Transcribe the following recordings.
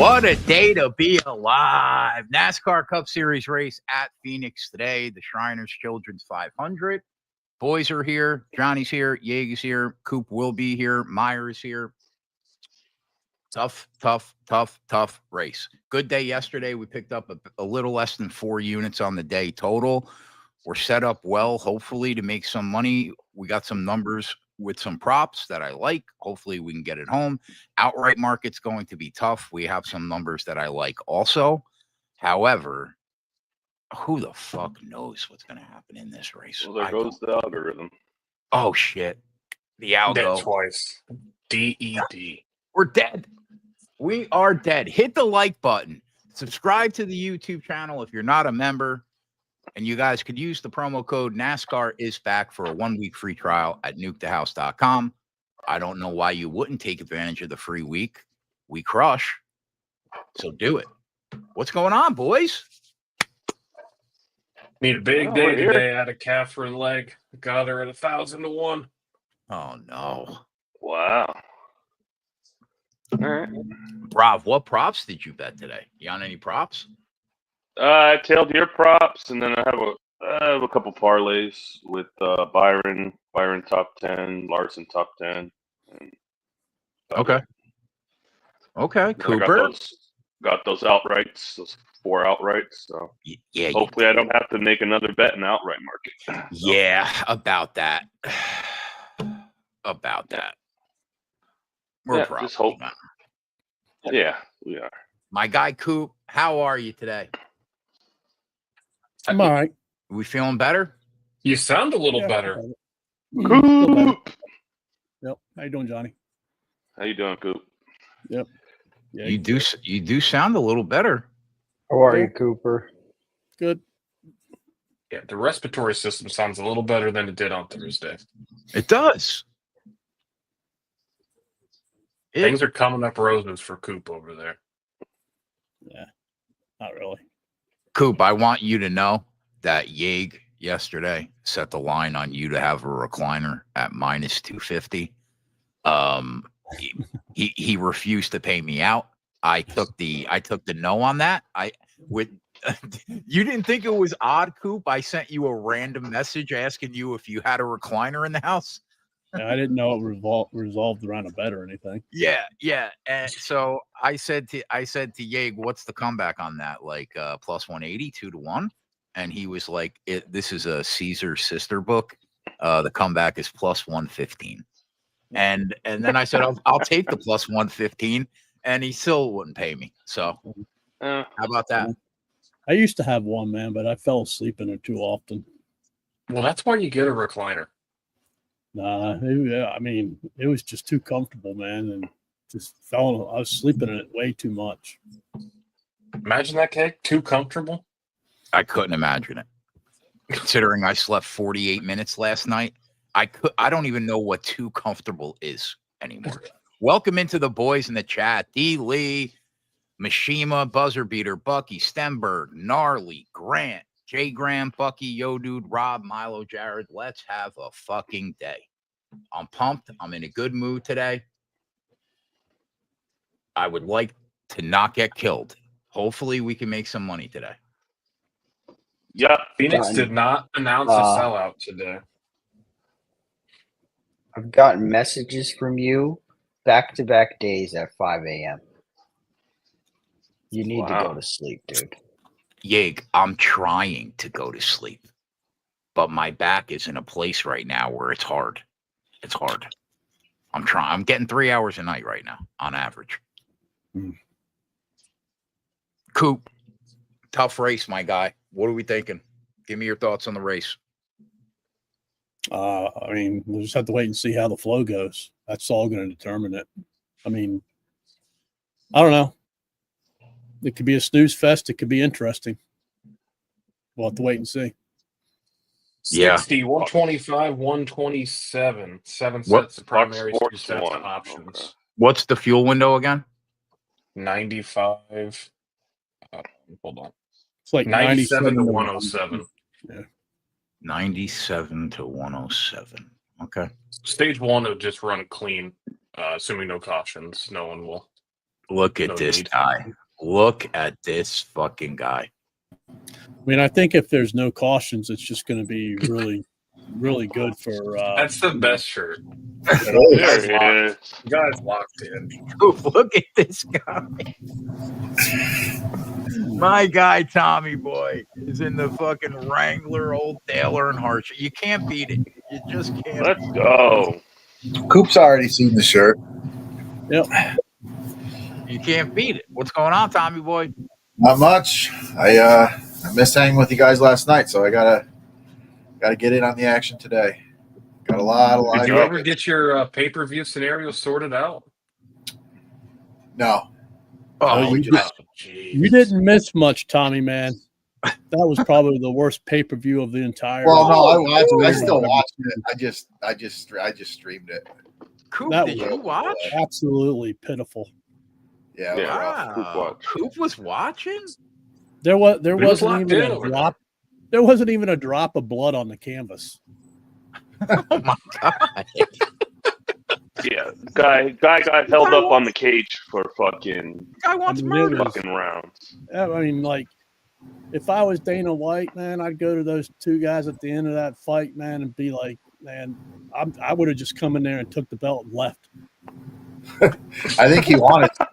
What a day to be alive. NASCAR Cup Series race at Phoenix today. The Shriners Children's 500. Boys are here. Johnny's here. Yeg is here. Coop will be here. Meyer is here. Tough race. Good day yesterday. We picked up a little less than 4 units on the day total. We're set up well, hopefully, to make some money. We got some numbers with some props that I like. Hopefully we can get it home. Outright market's going to be tough. We have some numbers that I like also. However, who the fuck knows what's going to happen in this race? Well, there goes the algorithm. Oh, shit. The algo. Dead twice. D-E-D. We're dead. We are dead. Hit the like button. Subscribe to the YouTube channel if you're not a member. And you guys could use the promo code NASCAR is back for a 1-week free trial at nukethehouse.com. I don't know why you wouldn't take advantage of the free week. We crush. So do it. What's going on, boys? Need a big day today. I had a Catherine leg. Got her at 1,000 to 1. Oh, no. Wow. All right. Rob, what props did you bet today? You on any props? I tailed your props, and then I have a couple parlays with Byron top 10, Larson top 10. Okay. Cooper. Got those outrights, those 4 outrights. So yeah, hopefully I don't have to make another bet in the outright market. Yeah, about that. We're probably just hope. not. Yeah, we are. My guy Coop, how are you today? I'm all right. We feeling better? You sound a little better. Coop. Yep. How you doing, Johnny? How you doing, Coop? Yep. Yeah, You do sound a little better. How are you, Cooper? good. Yeah, the respiratory system sounds a little better than it did on Thursday. It does. Things are coming up roses for Coop over there. Yeah, not really. Coop, I want you to know that Yeg yesterday set the line on you to have a recliner at minus 250. He refused to pay me out. I took the no on that. You didn't think it was odd, Coop? I sent you a random message asking you if you had a recliner in the house. Yeah, I didn't know it resolved around a bet or anything. Yeah. And so I said to Yeg, what's the comeback on that? Like plus 180, 2 to 1. And he was like, this is a Caesar sister book. The comeback is plus 115. And then I said, I'll take the plus 115, and he still wouldn't pay me. So how about that? I used to have one, man, but I fell asleep in it too often. Well, that's why you get a recliner. Nah, it was just too comfortable, man, and I was sleeping in it way too much. Imagine that, Keg. Too comfortable. I couldn't imagine it. Considering I slept 48 minutes last night, I don't even know what too comfortable is anymore. Welcome into the boys in the chat. D. Lee, Mishima, Buzzer Beater, Bucky, Stenberg, Gnarly, Grant, Jay Graham, Bucky, Yo Dude, Rob, Milo, Jared. Let's have a fucking day. I'm pumped. I'm in a good mood today. I would like to not get killed. Hopefully we can make some money today. Yeah. Phoenix did not announce a sellout today. I've gotten messages from you back-to-back days at 5 a.m. You need to go to sleep, dude. Yeg, I'm trying to go to sleep, but my back is in a place right now where it's hard. It's hard. I'm trying. I'm getting 3 hours a night right now on average. Coop, tough race, my guy. What are we thinking? Give me your thoughts on the race. We'll just have to wait and see how the flow goes. That's all going to determine it. I don't know. It could be a snooze fest. It could be interesting. We'll have to wait and see. 60, 125, 127. 7 sets of primaries, 2 sets of options. Okay. What's the fuel window again? 95. Hold on. It's like 97 to 107. Yeah. 97 to 107. Okay. Stage 1 will just run clean, assuming no cautions. No one will Look at this guy. Look at this fucking guy. I mean, I think if there's no cautions, it's just going to be really, really good for. That's the best shirt. There it is. Guys locked in. Look at this guy. My guy Tommy Boy is in the fucking Wrangler, Old Taylor, and Harsher. You can't beat it. You just can't. Let's go. Coop's already seen the shirt. Yep. You can't beat it. What's going on, Tommy Boy? Not much. I missed hanging with you guys last night, so I gotta get in on the action today. Got a lot of. Did you ever get your pay-per-view scenario sorted out? No. Oh, You didn't miss much, Tommy, man. That was probably the worst pay-per-view of the entire. Well, no, I watched it. I still watched it. I just streamed it. Coop, That did was you watch? Absolutely pitiful. Yeah. It was rough. Wow. Coop was watching? There wasn't locked even in a drop. There wasn't even a drop of blood on the canvas. Oh my god. Yeah, guy got held up on the cage for fucking Guy wants I mean, murder. fucking rounds. I mean, like, if I was Dana White, man, I'd go to those two guys at the end of that fight, man, and be like, man, I would have just come in there and took the belt and left. I think he wanted to.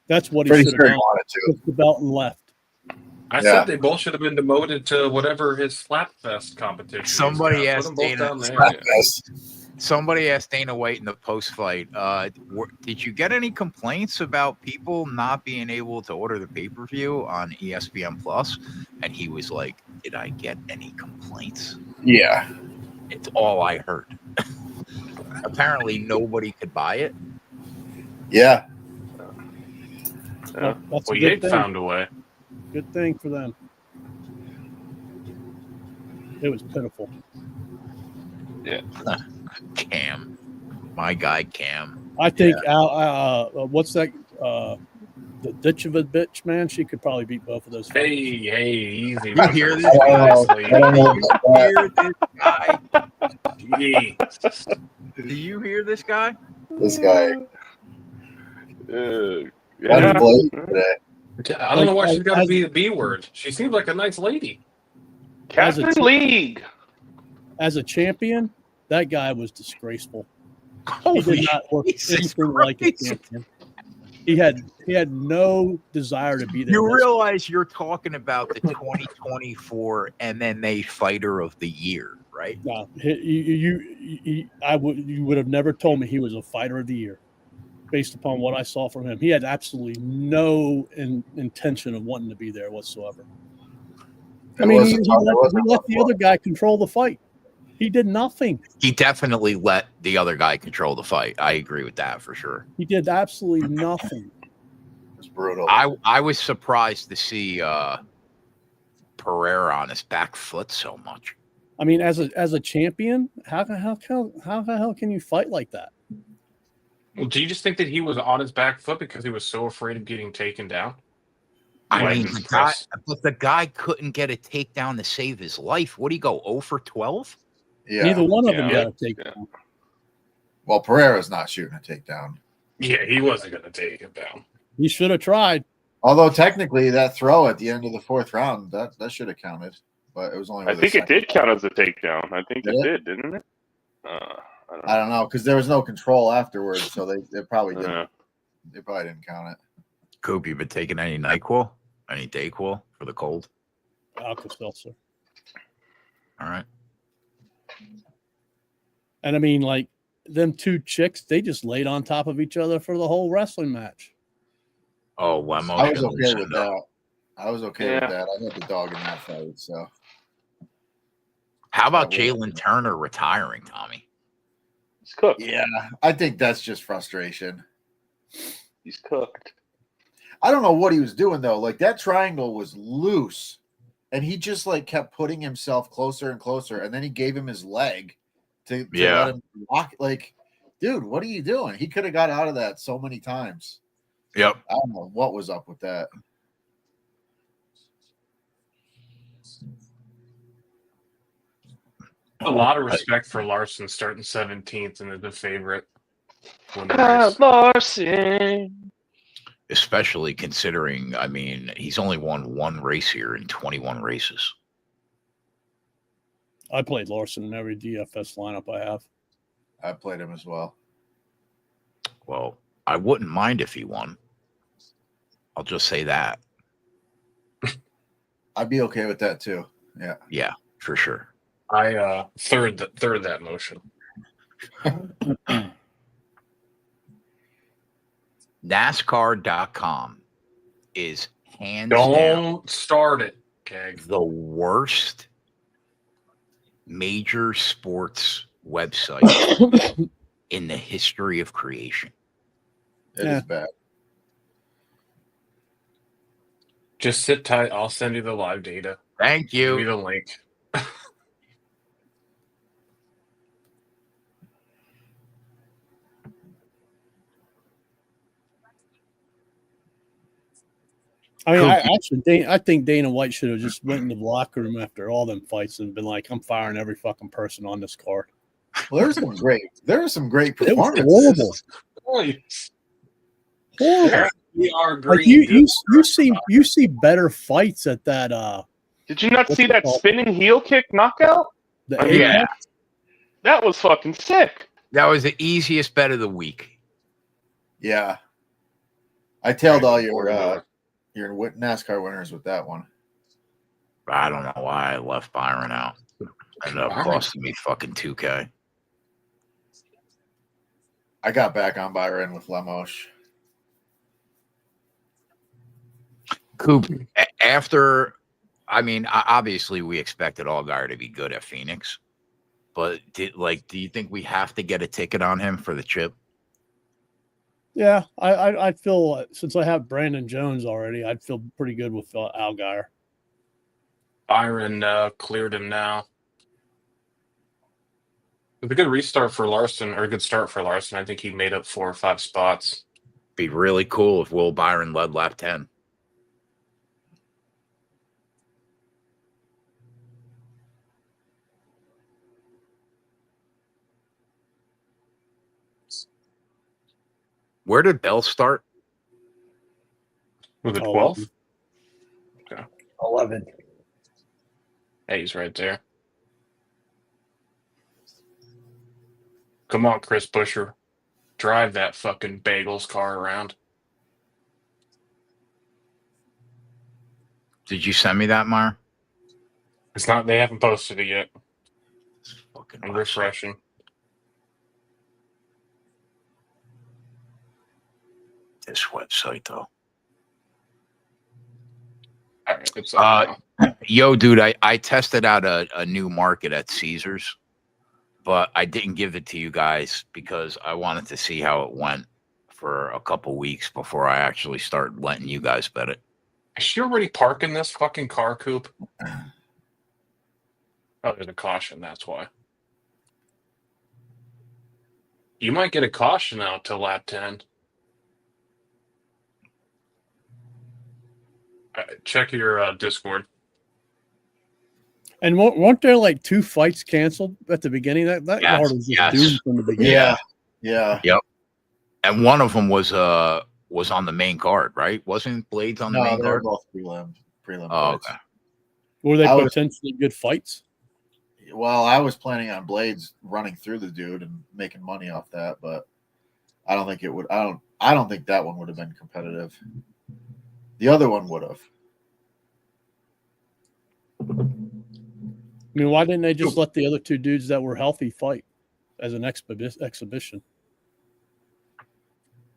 That's what he Pretty should sure have he done. wanted to. Took the belt and left. I Yeah. said they both should have been demoted to whatever his Slapfest competition is. Somebody Put asked them both Dana- down there. Yes. Somebody asked Dana White in the post-fight, did you get any complaints about people not being able to order the pay-per-view on ESPN Plus? And he was like, did I get any complaints? Yeah. It's all I heard. Apparently nobody could buy it. Yeah. Yeah. That's Well, a Yate good thing. found a way. Good thing for them. It was pitiful. Cam. My guy Cam. I think what's that? The ditch of a bitch, man. She could probably beat both of those. Hey, easy. You hear this I don't guy? know. I don't know about that. Do you hear this guy? Do you hear this guy? This guy. Yeah. One blade today. I don't know why she's got to be the B word. She seems like a nice lady. Captain League. As a champion, that guy was disgraceful. He Holy did not look Jesus anything like a Christ. champion. He had no desire to be there. You realize you're talking about the 2024 MMA Fighter of the Year, right? No, you would have never told me he was a fighter of the year, based upon what I saw from him. He had absolutely no intention of wanting to be there whatsoever. I mean, he let the other guy control the fight. He did nothing. He definitely let the other guy control the fight. I agree with that for sure. He did absolutely nothing. It was brutal. I was surprised to see Pereira on his back foot so much. I mean, as a champion, how the hell can you fight like that? Well, do you just think that he was on his back foot because he was so afraid of getting taken down? I mean, the guy couldn't get a takedown to save his life. What do you go 0 for 12? Yeah. Neither one of them Yeah. got a takedown. Well, Pereira's not shooting a takedown. Yeah, he wasn't going to take him down. He should have tried. Although technically that throw at the end of the fourth round, that should have counted. But it was only. I think it did count as a takedown. I think Did it it? did, didn't it? I don't know because there was no control afterwards, so they probably didn't. Yeah. They probably didn't count it. Coop, you been taking any NyQuil? Any Dayquil for the cold? Alka-Seltzer. All right. And I mean, like, them two chicks, they just laid on top of each other for the whole wrestling match. Oh, Lemos. I was and okay with Lucinda. that. I was okay Yeah. with that. I had the dog in that fight, so. How about That was- Jalen Turner retiring, Tommy? He's cooked. Yeah, I think that's just frustration. He's cooked. I don't know what he was doing though. Like that triangle was loose, and he just like kept putting himself closer and closer, and then he gave him his leg to let him walk. Like, dude, what are you doing? He could have got out of that so many times. Yep. I don't know what was up with that. A lot of respect for Larson starting 17th and is the favorite. When the race- Larson. especially considering, I mean, he's only won one race here in 21 races. I played Larson in every DFS lineup I have. I played him as well. Well, I wouldn't mind if he won. I'll just say that. I'd be okay with that too. Yeah. Yeah, for sure. I third that motion. NASCAR.com is hands Don't down start it, Keg. the worst major sports website in the history of creation. It is bad. Just sit tight. I'll send you the live data. Thank Give me you. the link. I mean, I think Dana White should have just went into the locker room after all them fights and been like, "I'm firing every fucking person on this card." Well, there were some great It was performances. horrible. We are Like green. you see better fights at that. Did you not What's see it that called? spinning heel kick knockout? The I mean, Yeah, that was fucking sick. that was the easiest bet of the week. Yeah. I tailed all your NASCAR winners with that one. I don't know why I left Byron out. Ended up costing me fucking 2K. I got back on Byron with Lemos. Coop, after, I mean, obviously we expected Allgaier to be good at Phoenix, but do you think we have to get a ticket on him for the chip? Yeah, I feel since I have Brandon Jones already, I'd feel pretty good with Allgaier. Byron cleared him now. It was a good restart for Larson, or a good start for Larson. I think he made up 4 or 5 spots. Be really cool if Will Byron led lap 10. Where did Bell start? Was it Oh, 12th? 11. Hey, he's right there. Come on, Chris Buescher. Drive that fucking Bagels car around. Did you send me that, Meyer? It's not. They haven't posted it yet. Fucking I'm website. refreshing. This website, though. All right, it's up now. Yo, dude, I tested out a new market at Caesars, but I didn't give it to you guys because I wanted to see how it went for a couple weeks before I actually start letting you guys bet it. Is she already parking this fucking car, Coop? Oh, there's a caution. That's why. You might get a caution out till lap 10. Check your Discord. And weren't there like 2 fights canceled at the beginning? That Yes, yard was just yes. doomed from the beginning. Yeah. Yep. And one of them was on the main card, right? Wasn't Blades on the No, main they were card? both prelim. Oh, fights. okay. Were they I was- potentially good fights? Well, I was planning on Blades running through the dude and making money off that, but I don't think it would. I don't think that one would have been competitive. The other one would have. I mean, why didn't they just let the other 2 dudes that were healthy fight as an exhibition?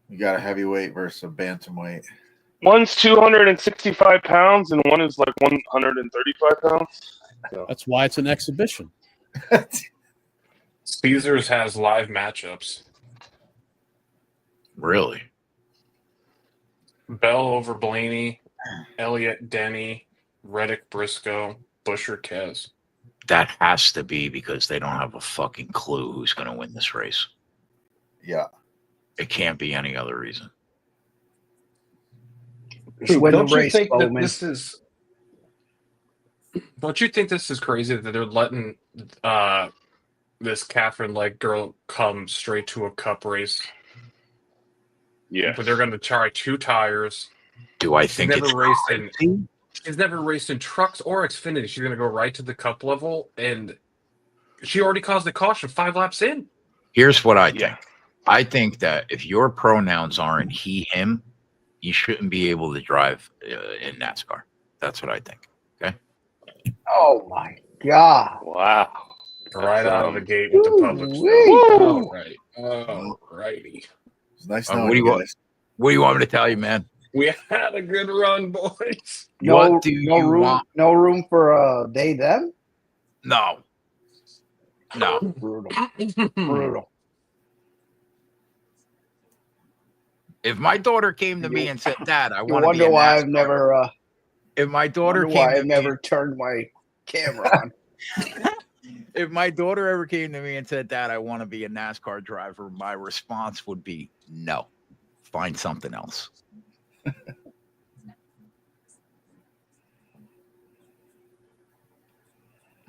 You got a heavyweight versus a bantamweight. One's 265 pounds and one is like 135 pounds. That's why it's an exhibition. Caesars has live matchups. Really? Bell over Blaney, Elliott Denny, Reddick Briscoe, Buescher Kez. That has to be because they don't have a fucking clue who's going to win this race. Yeah. It can't be any other reason. Just win the Don't you race, think that Bowman. this is? Don't you think this is crazy that they're letting this Catherine Legg girl come straight to a cup race? Yeah. But they're going to try 2 tires. Do I think She's it's never raced in trucks or Xfinity. She's going to go right to the Cup level, and she already caused the caution 5 laps in. Here's what I think. I think that if your pronouns aren't he, him, you shouldn't be able to drive in NASCAR. That's what I think. Okay. Oh my God! Wow. Right out of the gate with the public stuff. All righty. It's nice what knowing do you you want? guys. What do you want me to tell you, man? We had a good run, boys. What do you want? No room for they them. No. Brutal. If my daughter came to me and said, "Dad, I You want to be wonder a why NASCAR," I've never. if my daughter Wonder came why to I've me, never turned my camera on. if my daughter ever came to me and said, "Dad, I want to be a NASCAR driver," my response would be, "No, find something else."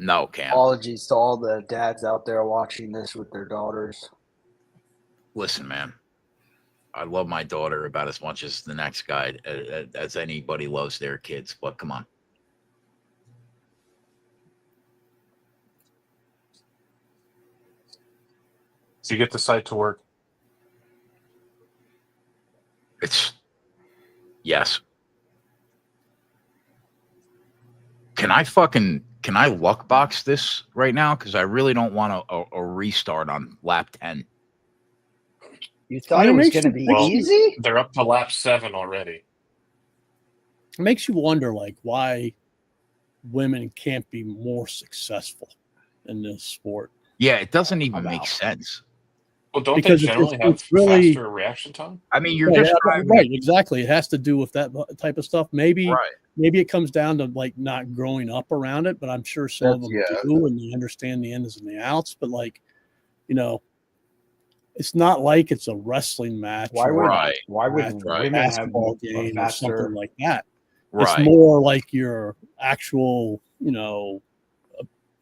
No, Cam. Apologies to all the dads out there watching this with their daughters. Listen, man. I love my daughter about as much as the next guy, as anybody loves their kids. But come on. So you get the site to work. Yes. Can I luck box this right now? Because I really don't want a restart on lap 10. You thought it was going to be easy? They're up to lap 7 already. It makes you wonder, like, why women can't be more successful in this sport. Yeah, it doesn't even make sense. Well, don't Because they generally have really faster reaction time? I mean, you're just driving. Right, exactly. It has to do with that type of stuff. Maybe Right. maybe it comes down to like not growing up around it, but I'm sure some of them do, and they understand the ins and the outs. But like, it's not like it's a wrestling match. Why would women basketball have game a or something faster like that? Right. It's more like your actual,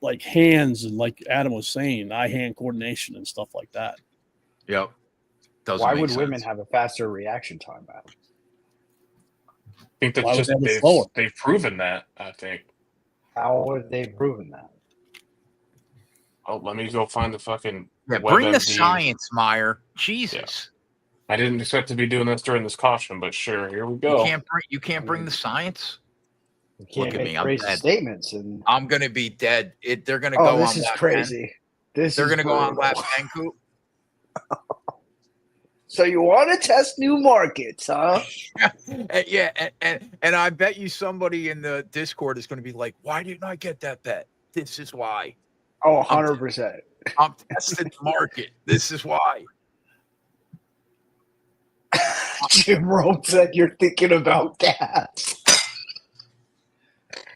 like hands and like Adam was saying, eye-hand coordination and stuff like that. Yep. Why would women have a faster reaction time, Adam? I think that's just they've proven that, I think. How have they proven that? Oh, let me go find the fucking bring the science, Meyer. Jesus. Yeah. I didn't expect to be doing this during this caution, but sure, here we go. You can't bring the science. You can't Look at me. I'm crazy dead. Statements and I'm gonna be dead. They're gonna go on. This is crazy. They're gonna go on lap 10, Coop. So you want to test new markets, huh? Yeah, and I bet you somebody in the Discord is going to be like, "Why didn't I get that bet? This is why." Oh, 100%. I'm testing the market. This is why. Jim Rome said you're thinking about cats.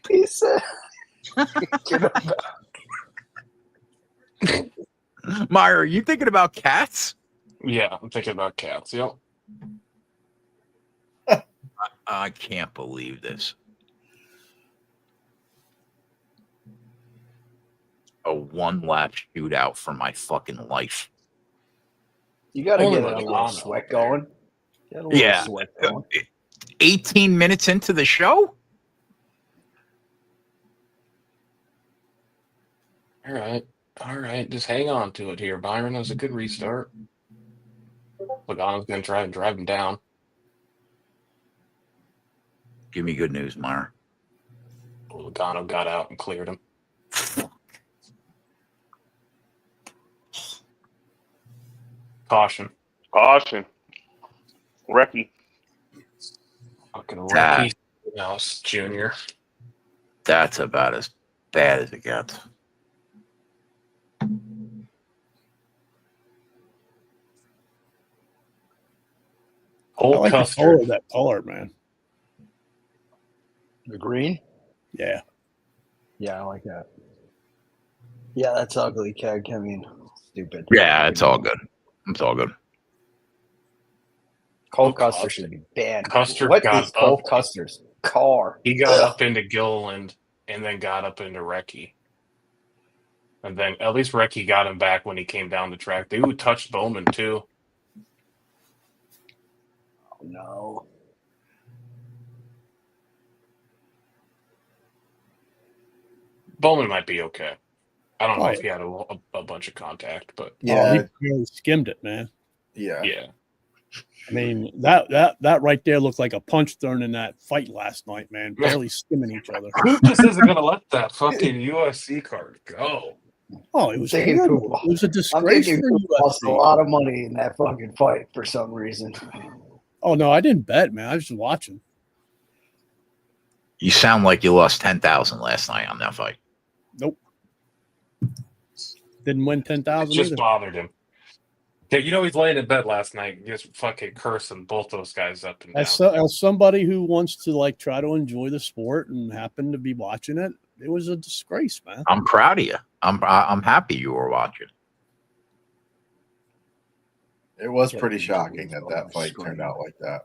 He said thinking about Meyer, are you thinking about cats? Yeah, I'm thinking about cats. Yep. I can't believe this. A 1-lap shootout for my fucking life. You got to get a little sweat going. Yeah. Sweat going. 18 minutes into the show? All right. Just hang on to it here. Byron has a good restart. Logano's going to try and drive him down. Give me good news, Meyer. Logano got out and cleared him. Caution. Wrecky. Fucking Wrecky House Jr. That's about as bad as it gets. I like the color of that color, man. The green? Yeah. Yeah, I like that. Yeah, that's ugly, Keg. I mean, stupid. Yeah, it's all good. It's all good. Cole Custer should be banned. Custer what got is Cole up. Custer's car? He got up into Gilliland and then got up into Recce. And then at least Recce got him back when he came down the track. They touched Bowman too. no. Bowman might be okay. I don't know Oh, if he had a bunch of contact, but Oh, he Yeah, barely skimmed it, man. yeah. yeah. I mean, that right there looked like a punch thrown in that fight last night, man. Barely skimming each other. Coop just isn't going to let that fucking UFC card go. Oh, it was Thinking horrible. Cooper. It was a I'm disgrace thinking for Cooper lost a UFC. lot of money in that fucking fight for some reason. Oh no, I didn't bet, man. I was just watching. You sound like you lost 10,000 last night on that fight. Nope. Didn't win It 10,000 just either. bothered him. Yeah, he's laying in bed last night, just fucking cursing both those guys up and down. As somebody who wants to like try to enjoy the sport and happened to be watching it, it was a disgrace, man. I'm proud of you. I'm happy you were watching. It was pretty shocking that fight turned out like that.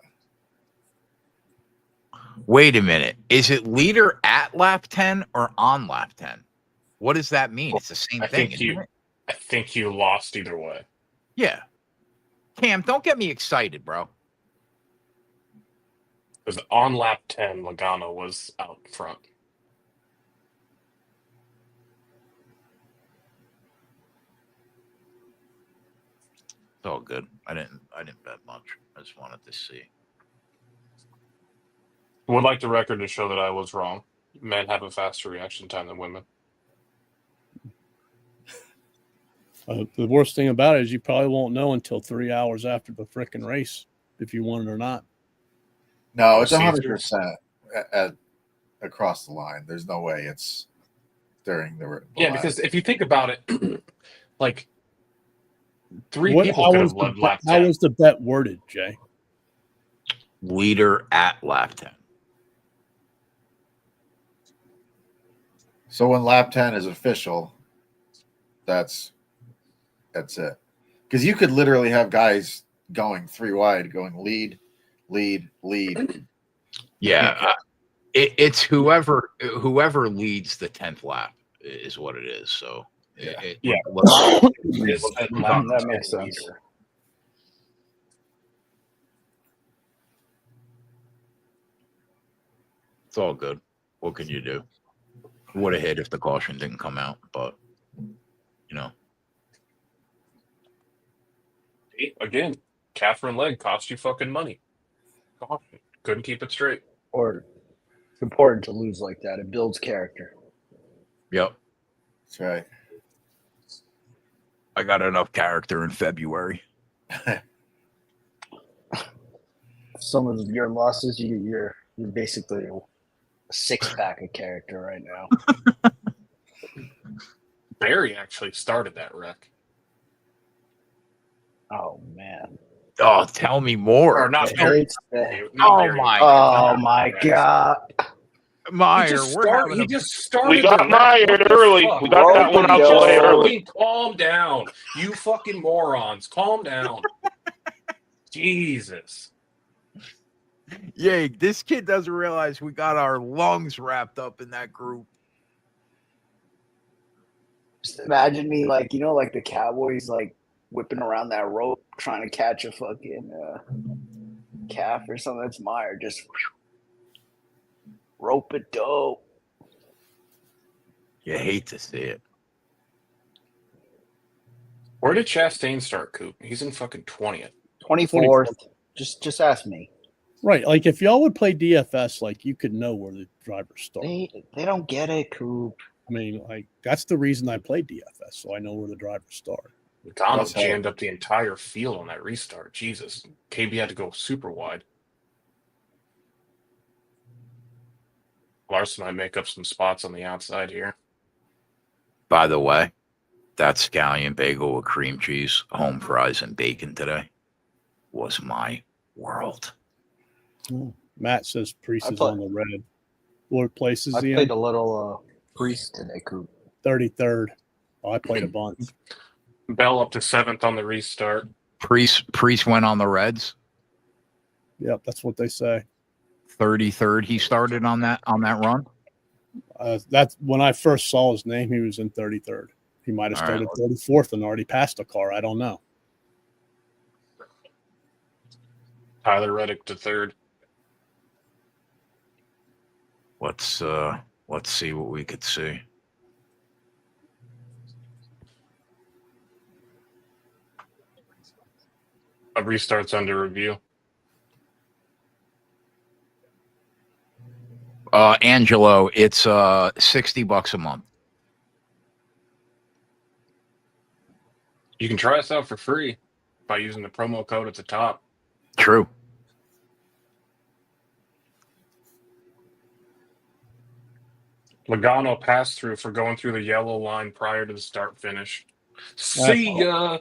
Wait a minute. Is it leader at lap 10 or on lap 10? What does that mean? It's the same thing, isn't it? I think you lost either way. Yeah. Cam, don't get me excited, bro. Because on lap 10, Logano was out front. It's all good. I didn't bet much. I just wanted to see. Would like the record to show that I was wrong. Men have a faster reaction time than women. The worst thing about it is you probably won't know until 3 hours after the frickin' race if you won it or not. No, it's Procedures. 100% across the line. There's no way it's during the Yeah, lap. because if you think about it, like three How people could was have led the, lap how 10. was the bet worded, Jay? Leader at lap 10. So when lap 10 is official, that's it. Because you could literally have guys going 3 wide, going lead. Yeah. It's whoever leads the 10th lap is what it is. So Yeah. That makes sense. It's all good. What can you do? Would have hit if the caution didn't come out, but Again, Catherine Legg cost you fucking money. Caution. Couldn't keep it straight. Or it's important to lose like that. It builds character. Yep. That's right. I got enough character in February. Some of your losses, you're basically a 6-pack of character right now. Barry actually started that wreck. Oh man! Oh, tell me more. Or not It Barry. hurts that- Oh, Barry. my Oh my god! Meyer, we're having He a just started. We got the wreck. What Meyer the early. fuck? We got that one out the way early. Fucking calm down, you morons. Calm down. Jesus. Yeah, this kid doesn't realize we got our lungs wrapped up in that group. Just imagine me like the Cowboys whipping around that rope trying to catch a fucking calf or something. That's Meyer. Just rope it dope. You hate to see it. Where did Chastain start, Coop? He's in fucking 20th. 24th. Just ask me. Right. Like if y'all would play DFS, like you could know where the drivers start. They don't get it, Coop. I mean, like that's the reason I play DFS, so I know where the drivers start. Logano That's how- jammed up the entire field on that restart. Jesus. KB had to go super wide. Larson and I make up some spots on the outside here. By the way, that scallion bagel with cream cheese, home fries, and bacon today was my world. Matt says Priest I is play- on the red. What place is I he played in? a little priest today, Coop. 33rd. Oh, I played a bunch. Bell up to 7th on the restart. Priest went on the Reds. Yep, that's what they say. 33rd he started on that run. That's when I first saw his name. He was in 33rd. He might have All right. started 34th and already passed a car. I don't know. Tyler Reddick to third. Let's see what we could see. A restart's under review. Angelo, it's $60 a month. You can try us out for free by using the promo code at the top. True. Logano passed through for going through the yellow line prior to the start finish. See ya.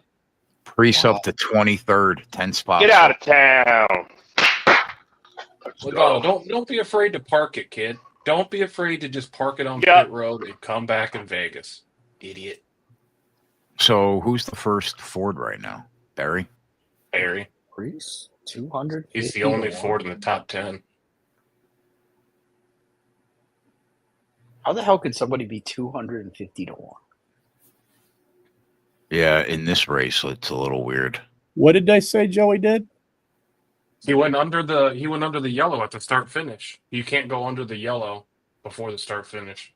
Priest up to 23rd, 10 spots. Get out of town. Logano, don't be afraid to park it, kid. Don't be afraid to just park it on pit road and come back in Vegas. Idiot. So who's the first Ford right now? Barry? Barry. Priest? 200. He's the only Ford in the top 10. How the hell could somebody be 250 to 1? Yeah, in this race, it's a little weird. What did they say Joey did? He went under the yellow at the start finish. You can't go under the yellow before the start finish.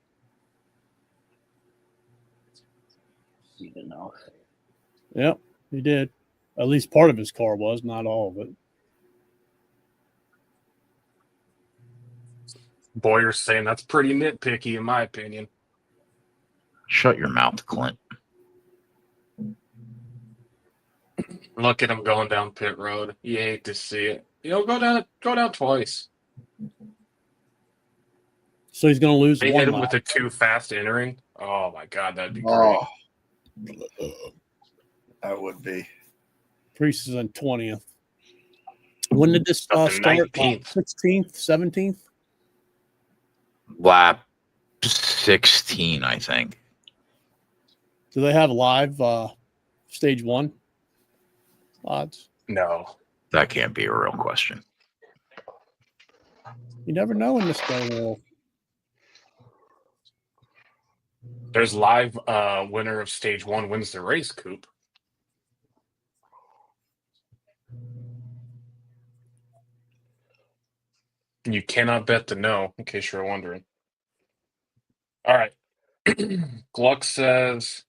Even know. Yep, he did. At least part of his car was, not all of it. Boyer's saying that's pretty nitpicky, in my opinion. Shut your mouth, Clint. Look at him going down pit road. You hate to see it. Go down twice. So he's going to lose They one hit him lap. with a too fast entering. Oh my God, that'd be great. That would be. Priest is in 20th. When did this Up to start? 19th. 16th, 17th? Lap 16, I think. Do they have live stage 1 odds? No. That can't be a real question. You never know in this day world. There's live winner of stage 1 wins the race, Coop. You cannot bet the no, in case you're wondering. All right. Gluck says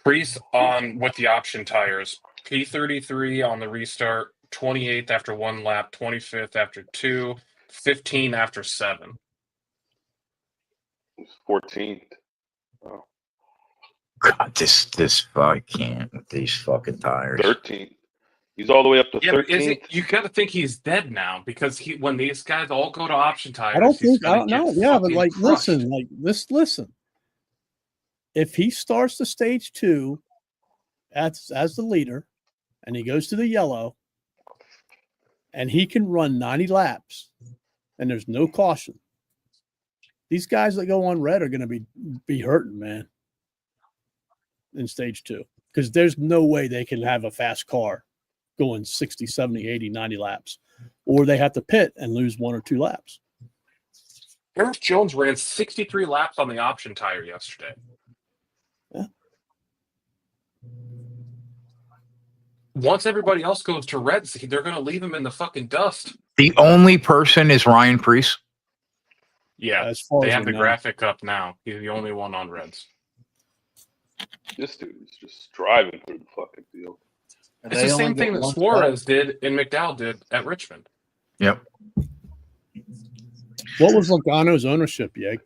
Priest on with the option tires. P33 on the restart, 28th after 1 lap, 25th after 2, 15 after 7. 14th. Oh. God, this I can't with these fucking tires. 13th. He's all the way up to 13th. You got to think he's dead now because when these guys all go to option tires, I don't know. Yeah, but listen. If he starts the stage 2 as the leader and he goes to the yellow and he can run 90 laps and there's no caution, these guys that go on red are going to be hurting, man, in stage 2 because there's no way they can have a fast car going 60, 70, 80, 90 laps, or they have to pit and lose 1 or 2 laps. Eric Jones ran 63 laps on the option tire yesterday. Yeah. Once everybody else goes to reds, they're going to leave him in the fucking dust. The only person is Ryan Priest. Yeah, as far they as have the know. graphic up now. He's the only one on reds. This dude is just driving through the fucking field. And It's they the only same get thing that one Suarez did and McDowell did at Richmond. Yep. What was Logano's ownership, Yeg?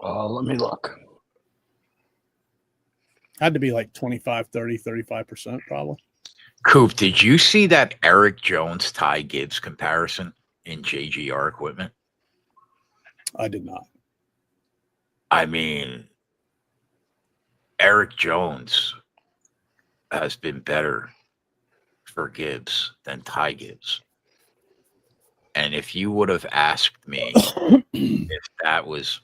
Let me look. Had to be like 25, 30, 35% probably. Coop, did you see that Eric Jones Ty Gibbs comparison in JGR equipment? I did not. I mean, Eric Jones has been better for Gibbs than Ty Gibbs. And if you would have asked me if that was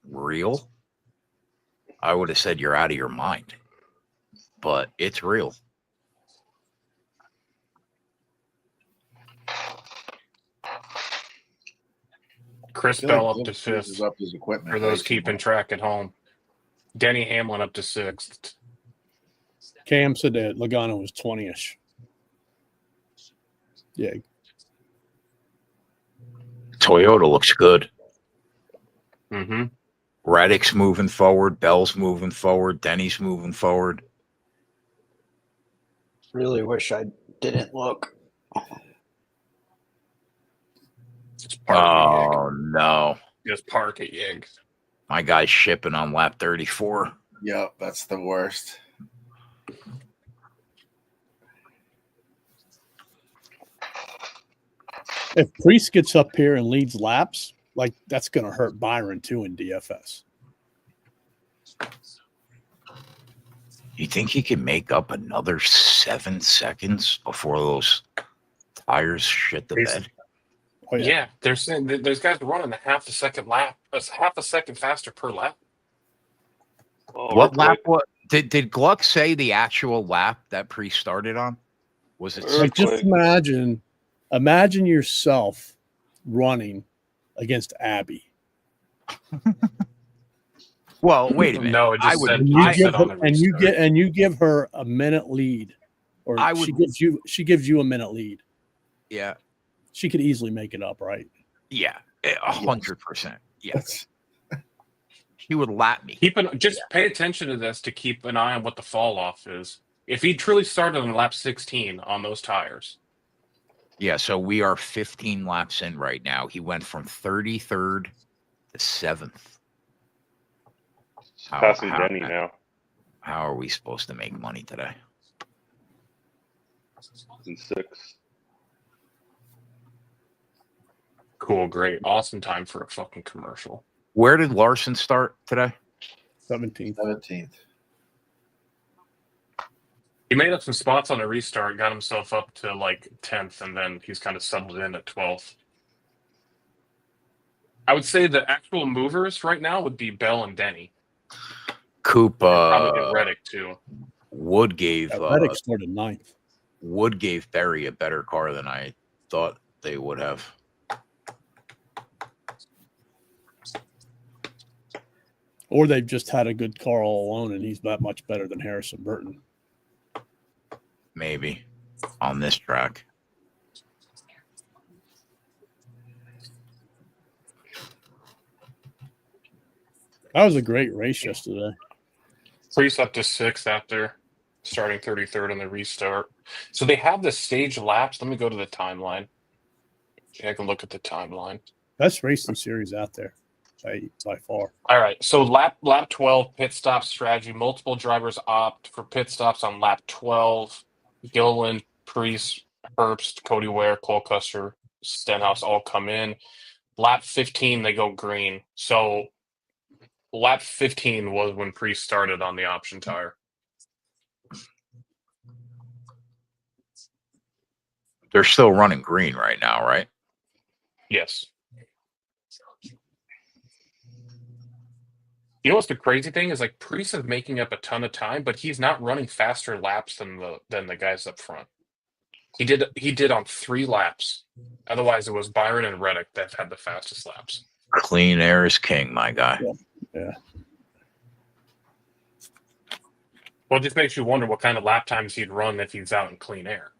real, I would have said you're out of your mind. But it's real. Chris I feel Bell like up to Gibbs uses 5th up his equipment for those way too keeping much. track at home. Denny Hamlin up to 6th. Cam said that Logano was 20-ish. Yeah. Toyota looks good. Mm-hmm. Reddick's moving forward. Bell's moving forward. Denny's moving forward. Really wish I didn't look. Just park it, Oh, no. Just park it, Yig. My guy's shipping on lap 34. Yep, that's the worst. If Priest gets up here and leads laps, like that's going to hurt Byron too in DFS. You think he can make up another 7 seconds before those tires shit the bed? Oh, Yeah, there's guys running half a second faster per lap. Oh, What real lap? quick. What did Gluck say the actual lap that Priest started on? Was it? Like just Earthquake. imagine yourself running against Abby. Well, wait a minute. No, it just I would. said And I you, said give on her, the and you restart. get and you give her a minute lead, or I would- she gives you a minute lead. Yeah. She could easily make it up, right? Yeah. 100%. Yes. That's He would lap me. Just pay attention to this to keep an eye on what the fall off is. If he truly started on lap 16 on those tires, Yeah. So we are 15 laps in right now. He went from 33rd to 7th. Passing Denny now. How are we supposed to make money today? In 6. cool, great, awesome time for a fucking commercial. Where did Larson start today? 17th. 17th. He made up some spots on a restart, got himself up to like 10th, and then he's kind of settled in at 12th. I would say the actual movers right now would be Bell and Denny. Coop. Probably get Reddick too. Wood gave Reddick started 9th. Wood gave Berry a better car than I thought they would have. Or they've just had a good car all alone, and he's that much better than Harrison Burton. Maybe on this track. That was a great race yesterday. Priest up to 6th after starting 33rd on the restart. So they have the stage laps. Let me go to the timeline. Yeah, I can look at the timeline. Best racing series out there by far. All right. So lap 12, pit stop strategy. Multiple drivers opt for pit stops on lap 12. Gilliland, Priest, Herbst, Cody Ware, Cole Custer, Stenhouse all come in. Lap 15, they go green. So lap 15 was when Priest started on the option tire. They're still running green right now, right? Yes. You know what's the crazy thing is, like, Priest is making up a ton of time, but he's not running faster laps than the guys up front. He did on 3 laps. Otherwise, it was Byron and Reddick that had the fastest laps. Clean air is king, my guy. Yeah. Well, it just makes you wonder what kind of lap times he'd run if he's out in clean air.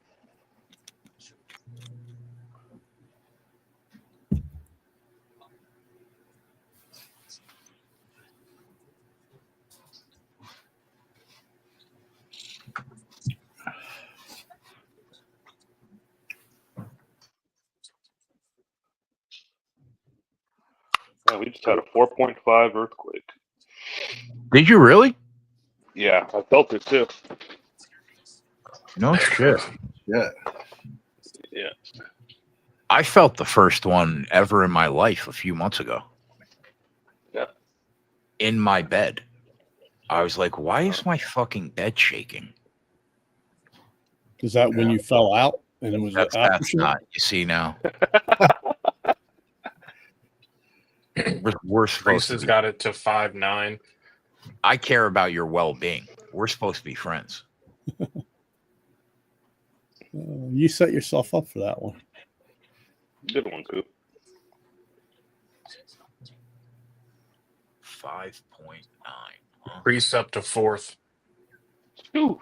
Yeah, we just had a 4.5 earthquake. Did you really? Yeah, I felt it too. No shit. Yeah. Yeah. I felt the first one ever in my life a few months ago. Yeah. In my bed. I was like, why is my fucking bed shaking? Is that when you fell out and it was That's aftershock? not. You see now. We're supposed Priest to has be, got it to 5.9. I care about your well-being. We're supposed to be friends. You set yourself up for that one. Good one, Coop. 5.9. Huh? Priest up to 4th. Ooh.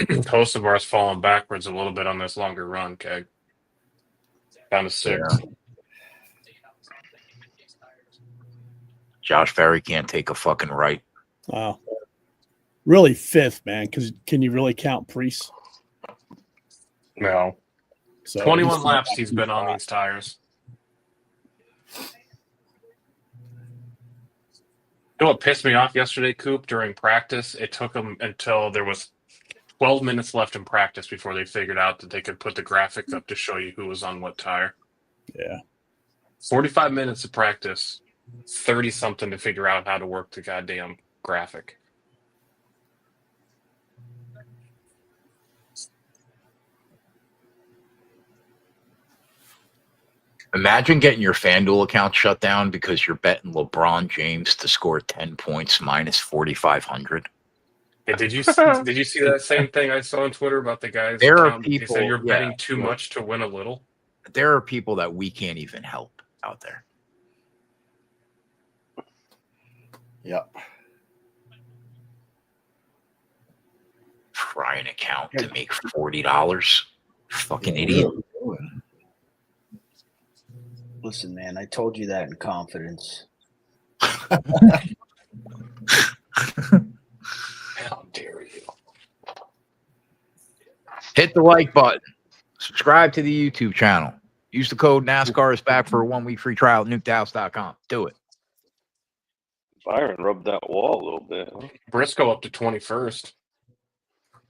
Hocevar's falling backwards a little bit on this longer run, Keg. Down to 6. Yeah. Josh Berry can't take a fucking right. Wow. Really 5th, man, because can you really count Priest? No. So 21 laps he's been on these tires. You know what pissed me off yesterday, Coop? During practice, it took them until there was 12 minutes left in practice before they figured out that they could put the graphic up to show you who was on what tire. Yeah. 45 minutes of practice, 30-something to figure out how to work the goddamn graphic. Imagine getting your FanDuel account shut down because you're betting LeBron James to score 10 points minus 4,500. Yeah, did you see that same thing I saw on Twitter about the guys? There are They people. said you're yeah, betting too much to win a little. There are people that we can't even help out there. Yep. Try an account to make $40. Fucking idiot. Listen, man, I told you that in confidence. How dare you? Hit the like button. Subscribe to the YouTube channel. Use the code NASCAR is back for a 1-week free trial at nukethehouse.com. Do it. Byron rubbed that wall a little bit. Huh? Briscoe up to 21st.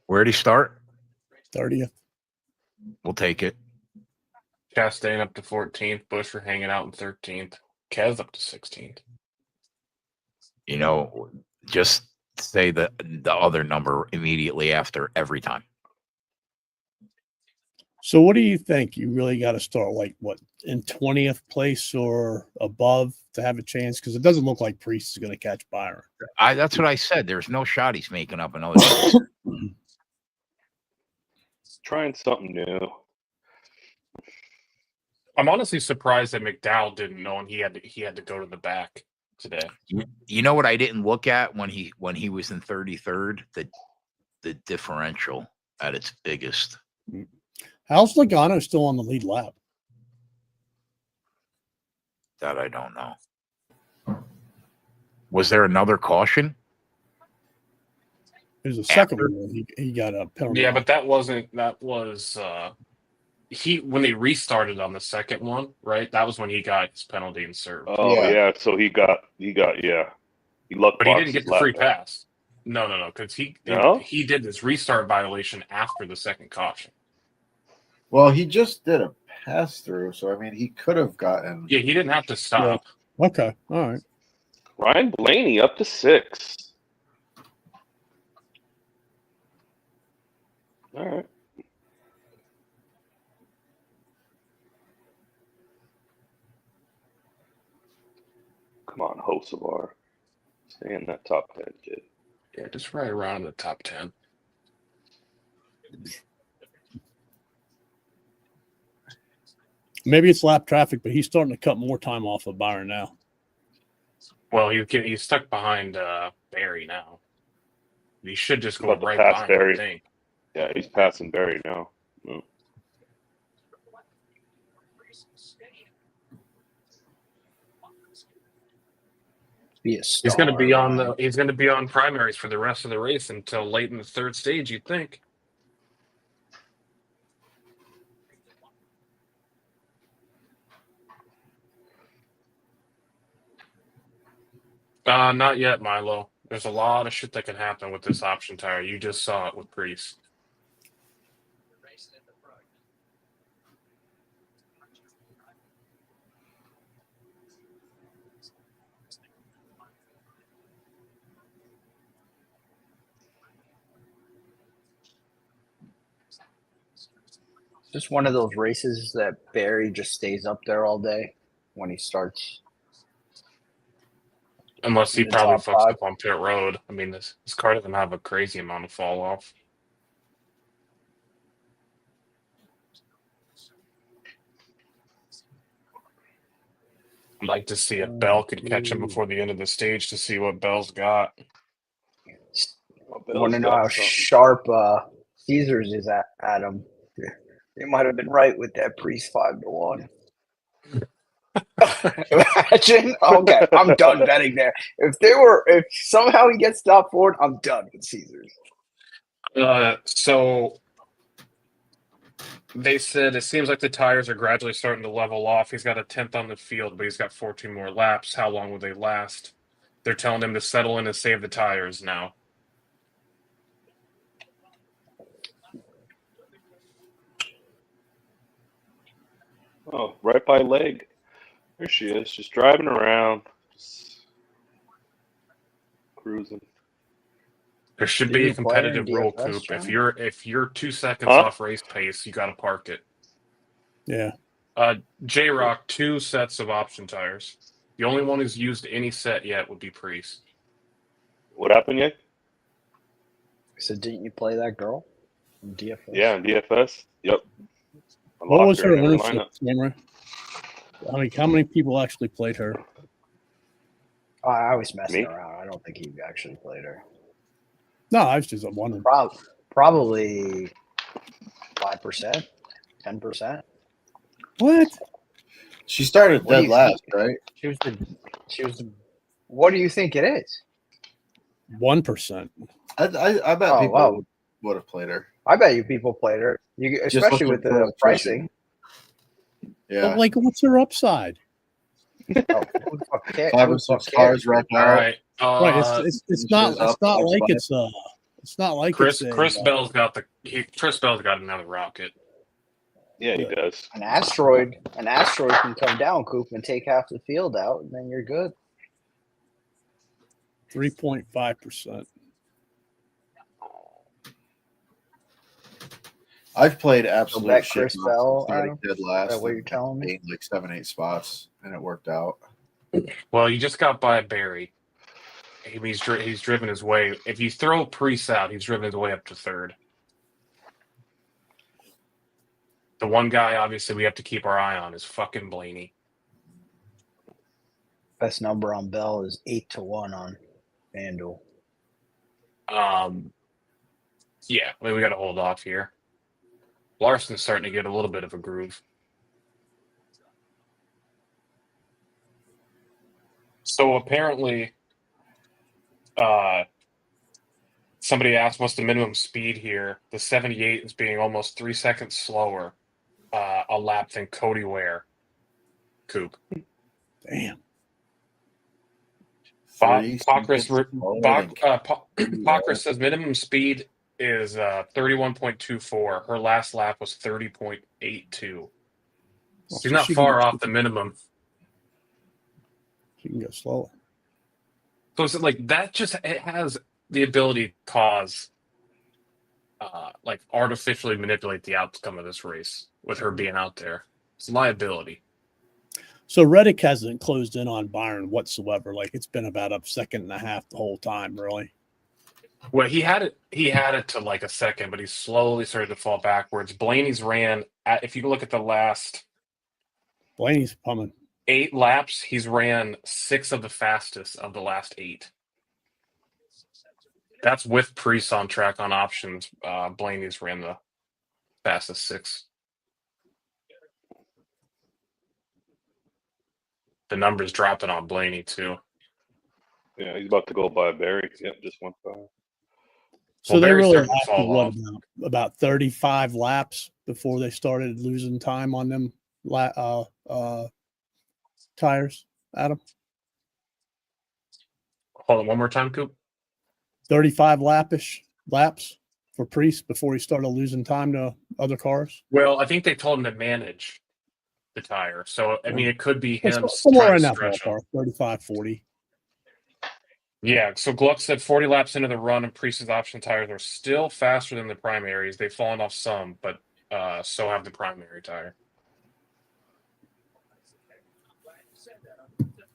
Where'd he start? 30th. We'll take it. Chastain up to 14th. Busher hanging out in 13th. Kez up to 16th. You know, just say the other number immediately after every time. So what do you think? You really got to start like what in 20th place or above to have a chance? Because it doesn't look like Priest is going to catch Byron. That's what I said. There's no shot he's making up another. Trying something new. I'm honestly surprised that McDowell didn't know, and he had to go to the back today. You know what I didn't look at when he was in 33rd? The differential at its biggest. How's Logano still on the lead lap? That I don't know. Was there another caution? There's a second one. He got a penalty. Yeah, but that was when they restarted on the second one, right? That was when he got his penalty and served. Oh yeah, so he got He luck, but he didn't get the free pass. No, because he did this restart violation after the second caution. Well, he just did a pass through, so I mean, he could have gotten. Yeah, he didn't have to stop. Yeah. Okay, all right. Ryan Blaney up to 6. All right. Come on, Hocevar. Stay in that top 10, kid. Yeah, just right around in the top 10. Maybe it's lap traffic, but he's starting to cut more time off of Byron now. Well, he's stuck behind Barry now. He should just go About to right pass behind Barry. I think. Yeah, he's passing Barry now. Mm. He's going to be on primaries for the rest of the race until late in the third stage, you'd think. Not yet, Milo. There's a lot of shit that can happen with this option tire. You just saw it with Priest. Just one of those races that Barry just stays up there all day when he starts. Unless he The probably top fucks five. up on pit road. I mean, this car doesn't have a crazy amount of fall off. I'd like to see if Bell could catch him before the end of the stage to see what Bell's got. Want to know how sharp Caesars is at Adam. They might have been right with that Priest 5-1. Imagine. Okay, I'm done betting there. If somehow he gets top 4, I'm done with Caesars. So they said it seems like the tires are gradually starting to level off. He's got a 10th on the field, but he's got 14 more laps. How long will they last? They're telling him to settle in and save the tires now. Oh, right by leg. There she is, just driving around, just cruising. There should Did be a you play her in competitive rule, DFS, Coop. John? If you're 2 seconds Huh? off race pace, you got to park it. Yeah. J-Rock, 2 sets of option tires. The only one who's used any set yet would be Priest. What happened yet? So didn't you play that girl in DFS? Yeah, in DFS. Yep. I What locked was her in every ownership, lineup. Cameron? How many people actually played her? I was messing Me? around. I don't think he actually played her. No, I was just wondering. Probably 5%, 10%. What? She started What do dead you last, think? right? She was the. What do you think it is? 1%. I bet Oh, people wow. would have played her. I bet you people played her. Especially looking with for the electrician. pricing. Yeah. But like, what's her upside? Oh, who the fuck cares? 5 Who or the fuck 6 cars cares? right All now. right. Right. It's not up like spot. it's not like Chris it's a, Bell's got Chris Bell's got another rocket. Yeah, he does. An asteroid can come down, Coop, and take half the field out, and then you're good. 3.5%. I've played absolute bet shit. Chris Bell, Starting Adam? dead last. Is that what and you're telling me? gained like 7-8 spots, and it worked out. Well, you just got by Barry. He's driven his way. If you throw Priest out, he's driven his way up to 3rd. The one guy, obviously, we have to keep our eye on is fucking Blaney. Best number on Bell is 8-1 on FanDuel. Yeah, we got to hold off here. Larson's starting to get a little bit of a groove. So apparently, somebody asked what's the minimum speed here. The 78 is being almost 3 seconds slower a lap than Cody Ware. Coop. Damn. Pockris says minimum speed is 31.24. Her last lap was 30.82. She's not far off the minimum. She can go slower. So it's like that it has the ability to cause like artificially manipulate the outcome of this race with her being out there. It's a liability. So Reddick hasn't closed in on Byron whatsoever. Like it's been about a second and a half the whole time, really. Well, he had it to like a second, but he slowly started to fall backwards. Blaney's ran if you look at the last Blaney's coming. 8 laps, he's ran 6 of the fastest of the last 8. That's with Priest on track on options. Blaney's ran the fastest 6. The numbers dropping on Blaney too. Yeah, he's about to go by Barry. Yep, just went by. So they Barry's really starting to lasted, fall off. about 35 laps before they started losing time on them tires, Adam? Hold on one more time, Coop. 35 laps for Priest before he started losing time to other cars. Well, I think they told him to manage the tire. So, I mean, it could be him Somewhere trying in to that stretch him. ballpark, 35, 40. Yeah, so Gluck said 40 laps into the run and Priest's option tires are still faster than the primaries. They've fallen off some, but so have the primary tire.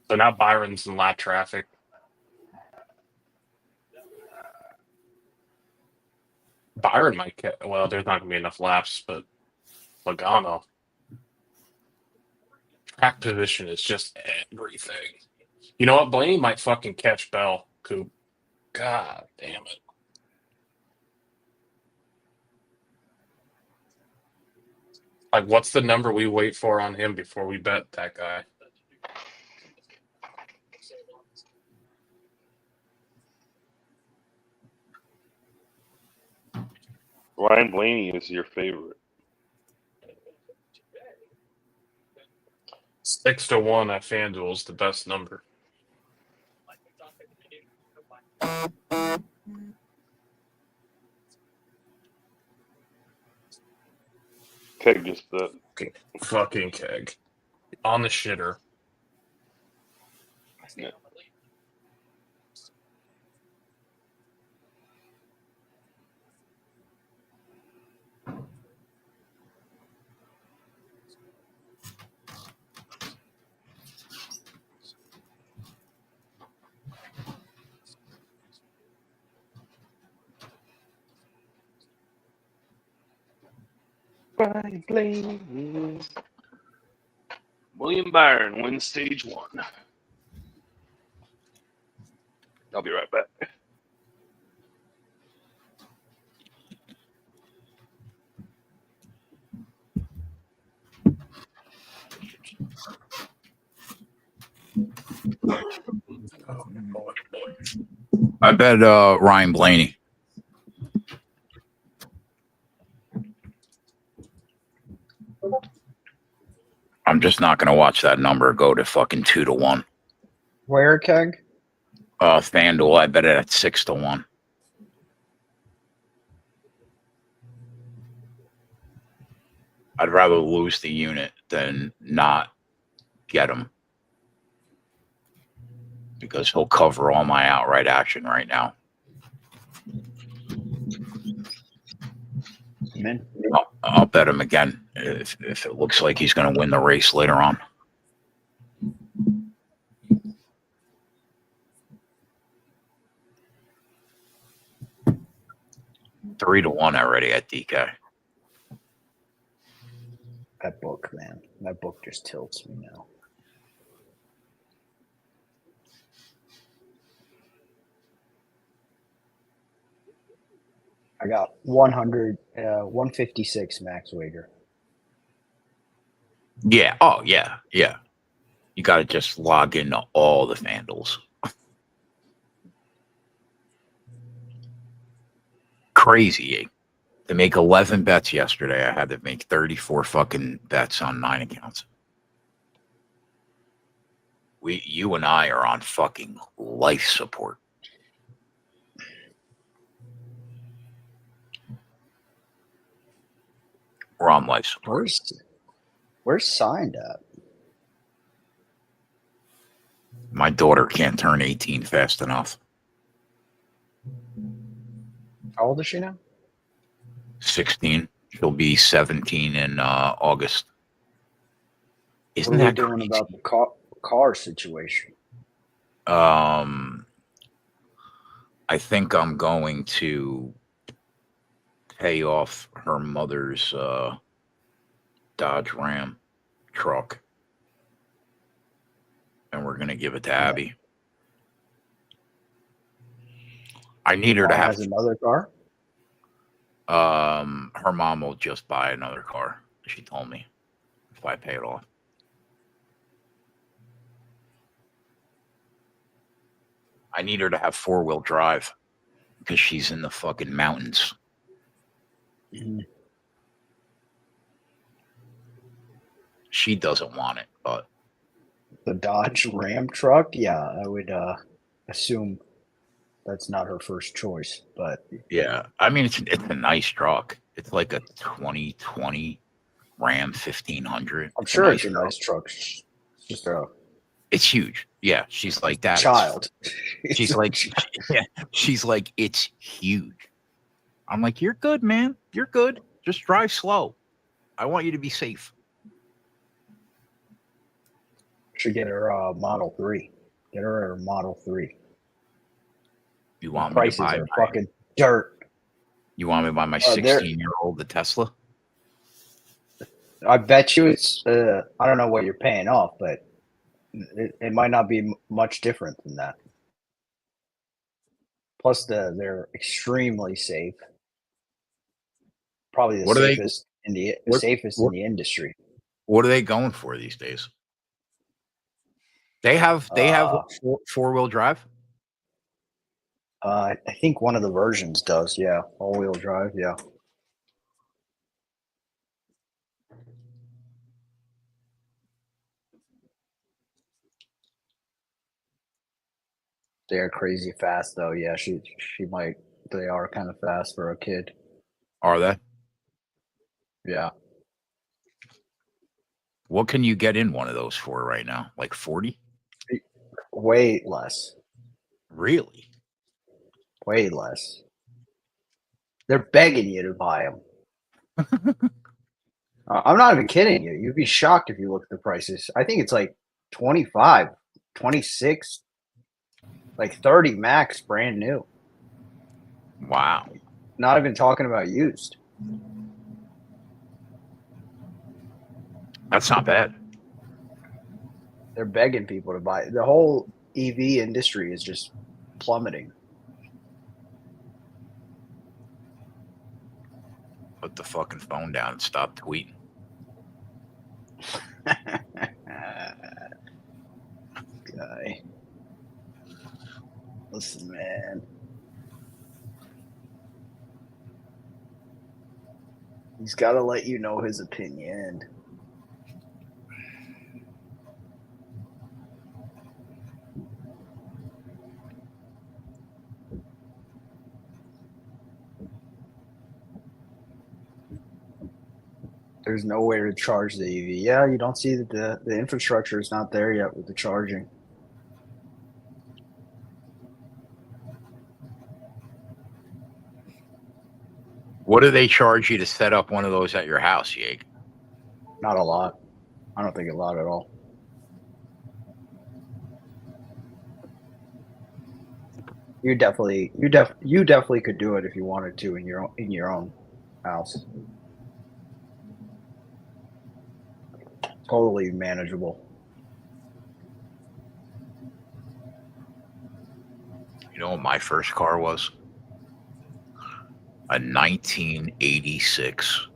So now Byron's in lap traffic. Byron might get, well, there's not going to be enough laps, but Logano. Track position is just everything. You know what? Blaney might fucking catch Bell, Coop. God damn it. Like, what's the number we wait for on him before we bet that guy? Ryan Blaney is your favorite. 6-1 at FanDuel is the best number. Keg just bet. Fucking keg. On the shitter. Yeah. Ryan Blaney. William Byron wins stage 1. I'll be right back. I bet Ryan Blaney. I'm just not going to watch that number go to fucking 2-1. Where, Keg? FanDuel, I bet it at 6-1. I'd rather lose the unit than not get him, because he'll cover all my outright action right now. I'll bet him again if it looks like he's going to win the race later on. Three to 1 already at DK. That book, man. That book just tilts me now. I got 156 max wager. Yeah. Oh, yeah. Yeah. You got to just log into all the FanDuels. Crazy. To make 11 bets yesterday, I had to make 34 fucking bets on 9 accounts. You and I are on fucking life support. We're on life support. Where's signed at? My daughter can't turn 18 fast enough. How old is she now? 16. She'll be 17 in August. Isn't what are that they doing crazy? about the car situation? I think I'm going to pay off her mother's Dodge Ram truck, and we're going to give it to Abby. I need her to have another car. Her mom will just buy another car. She told me if I pay it off. I need her to have 4-wheel drive because she's in the fucking mountains. Mm-hmm. She doesn't want it, but The Dodge Ram truck? Yeah, I would assume that's not her first choice, but yeah, I mean it's a nice truck. It's like a 2020 Ram 1500. I'm sure it's a nice truck. It's just it's huge. Yeah, she's like that. Child. She's like, yeah, she's like, it's huge. I'm like, you're good, man. You're good. Just drive slow. I want you to be safe. Should get her Model 3. Get her a Model 3. You want the me to prices buy are fucking dirt. You want me to buy my 16-year-old the Tesla? I bet you it's I don't know what you're paying off, but it might not be much different than that. Plus, they're extremely safe. Probably the safest in the What- safest what- in the industry. What are they going for these days? They have four-wheel drive. I think one of the versions does. Yeah, all-wheel drive. Yeah. They're crazy fast though. Yeah, she might. They are kind of fast for a kid. Are they? Yeah. What can you get in one of those for right now? Like 40? Way less. Really? Way less. They're begging you to buy them. I'm not even kidding you. You'd be shocked if you look at the prices. I think it's like 25, 26, like 30 max brand new. Wow. Not even talking about used. That's not bad. They're begging people to buy. The whole EV industry is just plummeting. Put the fucking phone down and stop tweeting. Guy. Listen, man. He's got to let you know his opinion. There's nowhere to charge the EV. Yeah, you don't see that the infrastructure is not there yet with the charging. What do they charge you to set up one of those at your house, Yeg? Not a lot. I don't think a lot at all. You definitely could do it if you wanted to in your own house. Totally manageable. You know what my first car was? A 1986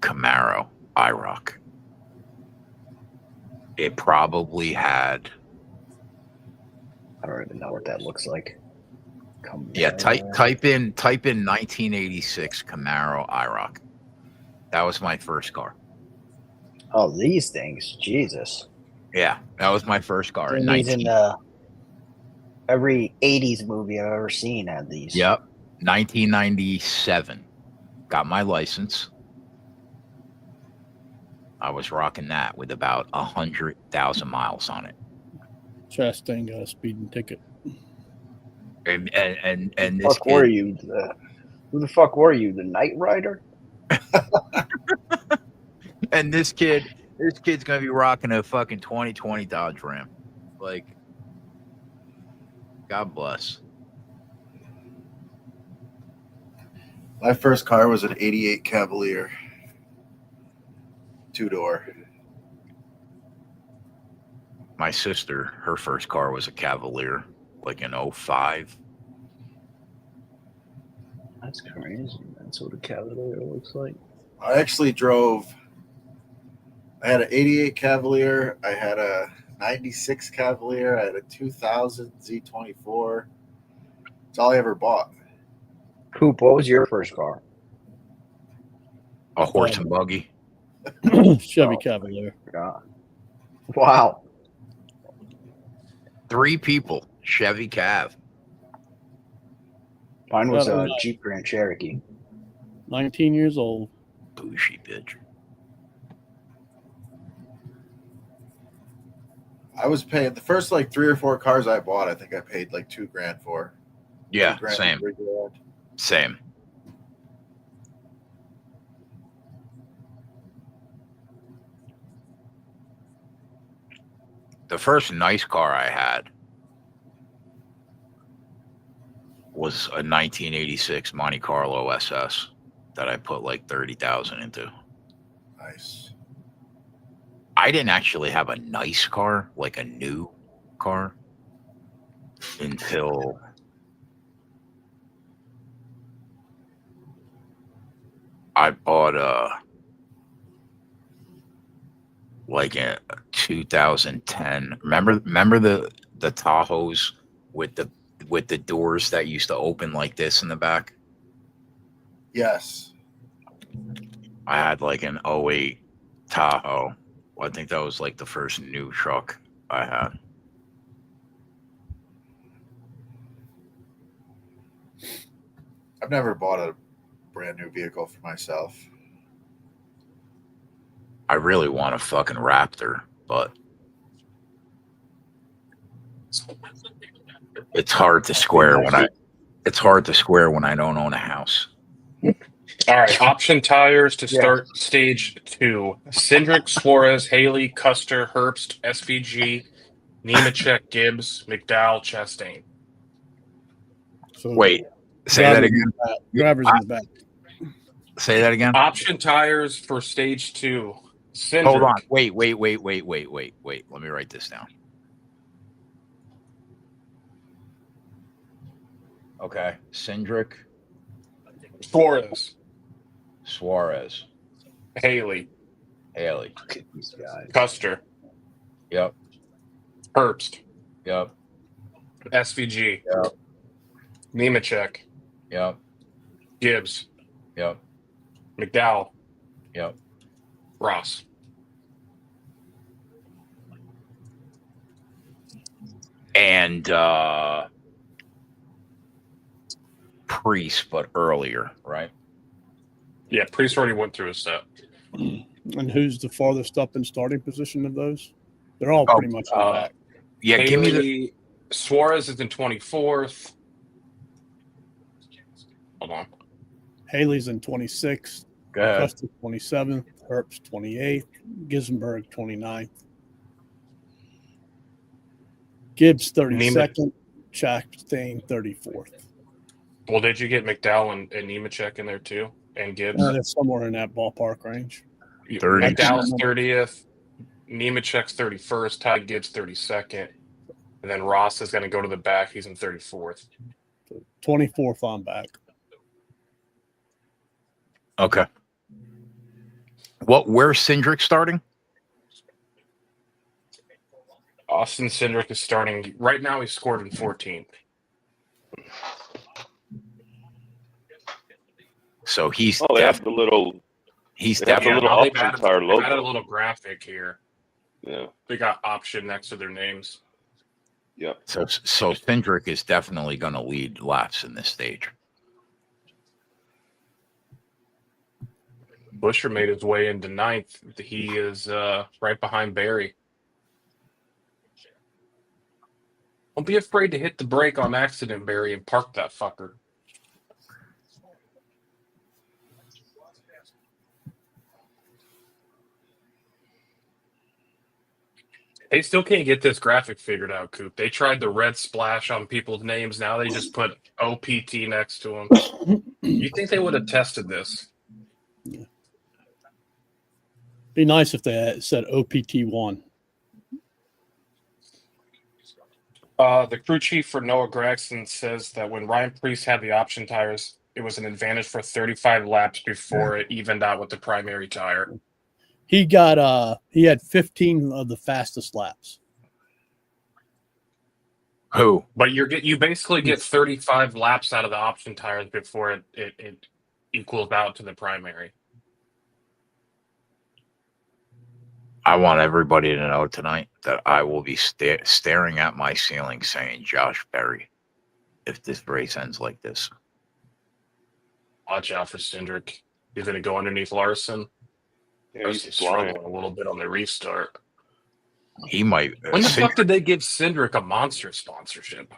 Camaro IROC. It probably had. I don't even know what that looks like. Yeah, type in 1986 Camaro IROC. That was my first car. Oh, these things, Jesus! Yeah, that was my first car. Seen these in every '80s movie I've ever seen had these. Yep, 1997. Got my license. I was rocking that with about 100,000 miles on it. Chastain got a speeding ticket. And Who this fuck were kid, you? Who the fuck were you? The Knight Rider? and this kid's gonna be rocking a fucking 2020 Dodge Ram. Like, God bless. My first car was an '88 Cavalier, 2-door. My sister, her first car was a Cavalier, like an 05. That's crazy. That's what a Cavalier looks like. I actually drove. I had an '88 Cavalier. I had a '96 Cavalier. I had a 2000 Z24. That's all I ever bought. Coop, what was your first car? A horse and buggy. Chevy Oh. Cavalier. God. Wow. 3 people, Chevy Cav. Mine was a Right. Jeep Grand Cherokee. 19 years old. Bougie bitch. I was paying the first like 3 or 4 cars I bought. I think I paid like $2,000 for. Yeah, $2,000, same. $3,000. Same. The first nice car I had was a 1986 Monte Carlo SS that I put like 30,000 into. Nice. I didn't actually have a nice car, like a new car, until I bought like in 2010. Remember the Tahoes with the doors that used to open like this in the back? Yes. I had like an '08 Tahoe. I think that was like the first new truck I had. I've never bought a brand new vehicle for myself. I really want a fucking Raptor, but it's hard to square when I don't own a house. All right, option tires to start stage 2. Cindric, Suarez, Haley, Custer, Herbst, SVG, Nemechek, Gibbs, McDowell, Chastain. So Wait, say that again. Drivers in the back. Say that again. Option tires for stage 2. Cindric. Hold on. Wait. Let me write this down. Okay. Cindric, Suarez, Haley, Look at these guys. Custer, yep, Herbst, yep, SVG, yep, Nemechek, yep, Gibbs, yep, McDowell, yep. Ross. And Priest, but earlier, right? Yeah, Priest already went through his set. And who's the farthest up in starting position of those? They're all pretty much in the back. Yeah, Haley, give me the Suarez is in 24th. Hold on. Haley's in 26th. Go ahead. Custer 27th. Herbst 28th. Gisenberg 29th. Gibbs 32nd. Chastain 34th. Well, did you get McDowell and Nemechek in there too? And Gibbs? They're somewhere in that ballpark range. 30. McDowell's 30th. Nemechek's 31st. Ty Gibbs 32nd. And then Ross is going to go to the back. He's in 34th. 24th on back. Okay. Where's Cindric starting? Austin Cindric is starting. Right now, he's scored in 14th. So he's They have the little. he's They have the definitely little they've option tire They've added a logo. little graphic here. Yeah. They got option next to their names. Yep. so Cindric is definitely going to lead laps in this stage. Busher made his way into 9th. He is right behind Barry. Don't be afraid to hit the brake on accident, Barry, and park that fucker. They still can't get this graphic figured out, Coop. They tried the red splash on people's names. Now they just put OPT next to them. You think they would have tested this? Be nice if they had said OPT1. The crew chief for Noah Gregson says that when Ryan Preece had the option tires, it was an advantage for 35 laps before it evened out with the primary tire. He had 15 of the fastest laps. Who? But you basically get 35 laps out of the option tires before it equals out to the primary. I want everybody to know tonight that I will be staring at my ceiling saying Josh Berry if this race ends like this. Watch out for Cindric. He's going to go underneath Larson. Yeah, he's struggling flying. a little bit on the restart. He might. When the fuck did they give Cindric a monster sponsorship?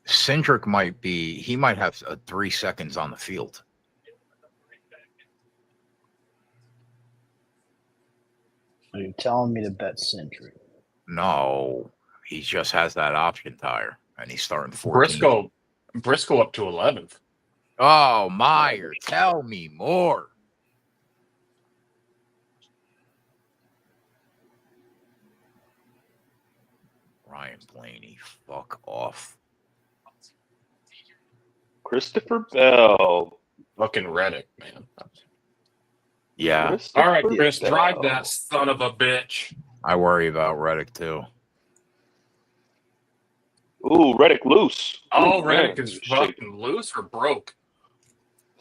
Cindric might be. He might have 3 seconds on the field. Are you telling me to bet Century? No, he just has that option tire, and he's starting 14. Briscoe up to 11th. Oh, Meyer, tell me more. Ryan Blaney, fuck off. Christopher Bell. Fucking Reddick, man. Yeah, All right, Chris, drive that son of a bitch. I worry about Reddick too. Ooh, Reddick loose. Oh, Ooh, Reddick man, is he's fucking shaking. loose or broke.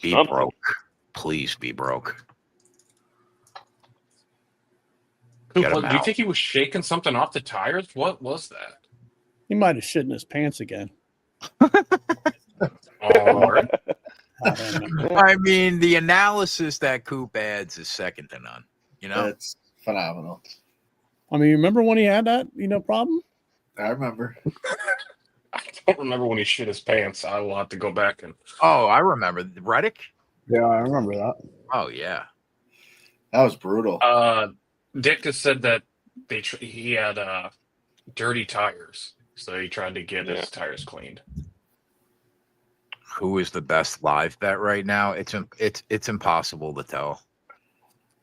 Be Something. broke. Please be broke. Get him Do you out. think he was shaking something off the tires? What was that? He might have shit in his pants again. Oh, word? I don't know. I mean, the analysis that Coop adds is second to none. You know, It's phenomenal. I mean, remember when he had that, problem? I remember. I don't remember when he shit his pants. I will have to go back and. oh, I remember Reddick. Yeah, I remember that. Oh yeah, That was brutal. Dick has said that he had dirty tires, so he tried to get his tires cleaned. who is the best live bet right now? It's impossible to tell.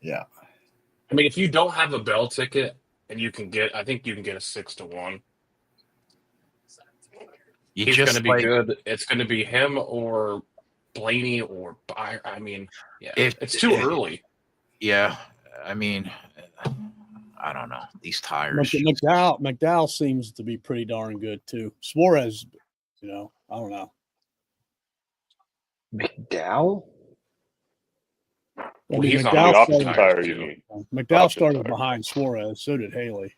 Yeah. I mean, if you don't have a Bell ticket and I think you can get a 6-1. He's going to be good. It's going to be him or Blaney or Byron. I mean, yeah, it's too early. Yeah, I mean, I don't know these tires. McDowell seems to be pretty darn good too. Suarez, I don't know. McDowell? Well, he's on the opposite tire, you mean? McDowell started behind Suarez. So did Haley.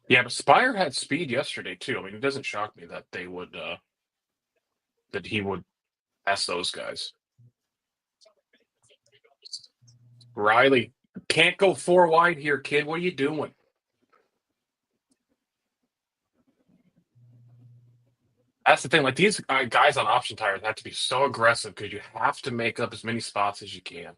Yeah, but Spire had speed yesterday too. I mean, it doesn't shock me that they would that he would pass those guys. Riley can't go 4 wide here, kid. What are you doing? That's the thing. Like these guys on option tires have to be so aggressive because you have to make up as many spots as you can.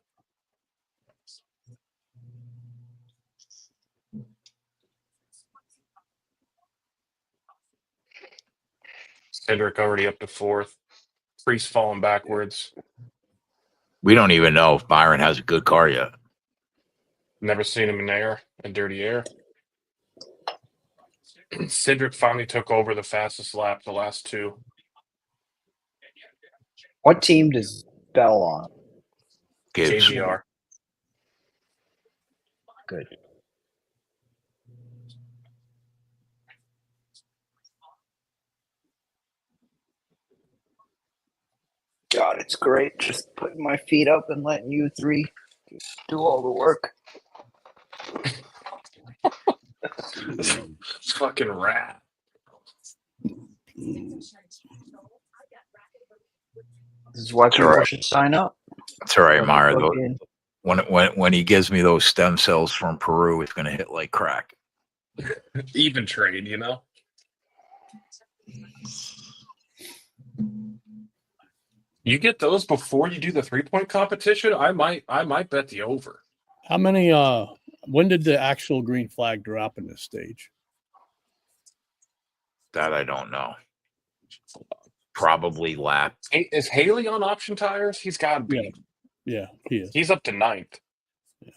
Cedric already up to 4th. Priest falling backwards. We don't even know if Byron has a good car yet. Never seen him in dirty air. Cedric finally took over the fastest lap, the last 2. What team does Bell on? Gibbs. KGR. Good. God, it's great just putting my feet up and letting you three do all the work. It's fucking rad. This is why people should sign up. That's all right, Meyer. When he gives me those stem cells from Peru, it's going to hit like crack. Even trade, You get those before you do the 3-point competition. I might bet the over. How many? When did the actual green flag drop in this stage? That I don't know. Probably lap. Is Haley on option tires? He's got to be. Yeah, he is. He's up to 9th. Yeah.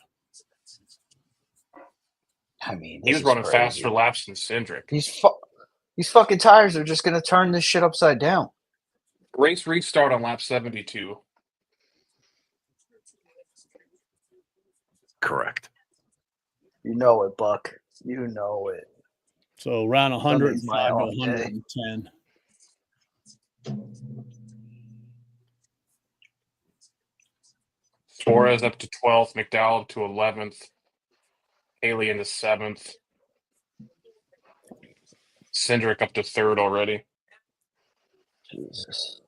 I mean, he was running faster laps than Cindric. These fucking tires are just going to turn this shit upside down. Race restart on lap 72. Correct. You know it, Buck. You know it. So around 105 to 110. Suarez up to 12th, McDowell up to 11th, Haley into 7th, Cindric up to 3rd already. Jesus.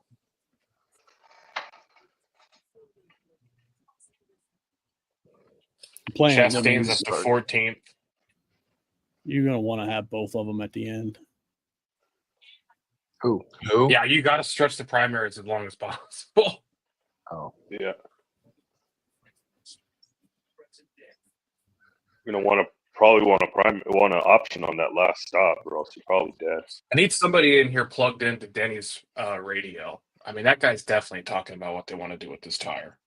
Chastain's up to 14th. You're going to want to have both of them at the end. Who? Yeah, you got to stretch the primaries as long as possible. Oh. Yeah. You're gonna probably want an option on that last stop, or else you're probably dead. I need somebody in here plugged into Denny's radio. I mean, that guy's definitely talking about what they want to do with this tire.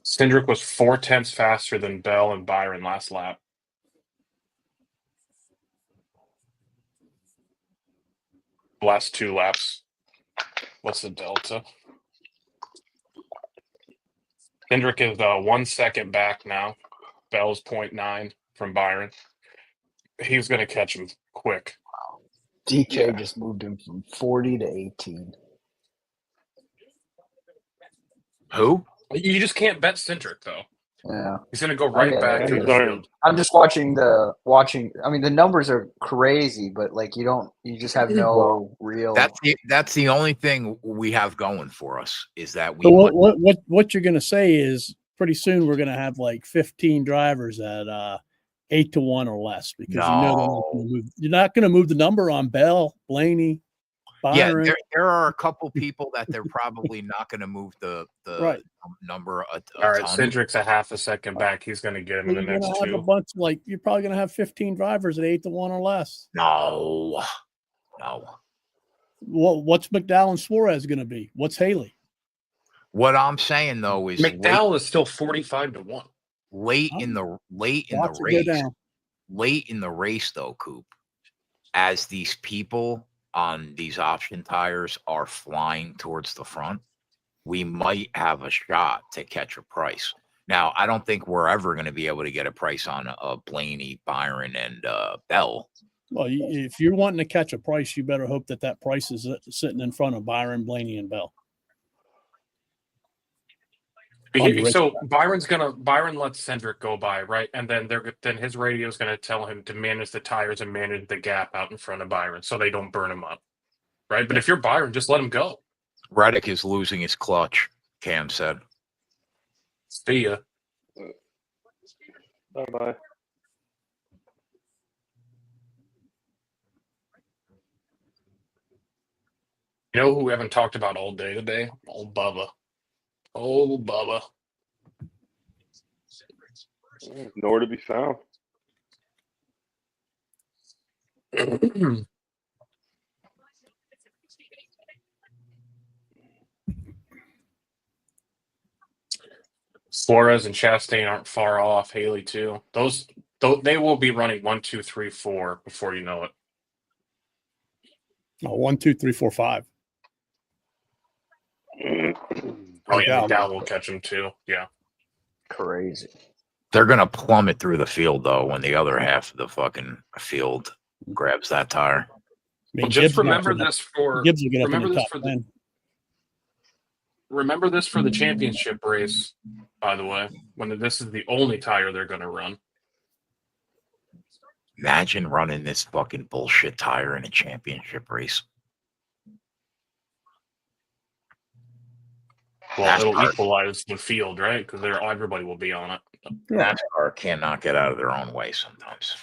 Cindric was 4/10 faster than Bell and Byron last lap. Last 2 laps. What's the delta? Hendrick is 1 second back now. Bell's 0.9 from Byron. He's going to catch him quick. DK just moved him from 40 to 18. Who? You just can't bet Cindric, though. Yeah, He's going to go right back to the field. I'm just watching. I mean, the numbers are crazy, but like you just have no real. That's the only thing we have going for us is that we. So what you're going to say is pretty soon we're going to have like 15 drivers at 8-1 or less because you're not going to move the number on Bell, Blaney, Byron. Yeah, there are a couple people that they're probably not going to move the right. number. All right, Cindric's a half a second back. He's going to get him in the next 2. A bunch, like you're probably going to have 15 drivers at 8-1 or less. No. Well, what's McDowell and Suarez going to be? What's Haley? What I'm saying though is McDowell is still 45-1. Late in the race though, Coop, as these people on these option tires are flying towards the front, we might have a shot to catch a price. Now, I don't think we're ever going to be able to get a price on Blaney, Byron, and Bell. Well, if you're wanting to catch a price, you better hope that price is sitting in front of Byron, Blaney, and Bell. So Byron lets Cindric go by, right? And then his radio is going to tell him to manage the tires and manage the gap out in front of Byron so they don't burn him up, right? But if you're Byron, just let him go. Reddick is losing his clutch, Cam said. See ya. Bye-bye. You know who we haven't talked about all day today? Old Bubba. Oh, Bubba. Nowhere to be found. Flores and Chastain aren't far off. Haley too. They will be running 1, 2, 3, 4 before you know it. 1, 2, 3, 4, 5. Oh yeah, McDowell will catch him too. Yeah, crazy. They're gonna plummet through the field though when the other half of the fucking field grabs that tire. Well, just remember this for remember this for the championship race. By the way, when this is the only tire they're going to run. Imagine running this fucking bullshit tire in a championship race. Well, it'll equalize the field, right? Because everybody will be on it. NASCAR cannot get out of their own way sometimes.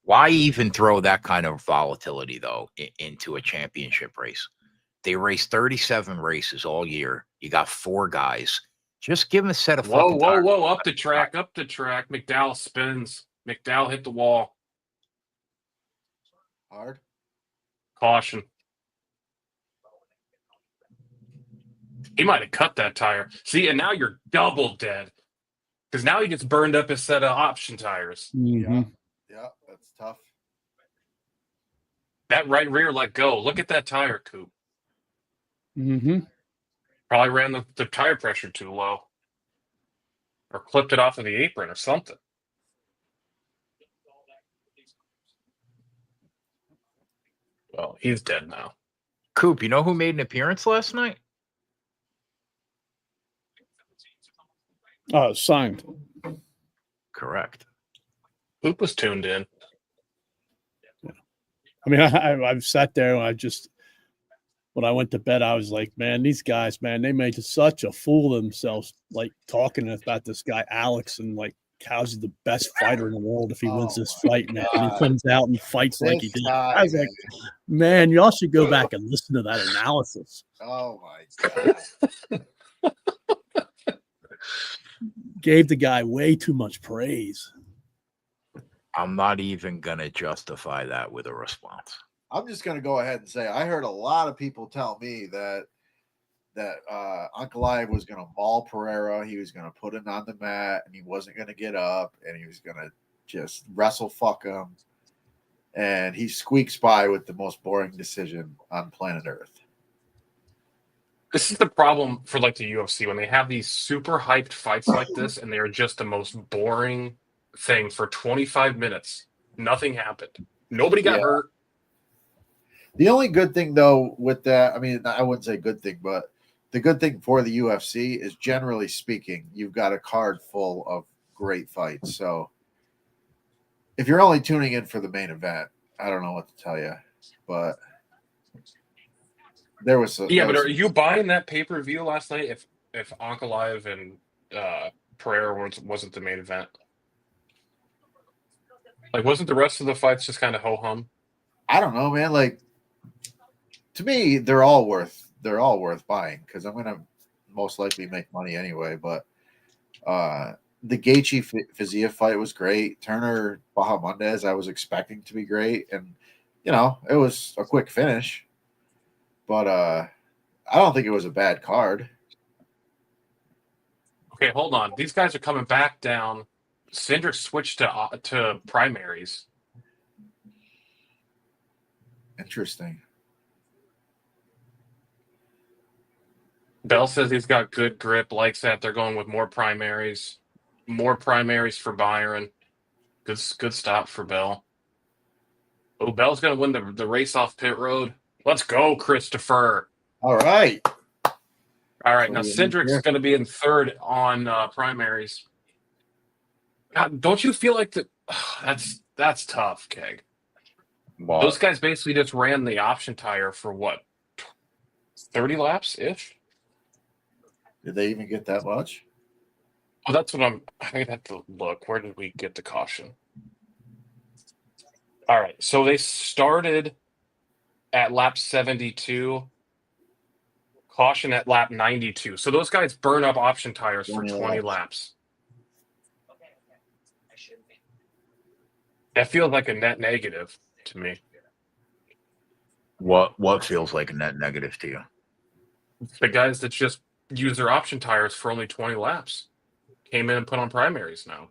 Why even throw that kind of volatility, though, into a championship race? They race 37 races all year. You got 4 guys. Just give them a set of fucking tires. Whoa. Up the track. McDowell spins. McDowell hit the wall. Hard. Caution. He might have cut that tire. See, and now you're double dead. Because now he just burned up his set of option tires. Mm-hmm. Yeah, that's tough. That right rear let go. Look at that tire, Coop. Mm-hmm. Probably ran the tire pressure too low. Or clipped it off of the apron or something. Well, he's dead now. Coop, you know who made an appearance last night? Signed. Correct. Coop was tuned in. Yeah. I mean, I've sat there and when I went to bed, I was like, man, these guys, man, they made such a fool of themselves, like talking about this guy, Alex, and like, how's he the best fighter in the world if he wins this fight, man? And he comes out and fights like he did. I was like, man, y'all should go back and listen to that analysis. Oh, my God. Gave the guy way too much praise. I'm not even going to justify that with a response. I'm just going to go ahead and say I heard a lot of people tell me that Uncle Ive was going to maul Pereira. He was going to put him on the mat, and he wasn't going to get up, and he was going to just wrestle fuck him. and he squeaks by with the most boring decision on planet Earth. This is the problem for like the UFC when they have these super hyped fights like this, and they are just the most boring thing for 25 minutes. Nothing happened. Nobody got hurt. The only good thing, though, with that, I mean, I wouldn't say good thing, but the good thing for the UFC is, generally speaking, you've got a card full of great fights. So if you're only tuning in for the main event, I don't know what to tell you, but there was some. Yeah, but are you buying that pay-per-view last night if Ankalaev and Pereira wasn't the main event? Like, wasn't the rest of the fights just kind of ho-hum? I don't know, man. Like, to me, they're all worth buying because I'm gonna most likely make money anyway. But the Gaethje Fiziev fight was great. Turner Bahamondes, I was expecting to be great, and it was a quick finish. But I don't think it was a bad card. Okay, hold on. These guys are coming back down. Cindric switched to primaries. Interesting. Bell says he's got good grip, likes that. They're going with more primaries. More primaries for Byron. Good stop for Bell. Oh, Bell's going to win the race off pit road. Let's go, Christopher. All right. All right, now Cindric's going to be in third on primaries. God, don't you feel like that's tough, Keg? Well, Those guys basically just ran the option tire for what, 30 laps ish? Did they even get that much? Oh, that's what I'd have to look. Where did we get the caution? All right, so they started at lap 72. Caution at lap 92. So those guys burn up option tires for 20 laps. That feels like a net negative to me. What feels like a net negative to you? The guys that just use their option tires for only 20 laps came in and put on primaries now.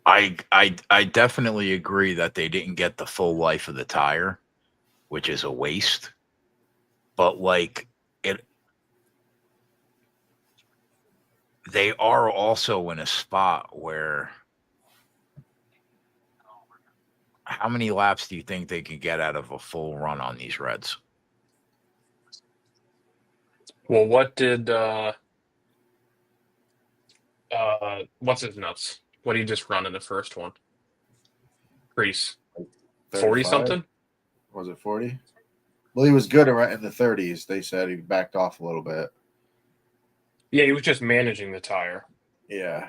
I definitely agree that they didn't get the full life of the tire, which is a waste. But like they are also in a spot where how many laps do you think they can get out of a full run on these Reds? Well, what did what's his nuts? What did he just run in the first one? Crease. 40 something? Was it 40? Well, he was good around in the 30s. They said he backed off a little bit. Yeah, he was just managing the tire. Yeah.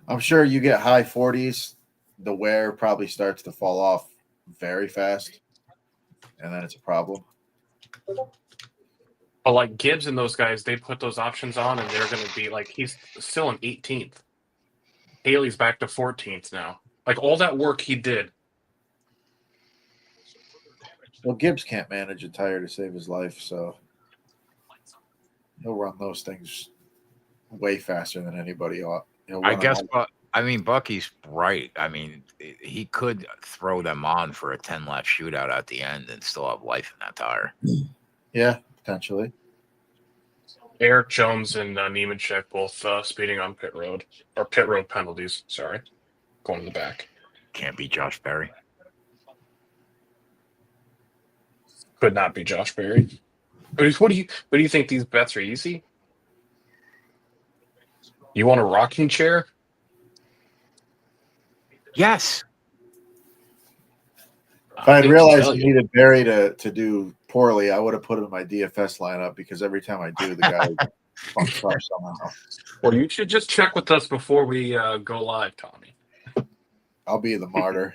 I'm sure you get high 40s, the wear probably starts to fall off very fast, and then it's a problem. But like Gibbs and those guys, they put those options on, and they're going to be like, he's still in 18th. Haley's back to 14th now. Like all that work he did. Well, Gibbs can't manage a tire to save his life, so he'll run those things way faster than anybody ought. I guess, Bucky's right. I mean, he could throw them on for a 10-lap shootout at the end and still have life in that tire. Yeah, potentially. Eric Jones and Nemechek both speeding on pit road penalties. Sorry, going to the back. Can't be Josh Berry. Could not be Josh Berry. What do you think these bets are easy? You want a rocking chair? Yes. If I had realized you needed Barry to do poorly, I would have put him in my DFS lineup because every time I do, the guy funks up somehow. Well, you should just check with us before we go live, Tommy. I'll be the martyr.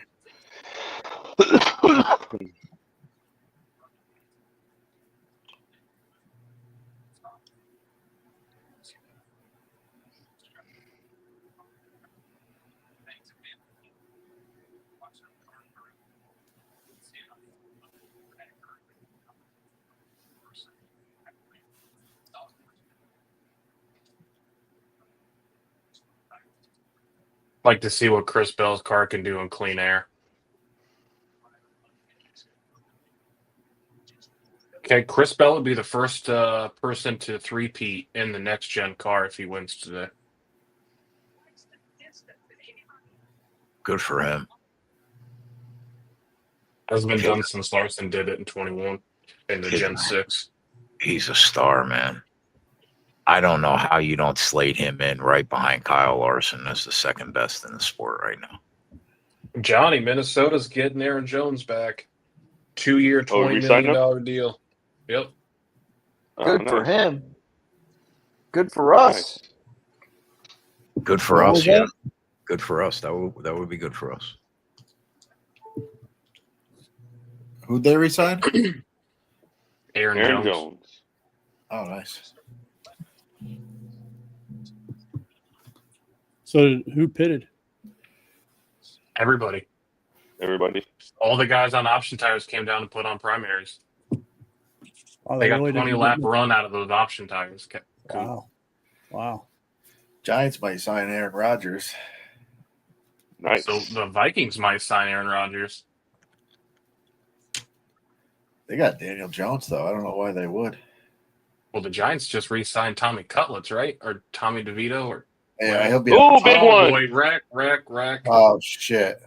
Like to see what Chris Bell's car can do in clean air. Okay, Chris Bell would be the first person to three-peat in the next-gen car if he wins today. Good for him. Hasn't been done since Larson did it in 21 in the Gen 6. He's a star, man. I don't know how you don't slate him in right behind Kyle Larson as the second best in the sport right now. Johnny, Minnesota's getting Aaron Jones back. 2-year, $20 million deal. Yep. Good for him. Good for us. Nice. Good for us, yeah. Good for us. That would be good for us. Who'd they resign? Aaron Jones. Oh, nice. So who pitted? Everybody. All the guys on option tires came down and put on primaries. Oh, They got really 20-lap run out of those option tires. Wow. Giants might sign Aaron Rodgers. Nice. So the Vikings might sign Aaron Rodgers. They got Daniel Jones, though. I don't know why they would. Well, the Giants just re-signed Tommy Cutlets, right? Or Tommy DeVito? Or Yeah, he'll be. Oh, big one. Boy, wreck. Oh, shit.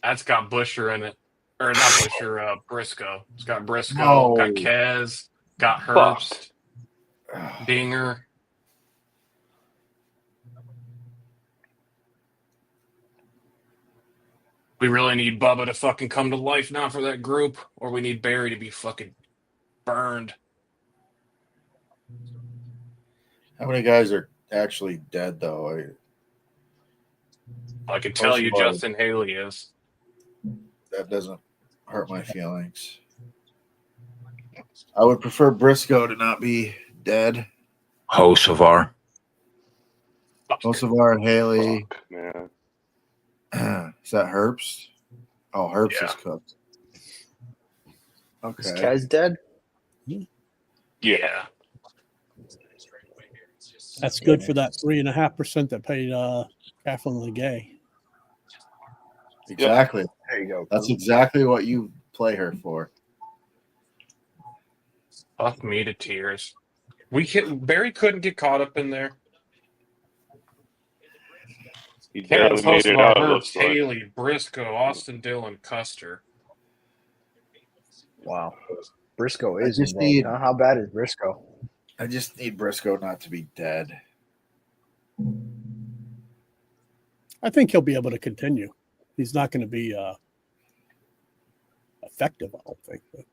That's got Busher in it. Or not Busher, Briscoe. It's got Briscoe, No. got Kez, got Herbst, Dinger. We really need Bubba to fucking come to life now for that group, or we need Barry to be fucking burned. How many guys are actually dead, though? I can tell you Justin Haley is. That doesn't hurt my feelings. I would prefer Briscoe to not be dead. Hocevar and Haley. Fuck, man. Is that Herbst? Oh, Herbst Yeah. is cooked. Is Okay. Kaz dead? Yeah. That's good for that 3.5% that paid Kathleen Legay. Exactly. There you go. That's exactly what you play her for. Fuck me to tears. Barry couldn't get caught up in there. He barely made it out, it looks like. Haley, Briscoe, Austin Dillon, Custer. Wow. Briscoe is just involved. need- How bad is Briscoe? I just need Briscoe not to be dead. I think he'll be able to continue. He's not going to be effective, I don't think. But.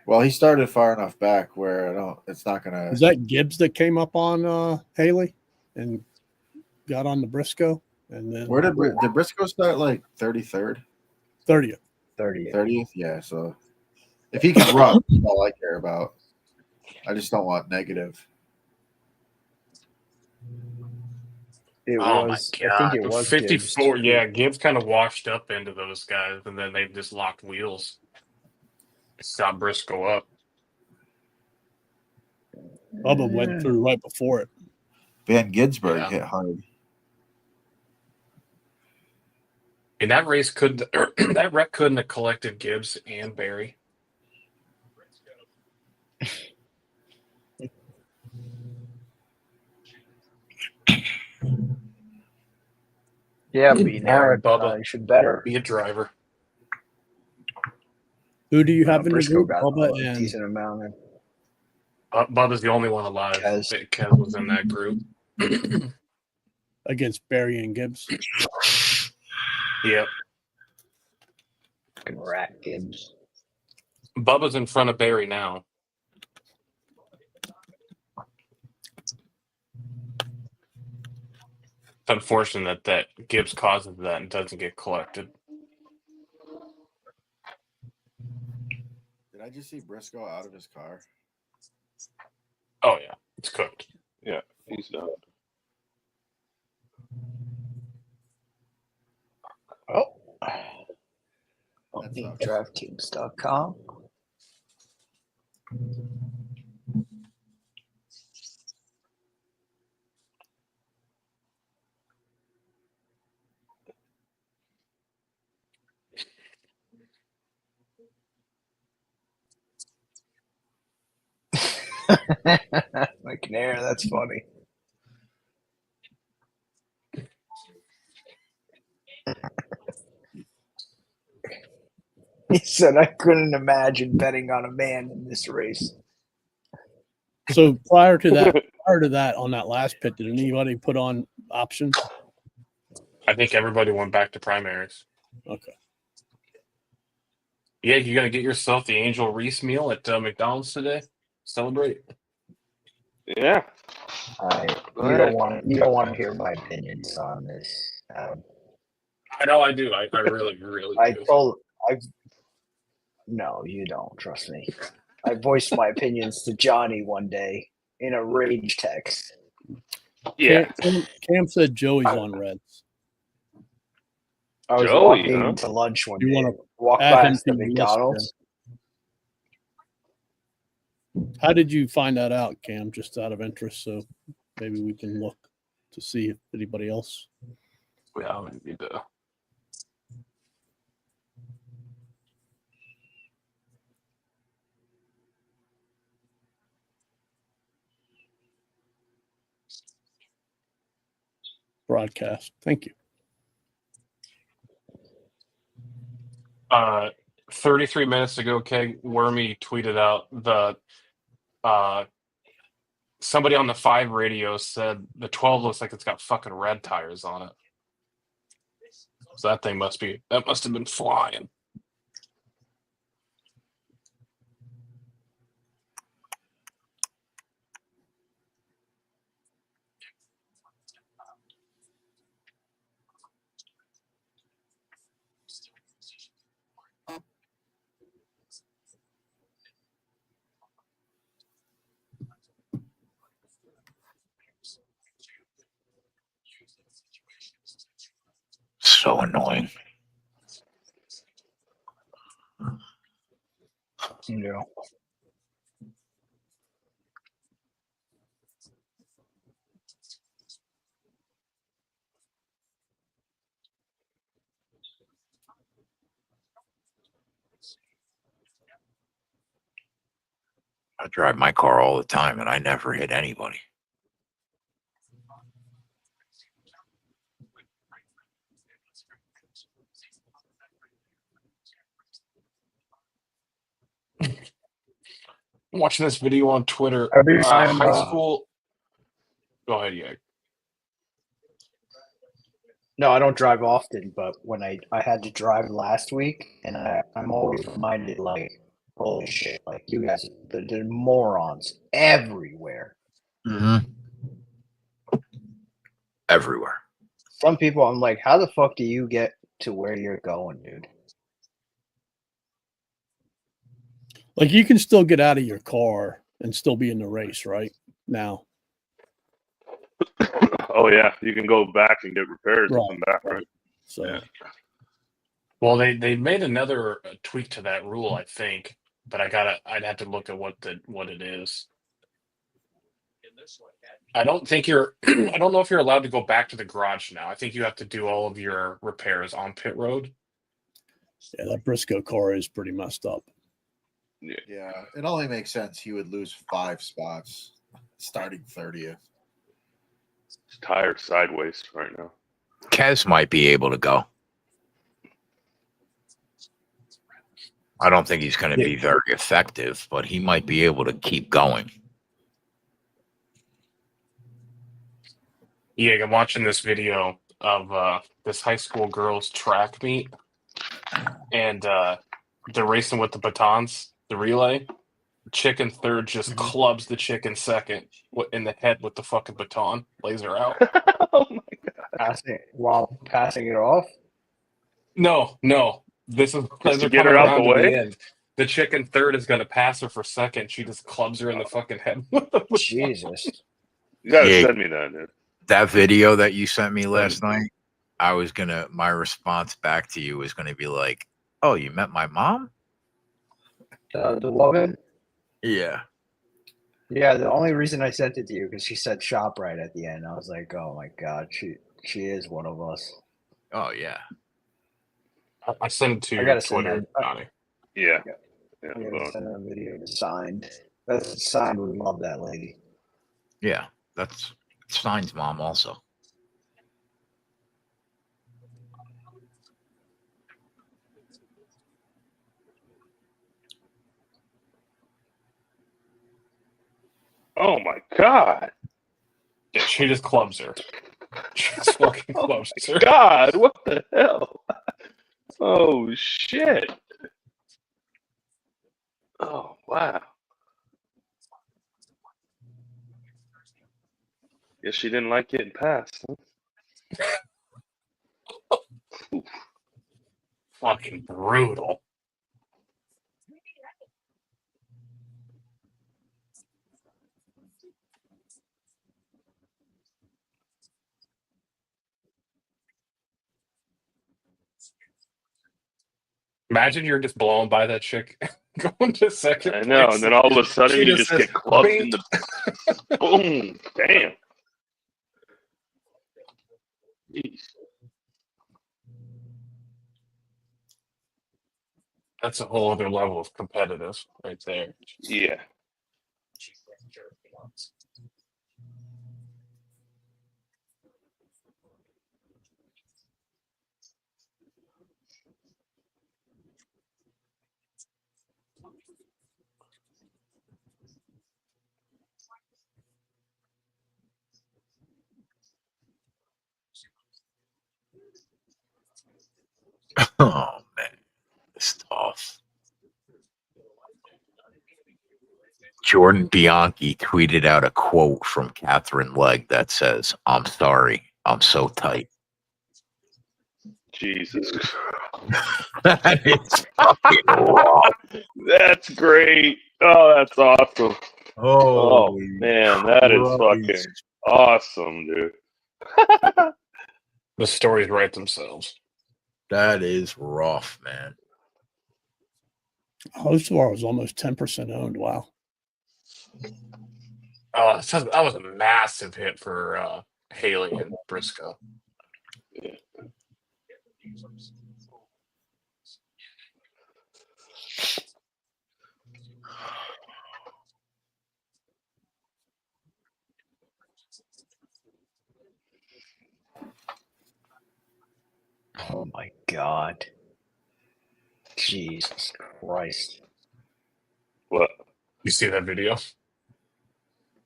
Well, he started far enough back where it's not going to. Is that Gibbs that came up on Haley and got on the Briscoe? And then Where did Briscoe start? Like 33rd? 30th. 30th? Yeah. So if he can run, that's all I care about. I just don't want negative. Oh my God. I think it was 54. Gibbs. Yeah, Gibbs kind of washed up into those guys, and then they just locked wheels. Stop Briscoe up. Bubba went through right before it. Van Ginsberg hit hard. And that race that wreck couldn't have collected Gibbs and Barry. Yeah, being All right, Bubba. you should better. Be a driver. Who do you have in the Briscoe group? got Bubba a and decent amount. In. Bubba's the only one alive. Kez was in that group. against Barry and Gibbs. Yep. Fucking rat Gibbs. Bubba's in front of Barry now. It's unfortunate that Gibbs causes that and doesn't get collected. Did I just see Briscoe out of his car? Oh, yeah. It's cooked. Yeah, he's done. Oh. I think McNair, that's funny. He said, I couldn't imagine betting on a man in this race. So prior to that, on that last pit, did anybody put on options? I think everybody went back to primaries. Okay. Yeah, you got to get yourself the Angel Reese meal at McDonald's today. Celebrate. Yeah. You don't want to hear my opinions on this. I know I do. I really do. No, you don't. Trust me. I voiced my opinions to Johnny one day in a rage text. Yeah. Cam said Joey's on Reds. I was Joey, walking to lunch one You day. wanna Walk add him past to the your list, McDonald's. How did you find that out, Cam? Just out of interest, so maybe we can look to see if anybody else. Yeah, we need to. Broadcast. Thank you. 33 minutes ago, Keg Wormy tweeted out the somebody on the 5 radio said the 12 looks like it's got fucking red tires on it. So that must have been flying. So annoying. Yeah. I drive my car all the time, and I never hit anybody. I'm watching this video on Twitter. Every time, High school. Go ahead, yeah. No, I don't drive often, but when I had to drive last week, and I'm always reminded, like, holy shit, like, you guys, the morons everywhere. Mm-hmm. Everywhere. Some people, I'm like, how the fuck do you get to where you're going, dude? Like, you can still get out of your car and still be in the race, right? Now. Oh yeah, you can go back and get repairs and come back, right? So, yeah. Well, they made another tweak to that rule, I think, but I'd have to look at what it is. I don't think you're. I don't know if you're allowed to go back to the garage now. I think you have to do all of your repairs on pit road. Yeah, that Briscoe car is pretty messed up. Yeah, it only makes sense he would lose 5 spots starting 30th. It's tired sideways right now. Kez might be able to go. I don't think he's going to be very effective, but he might be able to keep going. Yeah, I'm watching this video of this high school girls track meet, and they're racing with the batons, the relay. Chick in third just clubs the chick in second in the head with the fucking baton, lays her out. Oh my god! While passing it off? No. This is Just to get her out the way. The end. The chick in third is going to pass her for second. She just clubs her in the fucking head. Jesus! You gotta send me that, dude. That video that you sent me last night, my response back to you was gonna be like, "Oh, you met my mom?" The woman? Yeah. Yeah, the only reason I sent it to you because she said ShopRite at the end. I was like, oh my god, she is one of us. Oh yeah. I sent it to I gotta Twitter, send that. Yeah. I gotta send a video signed. That's a sign we love that lady. Yeah, that's Stein's mom also. Oh my god. Yeah, she just clubs her. She just fucking clubs her. God, what the hell? Oh shit. Oh wow. Guess she didn't like getting passed. Huh? Fucking brutal. Imagine you're just blown by that chick going to second I know, place. and then all of a sudden She you just just says, get clubbed "Bing." in the boom. Damn. Jeez. That's a whole other level of competitive right there. Yeah. Oh man, it's tough. Jordan Bianchi tweeted out a quote from Catherine Legg that says, "I'm sorry, I'm so tight." Jesus. That is fucking rough. That's great. Oh, that's awesome. Oh Holy man, that is fucking Christ. awesome, dude. The stories write themselves. That is rough, man. Hostevar was almost 10% owned. Wow. Oh, that was a massive hit for Haley and Briscoe. Oh my God. Jesus Christ. What? You see that video?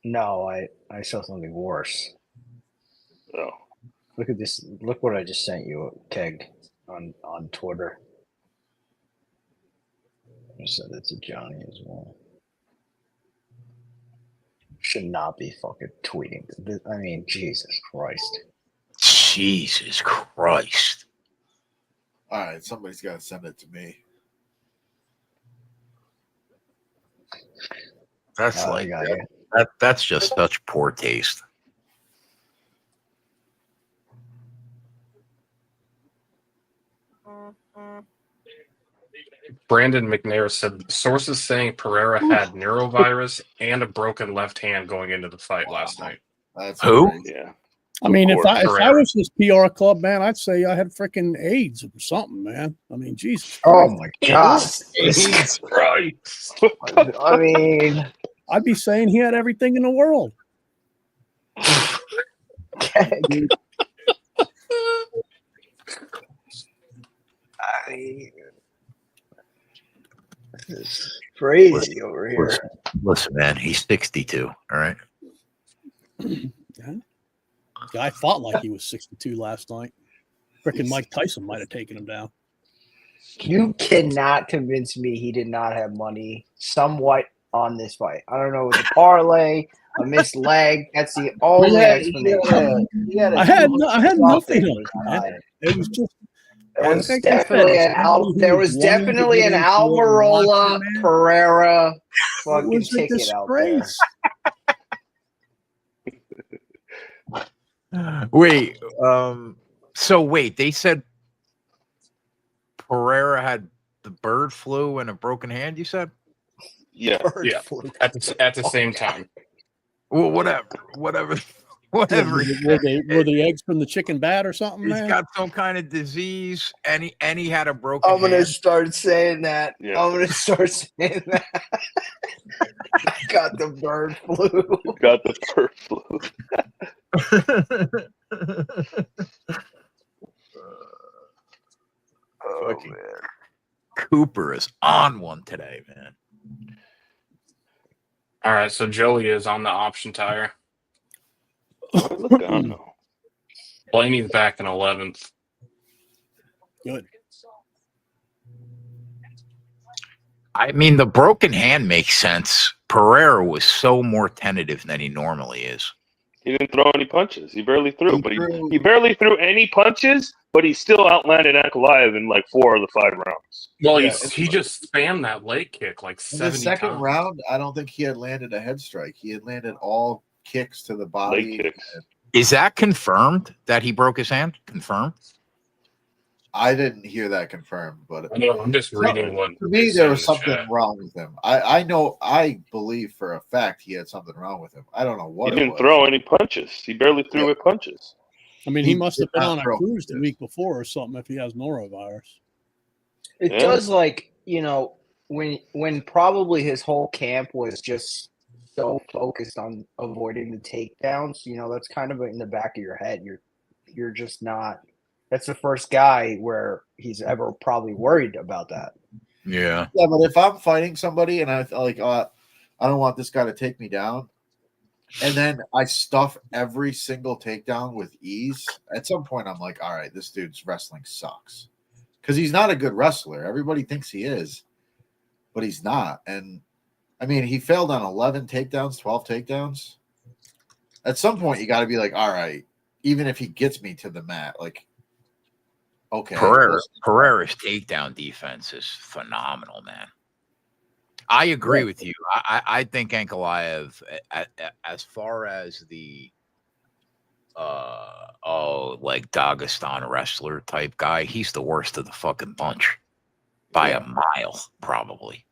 No, I saw something worse. Oh. Look at this. Look what I just sent you, Keg, on Twitter. I sent it to Johnny as well. Should not be fucking tweeting. I mean, Jesus Christ. Jesus Christ. All right, somebody's got to send it to me. That's I like got you. that's just such poor taste. Brandon McNair said sources saying Pereira had neurovirus and a broken left hand going into the fight last night. That's Who? crazy. Yeah. I mean, Of if course, I Pereira. was this PR club, man, I'd say I had freaking AIDS or something, man. I mean, Jesus. Oh my God. Jesus Christ. I mean, I'd be saying he had everything in the world. Keg. I mean, this is crazy over here. Listen, man, he's 62. All right. Guy fought like he was 62 last night. Freaking Mike Tyson might have taken him down. You cannot convince me he did not have money somewhat on this fight. I don't know, the parlay, a missed leg. That's the only explanation. I had nothing on it, man. It was just There was like I said, definitely it's an somebody who there was was wanting to definitely get an into it and watch Almirola it, man. Pereira It fucking was a ticket out there. disgrace. Wait, so wait, they said Pereira had the bird flu and a broken hand, you said? Yeah. Bird Yeah. flu. At the same time. Well, whatever. Whatever. Were the eggs from the chicken bad or something, He's man? got some kind of disease, and he had a broken I'm gonna hand. start saying that. Yeah. I'm gonna start saying that. I got the bird flu. Got the bird flu. Oh, Fucking Cooper is on one today, man. All right, so Joey is on the option tire. Logano. Blaney's back in 11th. Good. I mean, the broken hand makes sense. Pereira was so more tentative than he normally is. He didn't throw any punches. He barely threw, but threw- he barely threw any punches, but he still outlanded Ankalaev in like 4 of the 5 rounds. Well, Yeah, he just spammed that leg kick like In the 70 second times. round, I don't think he had landed a head strike. He had landed all kicks to the body. Leg kicks. Is that confirmed that he broke his hand? Confirmed? I didn't hear that confirmed, but I know, I'm just reading what. to me, they said there in was the something chat. wrong with him. I believe for a fact he had something wrong with him. I don't know He what it didn't was. throw any punches. He barely threw Yeah. punches. I mean, He he must have did been not on a throw cruise the punches. week before or something if he has norovirus. It Yeah. does, like, you know, when probably his whole camp was just so focused on avoiding the takedowns, you know, that's kind of in the back of your head. You're just not. That's the first guy where he's ever probably worried about that. Yeah. Yeah, but if I'm fighting somebody and I like, I don't want this guy to take me down, and then I stuff every single takedown with ease, at some point I'm like, all right, this dude's wrestling sucks. Because he's not a good wrestler. Everybody thinks he is, but he's not. And I mean, he failed on 11 takedowns, 12 takedowns. At some point, you got to be like, all right, even if he gets me to the mat, like, okay. Pereira's takedown defense is phenomenal, man. I agree with you. I think Ankalaev, as far as the like Dagestan wrestler type guy, he's the worst of the fucking bunch by a mile, probably.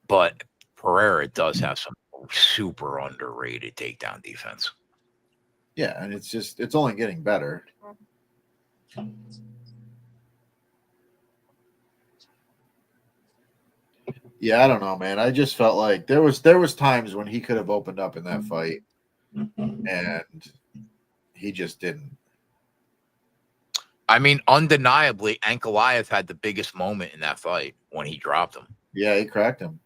But Pereira does have some super underrated takedown defense. Yeah, and it's only getting better. Yeah, I don't know, man. I just felt like there was times when he could have opened up in that fight, and he just didn't. I mean, undeniably, Ankalaev had the biggest moment in that fight when he dropped him. Yeah, he cracked him.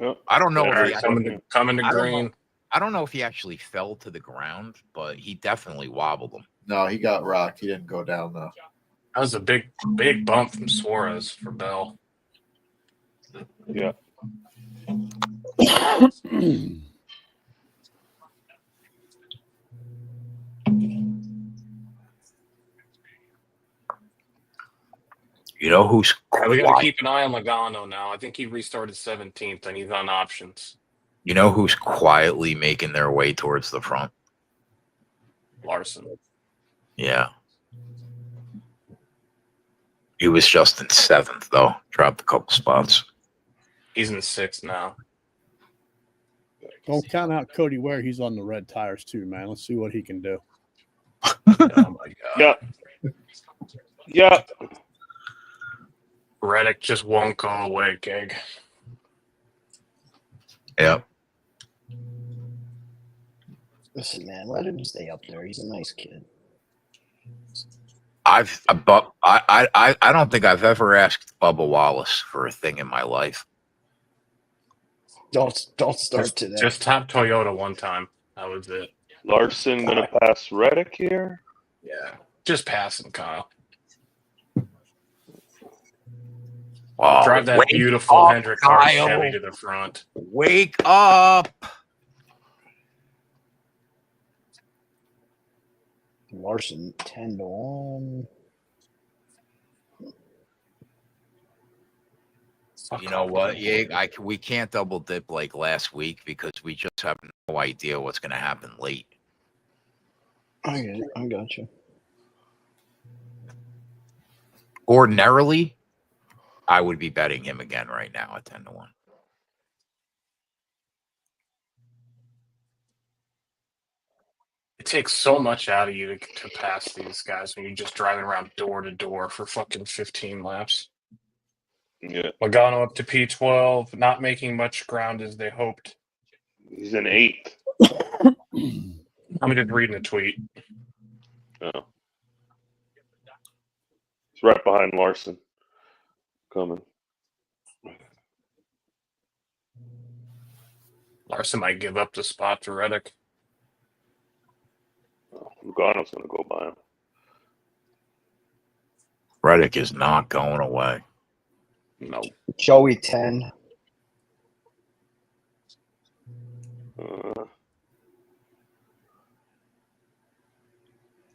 Yep. I don't know All if right, he actually, coming to I don't green. I don't know if he actually fell to the ground, but he definitely wobbled him. No, he got rocked. He didn't go down though. That was a big bump from Suarez for Bell. Yeah. You know who's We got to quiet? keep an eye on Logano now. I think he restarted 17th and he's on options. You know who's quietly making their way towards the front? Larson. Yeah. He was just in 7th, though. Dropped a couple spots. He's in 6th now. Don't count out Cody Ware. He's on the red tires too, man. Let's see what he can do. Oh my God. Yeah. Yeah. Reddick just won't go away, Gig. Yep. Listen, man, let him stay up there. He's a nice kid. I don't think I've ever asked Bubba Wallace for a thing in my life. Don't start today. Just tap Toyota one time. That was it. Larson going to pass Reddick here. Yeah. Just pass him, Kyle. Oh, Drive that wake beautiful up, Hendrick car Kyle. Chevy to the front. Wake up. Larson 10-1. You know what, Yig? We can't double dip like last week because we just have no idea what's going to happen late. I get it. I got you. Ordinarily, I would be betting him again right now at 10-1. It takes so much out of you to pass these guys when you're just driving around door to door for fucking 15 laps. Yeah. Logano up to P12, not making much ground as they hoped. He's in 8th. I'm just reading a tweet. Oh. He's right behind Larson. Coming. Larson might give up the spot to Reddick. Oh, Logano's going to go by him. Reddick is not going away. No. Joey 10.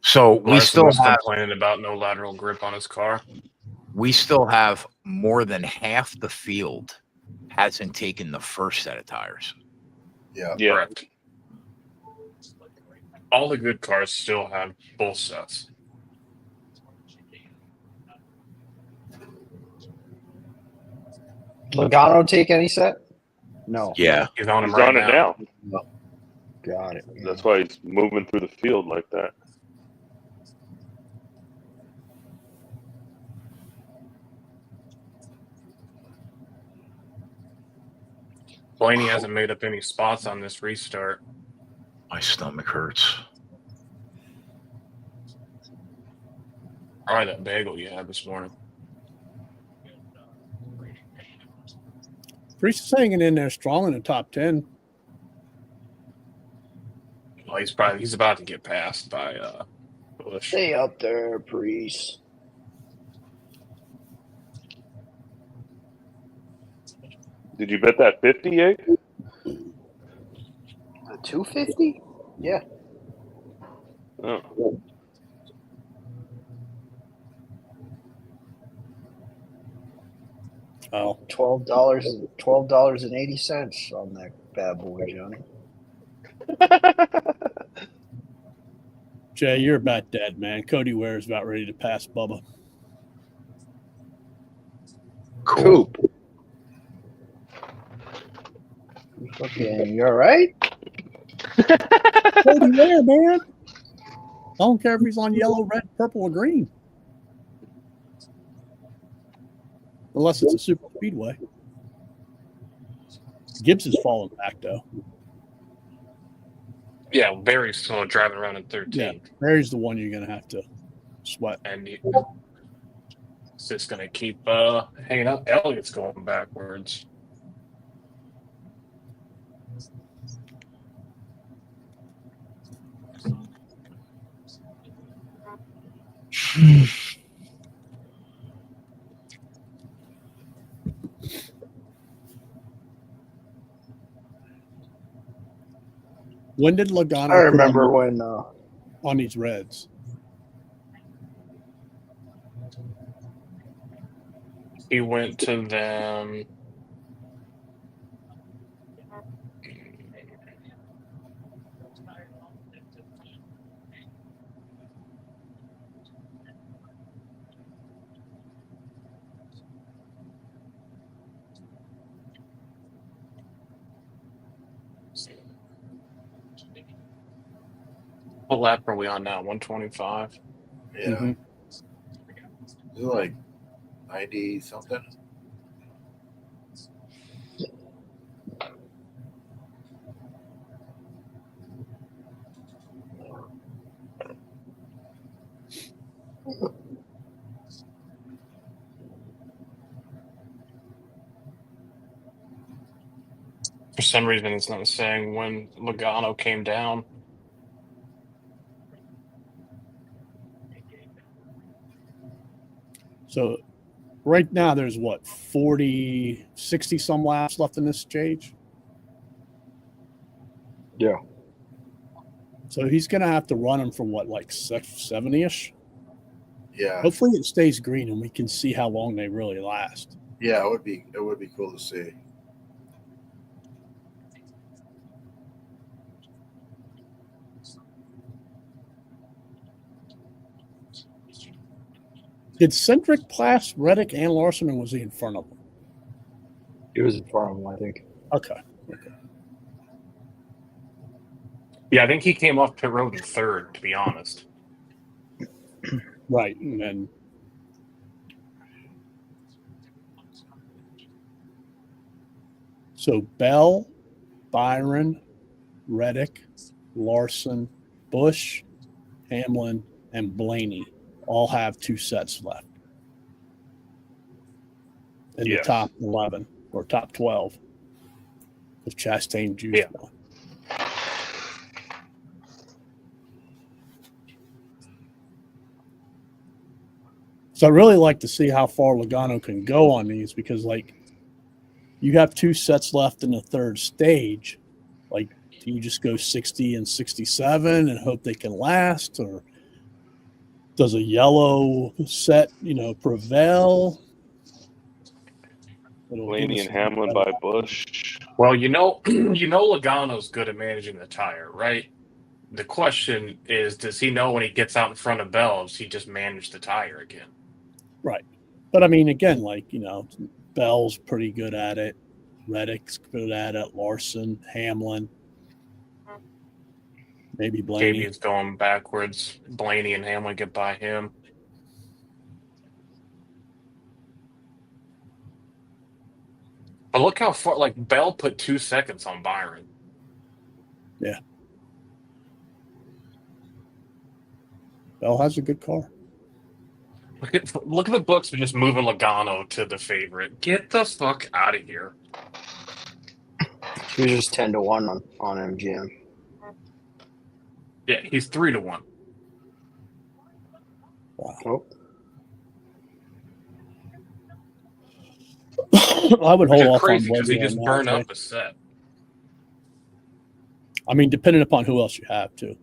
So we Larson still was have complaining about no lateral grip on his car. more than half the field hasn't taken the first set of tires. Yeah. Correct. All the good cars still have both sets. Logano take any set? No. Yeah. He's on him He's right on it now. now. Got it. That's why he's moving through the field like that. Blaney hasn't made up any spots on this restart. My stomach hurts. Probably that bagel you had this morning. Priest is hanging in there strong in the top 10. Well, he's about to get passed by Bush. Stay up there, Priest. Did you bet that 50, Yeg? The 250? Yeah. Oh. Oh, $12.80 on that bad boy, Johnny. Jay, you're about dead, man. Cody Ware is about ready to pass Bubba. Cool. Fucking, you all right? Cody Ware, man. I don't care if he's on yellow, red, purple, or green. Unless it's a super speedway. Gibbs is falling back, though. Yeah, Barry's still driving around in 13. Yeah, Mary's the one you're going to have to sweat. And it's just going to keep hanging out. Elliott's going backwards. When did Logano I remember put when on these reds? He went to them. What lap are we on now? 125? Yeah. Mhm. Is it like 90 something? For some reason, it's not saying when Logano came down. So right now there's what, 40, 60 some laps left in this stage? Yeah. So he's going to have to run him from what, like 70-ish? Yeah. Hopefully it stays green and we can see how long they really last. Yeah, it would be cool to see. Did Centric pass Reddick and Larson, or was he in front of them? He was in front of him, I think. Okay. Yeah, I think he came off pit road in third, to be honest. Right. And then so Bell, Byron, Reddick, Larson, Bush, Hamlin, and Blaney all have 2 sets left in the Yes. top 11 or top 12 if Chastain juiced one. So I really like to see how far Logano can go on these because, like, you have 2 sets left in the third stage. Like, do you just go 60 and 67 and hope they can last, or does a yellow set, prevail? Blaney and Hamlin by Bush. Well, Logano's good at managing the tire, right? The question is, does he know when he gets out in front of Bell's, he just managed the tire again? Right. But I mean, again, Bell's pretty good at it. Reddick's good at it. Larson, Hamlin, maybe Blaney. Fabian's going backwards. Blaney and Hamlin get by him. But look how far, Bell put 2 seconds on Byron. Yeah. Bell has a good car. Look at the books for just moving Logano to the favorite. Get the fuck out of here. He was just 10-1 on MGM. Yeah, he's 3-1. Wow. Oh. I would hold off crazy on because he just burned up a set. I mean, depending upon who else you have, too.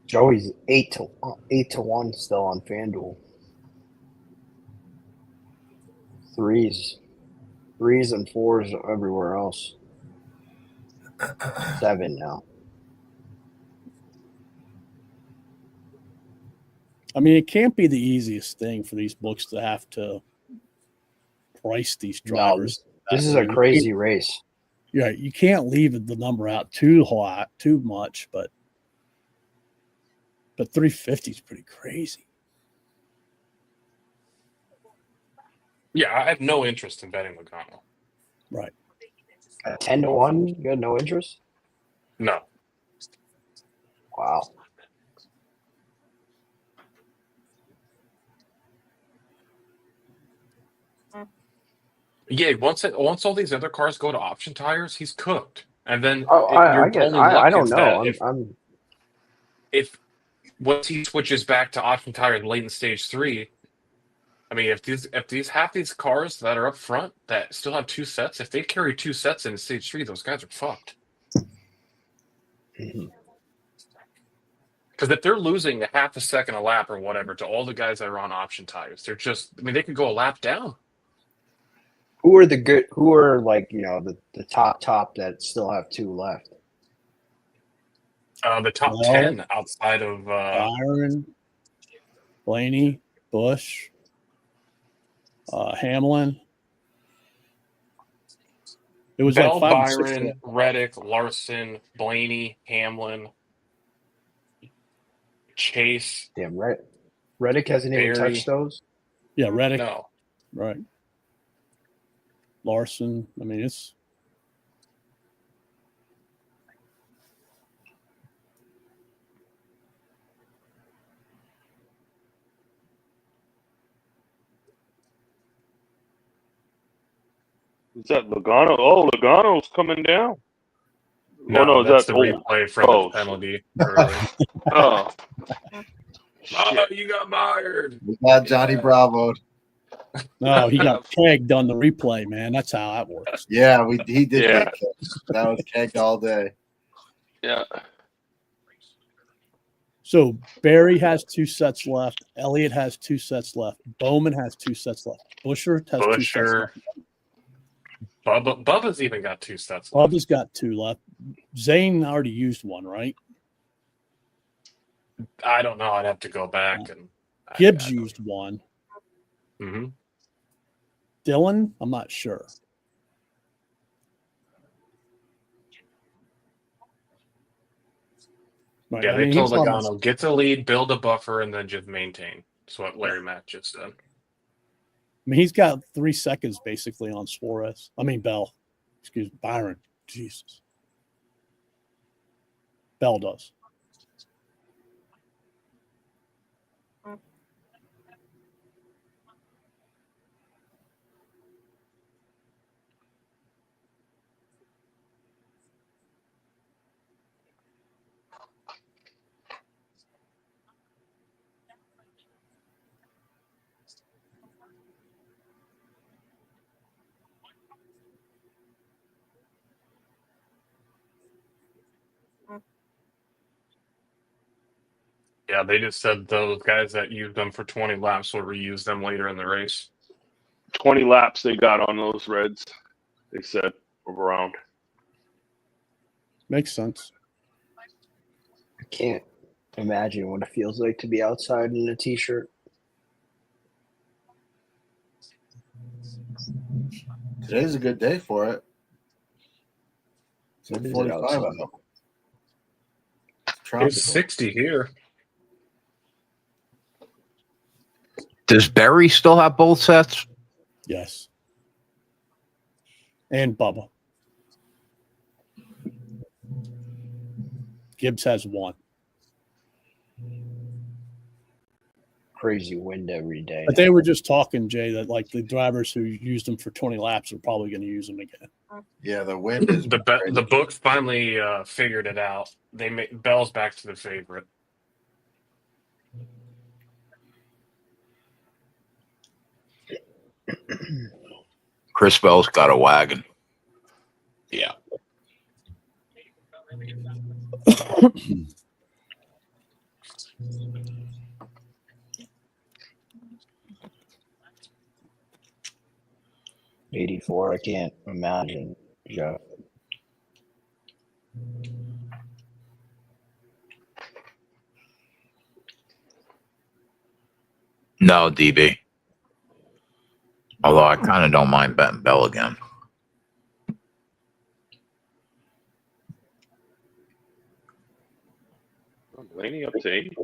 Joey's 8-1 still on FanDuel. Threes and fours everywhere else. 7 now. I mean, it can't be the easiest thing for these books to have to price these drivers. No, this is a crazy race. Yeah, you can't leave the number out too much, but 350 is pretty crazy. Yeah, I have no interest in betting Logano. Right. At 10-1, you had no interest? No. Wow. Yeah, once all these other cars go to option tires, he's cooked. And then I don't know. If once he switches back to option tires late in stage 3, I mean, if these half these cars that are up front that still have 2 sets, if they carry 2 sets in stage 3, those guys are fucked. Mm-hmm. Because if they're losing a half a second a lap or whatever to all the guys that are on option tires, they're just, I mean, they could go a lap down. Who are the top that still have 2 left? The top 10 outside of Byron, Blaney, Bush, Hamlin. It was Bell, like 5 and 6. Byron, Reddick, Larson, Blaney, Hamlin, Chase. Damn right. Reddick hasn't even touched those. Yeah, Reddick. No. Right. Larson. I mean, it's. Is that Logano? Oh, Logano's coming down. No, that's the replay for the penalty. Oh. You got fired. We got Johnny Bravo. No, he got kegged on the replay, man. That's how that works. Yeah, he did get kegged. That was kegged all day. Yeah. So Barry has 2 sets left. Elliott has 2 sets left. Bowman has 2 sets left. Busher has 2 sets left. Bubba's even got 2 sets left. Bubba's got 2 left. Zane already used one, right? I don't know. I'd have to go back and Gibbs used one. Mm-hmm. Dylan, I'm not sure. Right. Yeah, I they mean, told he's on Logano, get the lead, build a buffer, and then just maintain. That's what Larry Matt just said. I mean, he's got 3 seconds basically on Suarez. I mean, Bell. Excuse me, Byron. Jesus. Bell does. Yeah, they just said those guys that used them for 20 laps will reuse them later in the race. 20 laps they got on those Reds, they said, around. Makes sense. I can't imagine what it feels like to be outside in a t-shirt. Today's a good day for it. It's What like is it 45 outside? out. It's tropical. It's 60 here. Does Barry still have both sets? Yes. And Bubba. Gibbs has one. Crazy wind every day. But they were just talking, Jay, that like the drivers who used them for 20 laps are probably going to use them again. Yeah, the wind is The book finally figured it out. They Bell's back to the favorite. Chris Bell's got a wagon. Yeah. $84. I can't imagine, Jeff. No, DB. Although I kind of don't mind betting Bell again. Blaney up to 80.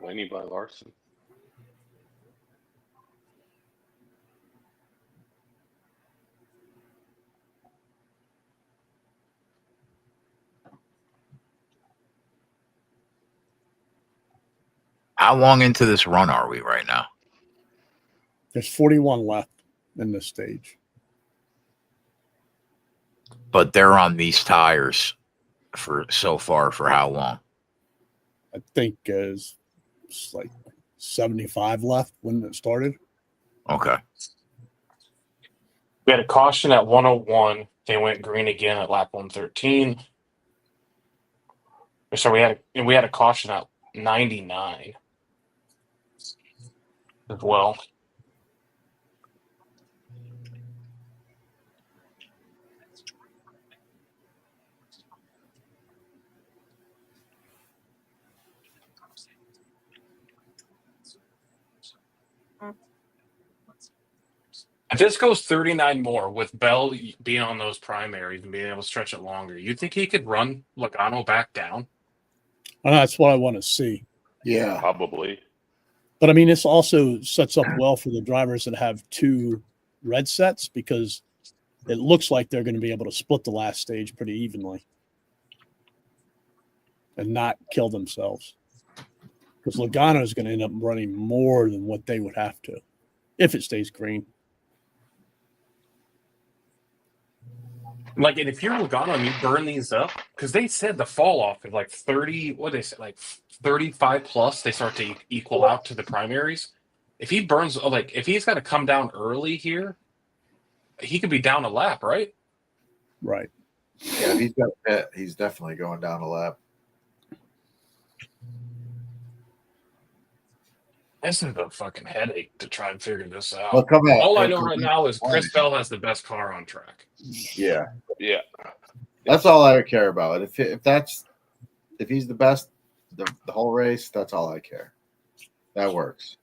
Blaney by Larson. How long into this run are we right now? There's 41 left in this stage. But they're on these tires for so far for how long? I think it's like 75 left when it started. Okay. We had a caution at 101. They went green again at lap 113. So we had a caution at 99 as well. If this goes 39 more with Bell being on those primaries and being able to stretch it longer, you think he could run Logano back down? And that's what I want to see. Yeah. Probably. But I mean, this also sets up well for the drivers that have 2 red sets because it looks like they're going to be able to split the last stage pretty evenly and not kill themselves. Because Logano is going to end up running more than what they would have to if it stays green. And if you're Logano and you burn these up, because they said the fall off is like 30, what they said, like 35 plus, they start to equal out to the primaries. If he burns, if he's got to come down early here, he could be down a lap, right? Right. Yeah, if he's got a pit, he's definitely going down a lap. This is a fucking headache to try and figure this out. Well, come on. All I know right now is Chris Bell has the best car on track. Yeah. Yeah. That's all I care about. If he's the best the whole race, that's all I care. That works.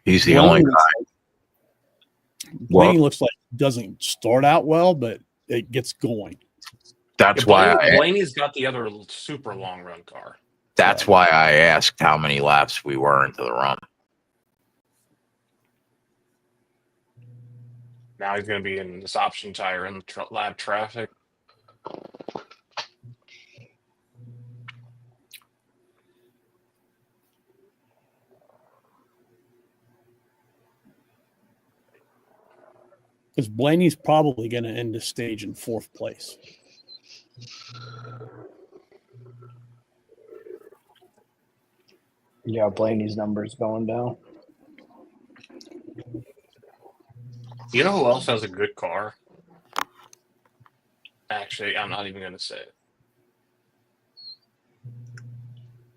He's the only guy. Blaney looks like he doesn't start out well, but it gets going. That's Blaney, why Blaney's got the other super long run car. That's why I asked how many laps we were into the run. Now he's going to be in this option tire in lab traffic. Because Blaney's probably going to end the stage in 4th place. Yeah, Blaney's numbers going down. You know who else has a good car? Actually, I'm not even going to say it.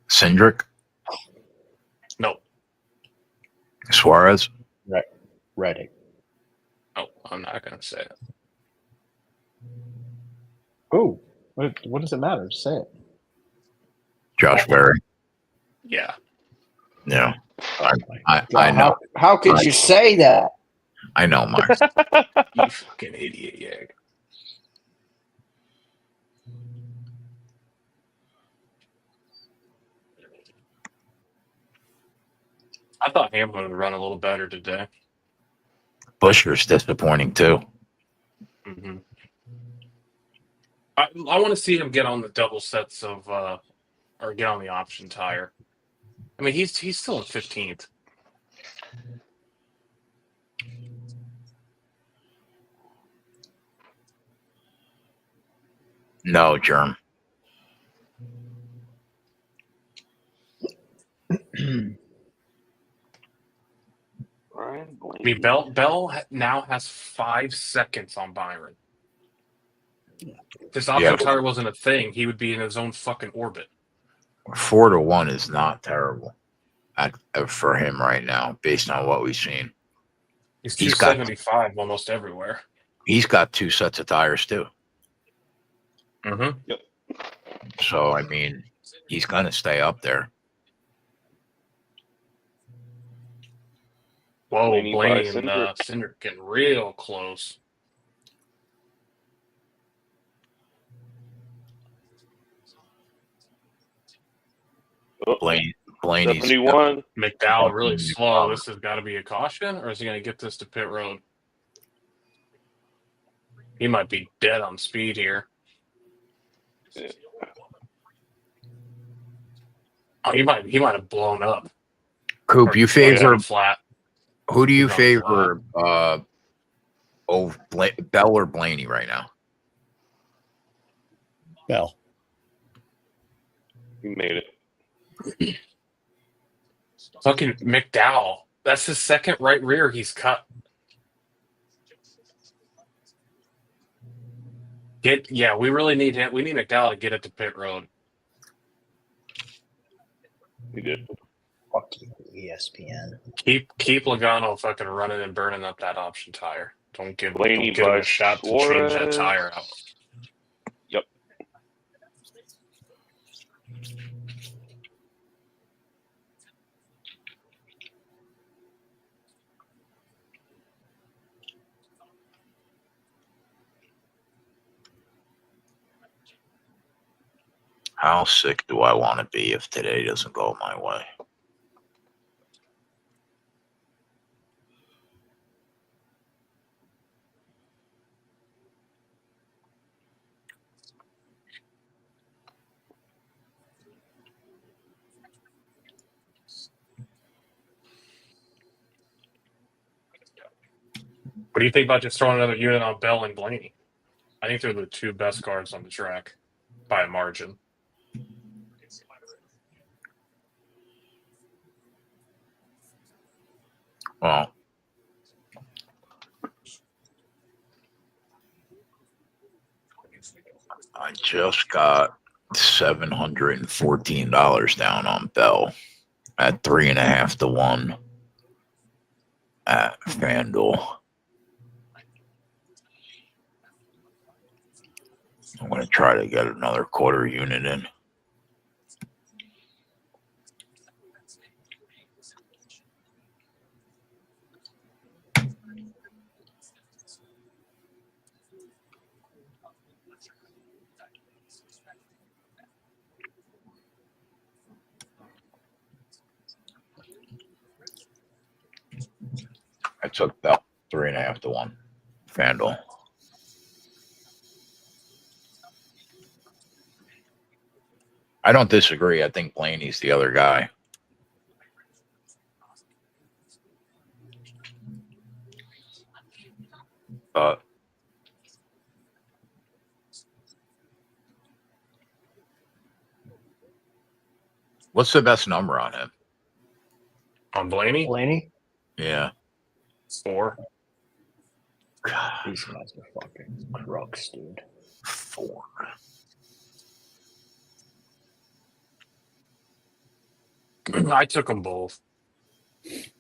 Cindric? No. Suarez? Reddick. No, I'm not going to say it. Oh, what does it matter? Just say it. Josh Berry? Yeah. Yeah. I know. How could you say that? I know, Mike. You fucking idiot, Yag. I thought Hamlin would run a little better today. Buscher's disappointing, too. Mm-hmm. I want to see him get on the double sets of, or get on the option tire. I mean, he's still in 15th. No, Germ. Ryan I Blaney. mean, Bell now has 5 seconds on Byron. If this option tire wasn't a thing, he would be in his own fucking orbit. 4-1 is not terrible for him right now, based on what we've seen. He's 275 almost everywhere. He's got 2 sets of tires, too. Mm-hmm. Yep. So, I mean, he's going to stay up there. Whoa, Blaney Blaney by and Cindric. Cindric getting real close. Blaney's 71. McDowell really slow. This has got to be a caution, or is he going to get this to pit road? He might be dead on speed here. Yeah. Oh, he might have blown up. Coop, you favor flat. who do you He's on favor? Bell or Blaney right now? Bell. He made it. Fucking McDowell. That's his second right rear he's cut. We really need him. We need McDowell to get it to pit road. He did. Fuck you, ESPN. Keep Logano fucking running and burning up that option tire. Don't give Blaney him by a shot to change that Suarez. tire out. Yep. How sick do I want to be if today doesn't go my way? What do you think about just throwing another unit on Bell and Blaney? I think they're the 2 best cars on the track by a margin. Well, I just got $714 down on Bell at 3.5 to 1 at FanDuel. I'm going to try to get another quarter unit in. I took Bell 3.5 to 1 FanDuel. I don't disagree. I think Blaney's the other guy. But what's the best number on him? On Blaney? Blaney? Yeah. 4. God, These guys are fucking crooks, dude. 4. I took them both.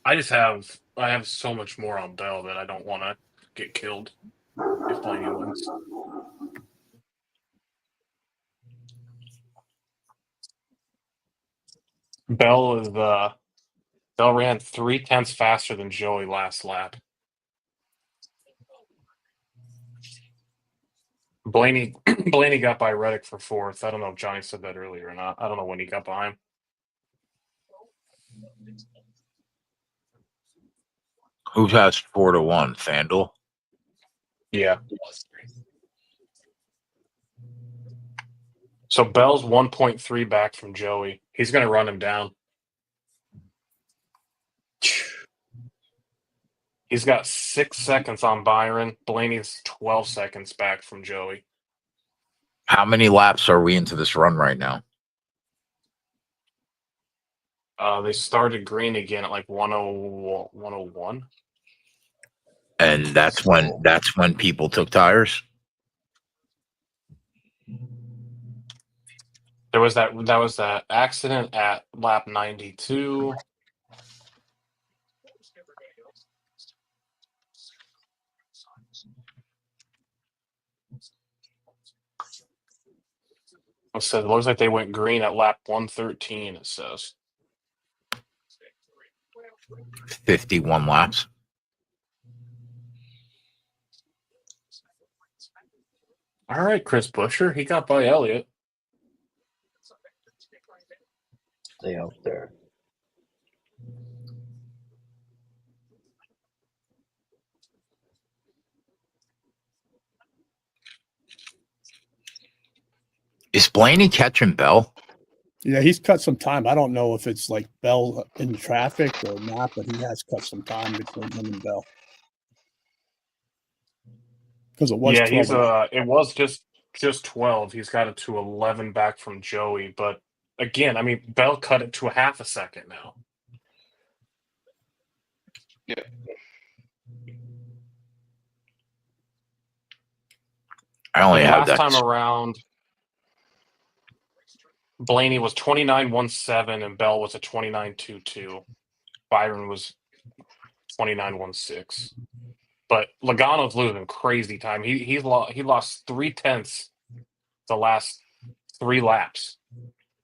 I have so much more on Bell that I don't want to get killed if Blaney wins. Bell ran 0.3 faster than Joey last lap. Blaney got by Reddick for 4th. I don't know if Johnny said that earlier or not. I don't know when he got by him. Who has 4 to 1? FanDuel? Yeah. So Bell's 1.3 back from Joey. He's going to run him down. He's got 6 seconds on Byron. Blaney's 12 seconds back from Joey. How many laps are we into this run right now? They started green again at like 101. And that's when people took tires. There was that accident at lap 92. It looks like they went green at lap 113, it says. 51 laps. All right, Chris Buescher. He got by Elliott. Stay out there. Is Blaney catching Bell? Yeah, he's cut some time. I don't know if it's like Bell in traffic or not, but he has cut some time between him and Bell. Because it was 12. It was just 12. He's got it to 11 back from Joey. But again, I mean, Bell cut it to a half a second now. Yeah. I only have that. Last time around, Blaney was 29.17 and Bell was a 29.22. Byron was 29.16. But Logano's losing crazy time. He lost 0.3 the last 3 laps.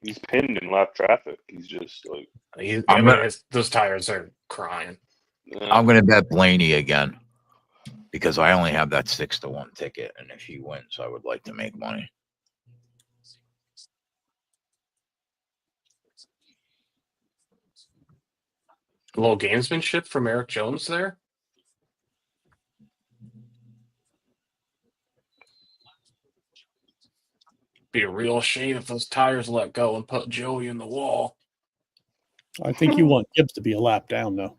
He's pinned in lap traffic. He's just like Those tires are crying. I'm going to bet Blaney again because I only have that 6 to 1 ticket, and if he wins, I would like to make money. A little gamesmanship from Eric Jones there. Be a real shame if those tires let go and put Joey in the wall. I think you want Gibbs to be a lap down, though.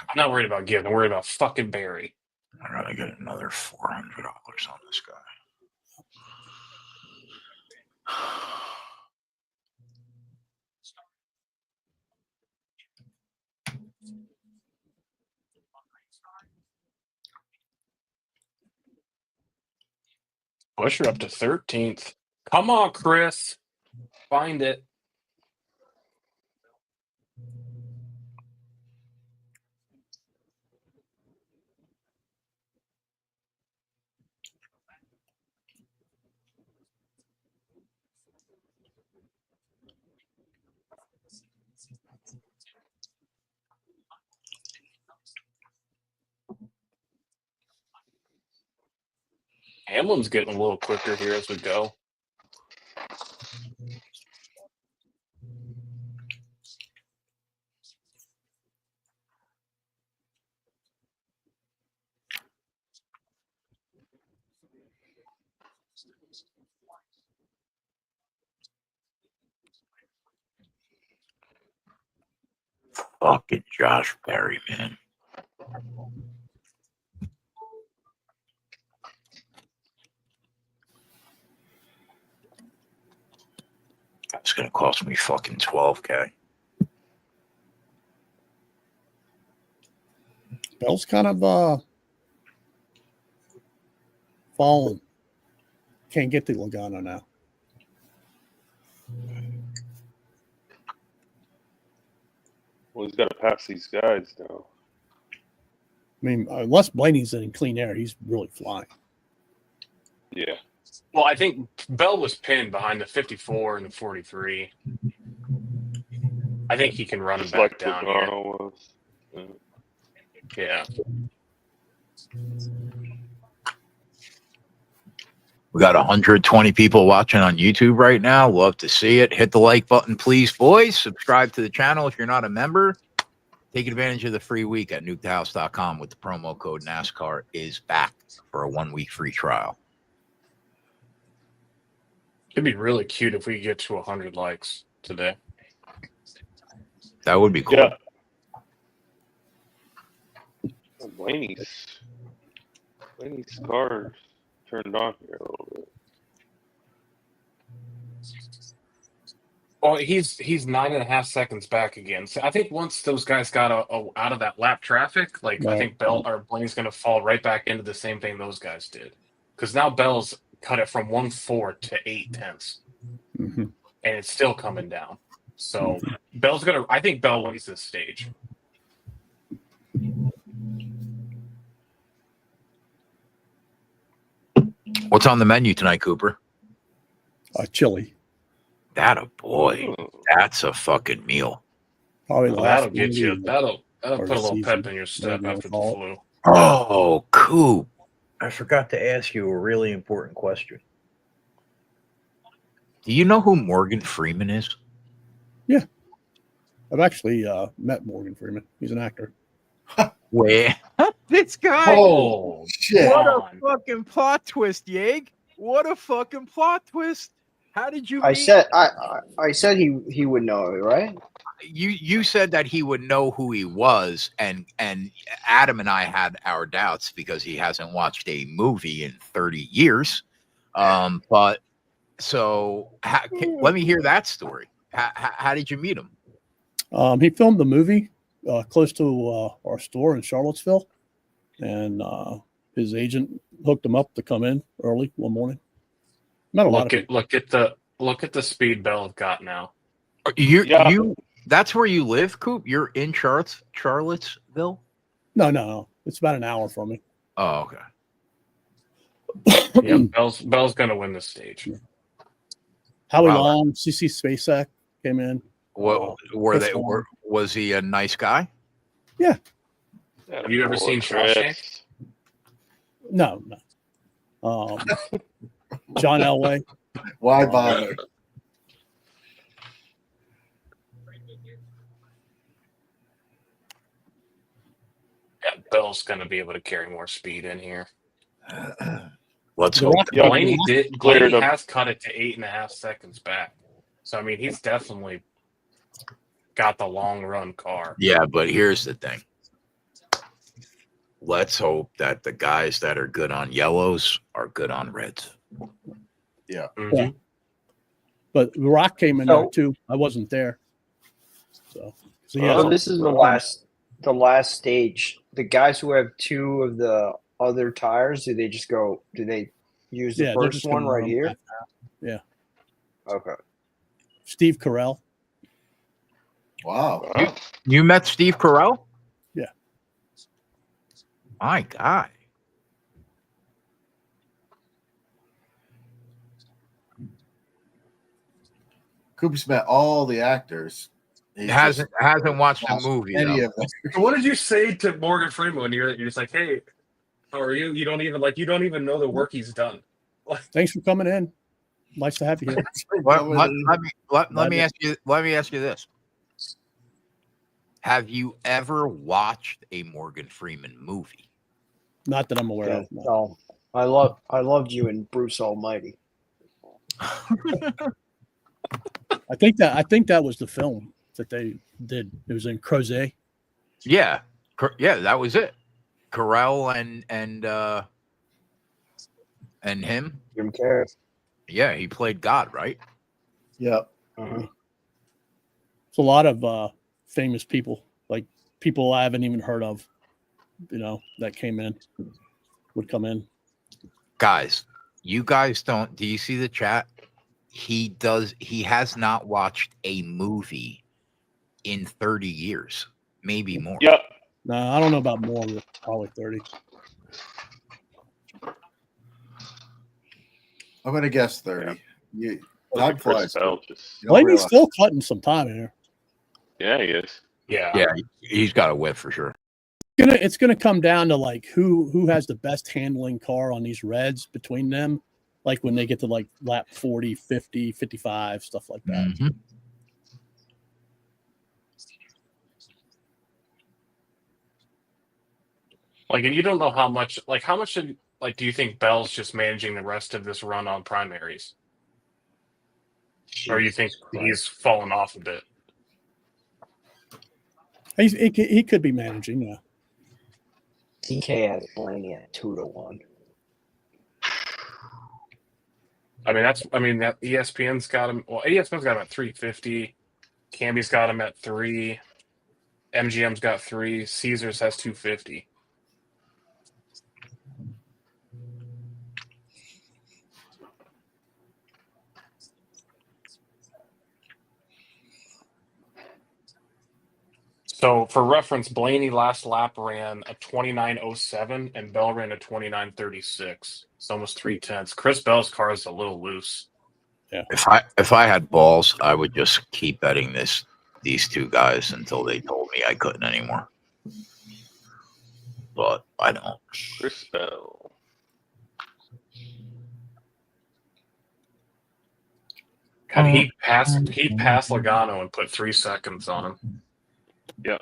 I'm not worried about Gibbs. I'm worried about fucking Barry. I gotta get another $400 on this guy. Busher up to 13th. Come on, Chris. Find it. Hamlin's getting a little quicker here as we go. Fucking Josh Berry, man. That's gonna cost me fucking $12K. Bell's kind of fallen. Can't get to Logano now. Well, he's got to pass these guys now. I mean, unless Blaney's in clean air, he's really flying. Yeah. Well, I think Bell was pinned behind the 54 and the 43. I think he can run him Just back like down here. Logano was. Yeah. We got 120 people watching on YouTube right now. Love to see it. Hit the like button, please, boys. Subscribe to the channel if you're not a member. Take advantage of the free week at nukethehouse.com with the promo code NASCAR is back for a 1-week free trial. It'd be really cute if we get to 100 likes today. That would be cool. Yeah. Blaney's car's turned on here a little bit. Well, he's 9.5 seconds back again. So I think once those guys got out of that lap traffic, like I think Bell or Blaney's going to fall right back into the same thing those guys did, because now Bell's cut it from 1.4 to 0.8, Mm-hmm. and it's still coming down. So Bell's gonna. I think Bell wins this stage. What's on the menu tonight, Cooper? Chili. That a boy. That's a fucking meal. Probably the last That'll get you. movie That'll or put a little season, pep in your step whatever you after the call flu. Oh, Coop. I forgot to ask you a really important question. Do you know who Morgan Freeman is? Yeah. I've actually met Morgan Freeman. He's an actor. Where? This guy. Oh Shit. What a fucking plot twist, Yeg. What a fucking plot twist. How did you I meet? I said he would know, right? You said that he would know who he was, and Adam and I had our doubts because he hasn't watched a movie in 30 years. But so let me hear that story. How did you meet him? He filmed the movie close to our store in Charlottesville, and his agent hooked him up to come in early one morning. Met a lot of people. Look at the speed Bell got now. You that's where you live, Coop? You're in Charlottesville? No. It's about an hour from me. Oh, okay. Yeah, Bell's gonna win this stage. Howie Wow. Long, CC Spacek came in. Was he a nice guy? Yeah. Have you ever seen Shawshank? No. John Elway. Why bother? Yeah, Bell's gonna be able to carry more speed in here. Let's hope. Yeah. Blaney Cleared up. has cut it to 8.5 seconds back. So I mean, he's definitely got the long run car. Yeah, but here's the thing. Let's hope that the guys that are good on yellows are good on reds. Yeah. Mm-hmm. Yeah. But Rock came in there too. I wasn't there. So So this is the last the last stage, the guys who have two of the other tires, do they just go? Do they use the they're first just gonna one right run here? half. Yeah. Okay. Steve Carell. Wow. You met Steve Carell? Yeah. My God. Coop's met all the actors. He's Hasn't watched the watched movie any though. of them. So what did you say to Morgan Freeman when you're just like, hey, how are you? You don't even know the work he's done. Thanks for coming in. Nice to have you here. Let me ask you this. Have you ever watched a Morgan Freeman movie? Not that I'm aware Yeah. of. No. Oh, I loved you in Bruce Almighty. I think that was the film that they did. It was in Crozet. Yeah, that was it. Carell and him. Jim Carrey. Yeah, he played God, right? Yep. Uh-huh. It's a lot of famous people, like people I haven't even heard of, that would come in. Guys, you guys don't. Do you see the chat? He has not watched a movie in 30 years, maybe more. Yep. No, I don't know about more. Probably 30. I'm gonna guess 30. Yeah. Time Chris flies. Bell You just, don't Blaney's realize. still cutting some time here. yeah, he is. Yeah. He's got a whip for sure. It's gonna come down to like who has the best handling car on these reds between them, like when they get to like lap 40, 50, 55, stuff like that. Mhm. Like, and you don't know how much do you think Bell's just managing the rest of this run on primaries? Or you think he's fallen off a bit? He could be managing, yeah. DK has Blaney at 2-1. That ESPN's got him. Well, ESPN's got him at 350. Camby's got him at 3. MGM's got 3. Caesars has 250. So, for reference, Blaney last lap ran a 29.07 and Bell ran a 29.36. It's almost 3/10. Chris Bell's car is a little loose. Yeah. If I had balls, I would just keep betting these two guys until they told me I couldn't anymore. But I don't. Chris Bell. God, he passed Logano and put 3 seconds on him. Yeah.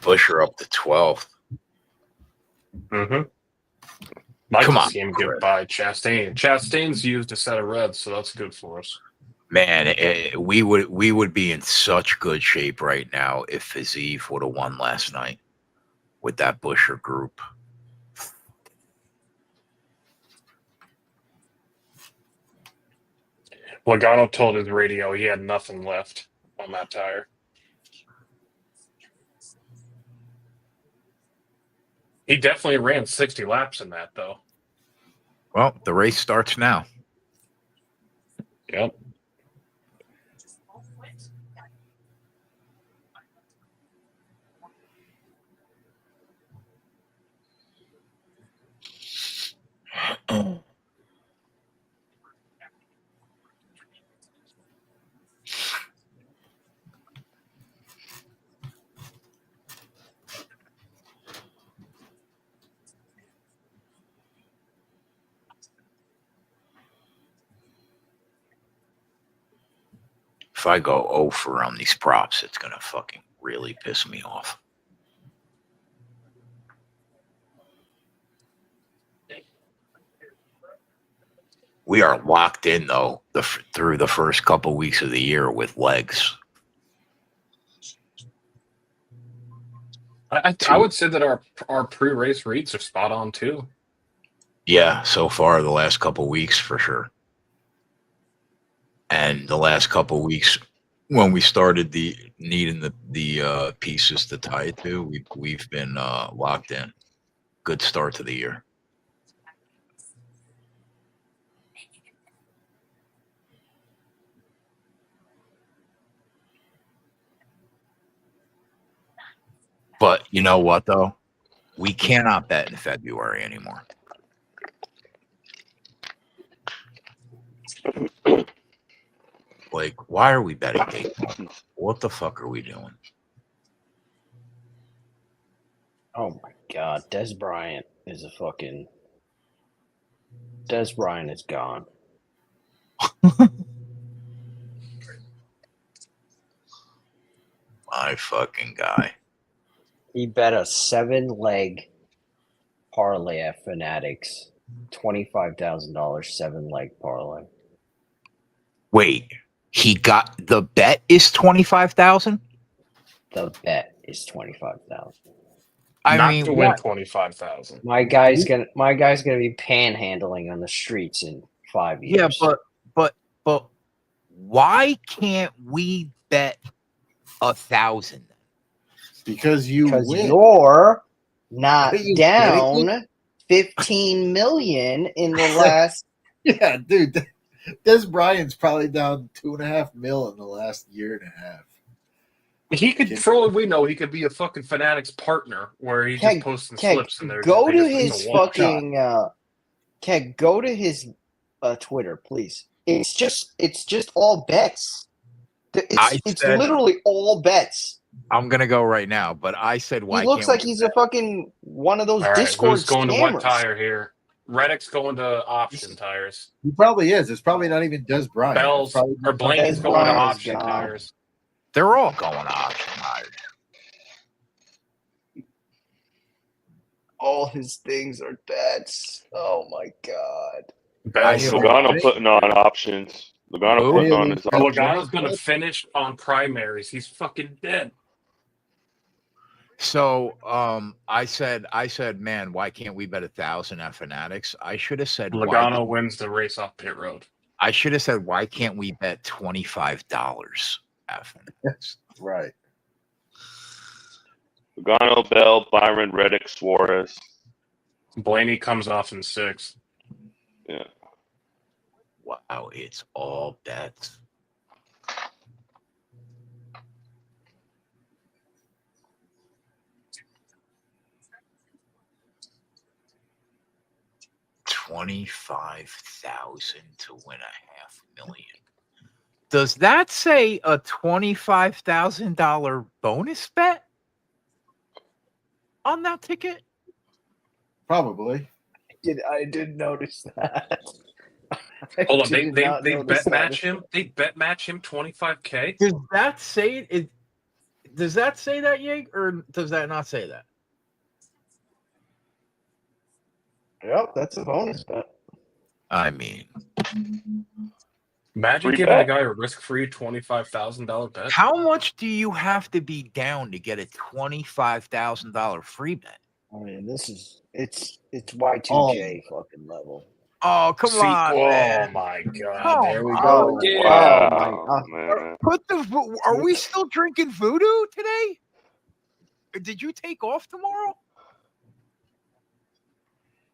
Busher up to 12th. Mm-hmm. Like Come to on, see him Chris. get by Chastain. Chastain's used a set of reds, so that's good for us. Man, we would be in such good shape right now if Fazeev would have won last night with that Busher group. Logano told his radio he had nothing left on that tire. He definitely ran 60 laps in that, though. Well, the race starts now. Yep. If I go 0 for on these props, it's going to fucking really piss me off. We are locked in, though, through the first couple weeks of the year with legs. I would say that our pre-race reads are spot on, too. Yeah, so far the last couple weeks for sure. And the last couple weeks when we started needing the pieces to tie it to, we've been locked in. Good start to the year. But you know what though? We cannot bet in February anymore. Like, why are we betting Daytona? What the fuck are we doing? Oh my God, Des Bryant is a fucking. Des Bryant is gone. My fucking guy. He bet a 7-leg parlay at Fanatics, $25,000 7-leg parlay. Wait, he got the bet is 25,000? The bet is 25,000. I Not mean, to win what? 25,000. My guy's gonna be panhandling on the streets in 5 years. Yeah, but why can't we bet 1,000? Because you Because win. you're not Are you down 15 million in the last. Yeah, dude. Des Bryant's probably down $2.5 million in the last year and a half. He could, for all we know, he could be a fucking Fanatics partner where he's just posting slips and they're go just, to they just his a one. fucking go to his Twitter, please. It's just all bets. It's said- literally all bets. I'm gonna go right now, but I said why He looks can't like we he's bet? a fucking one of those All right, Discord who's going scammers. to what tire here? Reddick's going to option tires. He probably is. It's probably not even Des Bryant. Bell's It's probably or Blaney's Des going to Bryant is option gone. tires. They're all going to option tires. All his things are bets. Oh my God. Bell's said- Logano putting on options. Logano Who? putting on his options. Logano's going to finish on primaries. He's fucking dead. So I said, man, why can't we bet 1,000 at Fanatics? I should have said Logano wins the race off pit road. I should have said, why can't we bet $25 at Fanatics? right. Logano, Bell, Byron, Reddick, Suarez. Blaney comes off in 6th. Yeah. Wow, it's all bets. $25,000 to win $500,000. Does that say a $25,000 bonus bet on that ticket? Probably. I did notice that. Hold on, they bet match him. They bet match him 25K. Does that say it? Does that say that, Yeg, or does that not say that? Yep, that's a bonus bet. I mean, Imagine Free giving a bet. guy a risk-free $25,000 bet. how much do you have to be down to get a $25,000 free bet? I mean, it's Y2J fucking level. Oh, come on, oh man. my God! Come There we on. go. Yeah. Wow, Oh, man. Are we still drinking voodoo today? Did you take off tomorrow?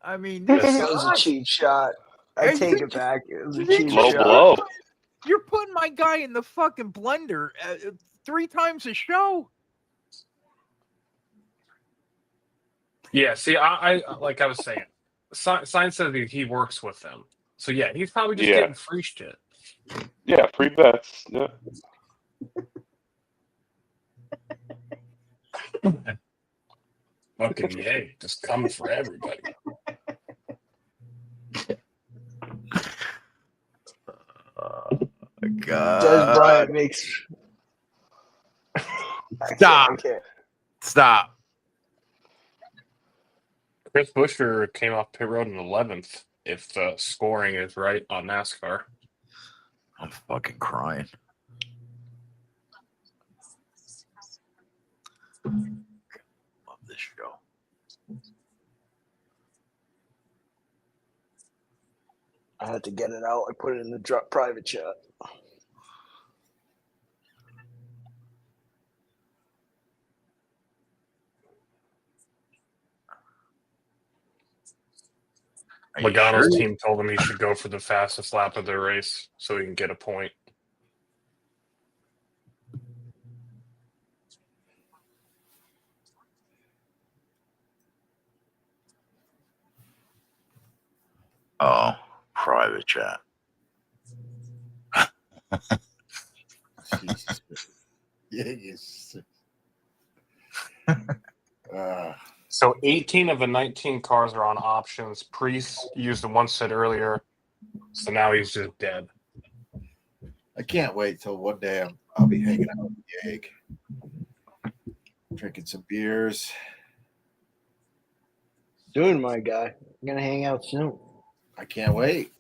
I mean, Yes. It was a cheap shot. I take it back. It was a cheap Low shot. blow. You're putting my guy in the fucking blender 3 times a show. Yeah. See, I like I was saying, Sign said that he works with them, so yeah, he's probably just Yeah. getting free shit. Yeah, free bets. Yeah. Fucking yay! Just coming for everybody. God. Des Bryant makes. Stop. I can't. Stop. Chris Buescher came off pit road in 11th. If the scoring is right on NASCAR. I'm fucking crying. Love this show. I had to get it out. I put it in the private chat. Logano's team told him he should go for the fastest lap of the race so he can get a point. Oh, private chat. Jesus. Yes. So 18 of the 19 cars are on options. Priest used the one set earlier, so now he's just dead. I can't wait till one day I'll be hanging out with the egg, drinking some beers. Soon, my guy. I'm gonna hang out soon. I can't wait.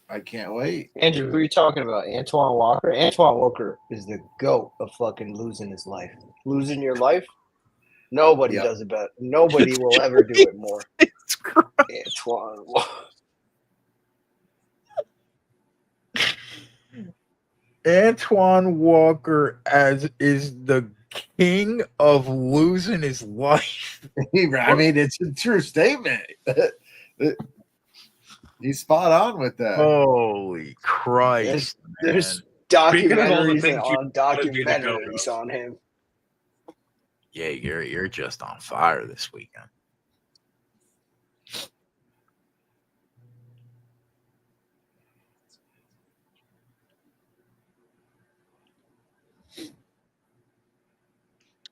I can't wait. Andrew, who are you talking about? Antoine Walker? Antoine Walker is the GOAT of fucking losing his life. Losing your life? Nobody does it better. Nobody will ever do it more. It's great. Antoine Walker. Antoine Walker is the king of losing his life. I mean, it's a true statement. He's spot on with that. Holy Christ! There's Speaking of all the documentaries things you on wanted to be the documentaries GOAT on him. Yeah, you're just on fire this weekend.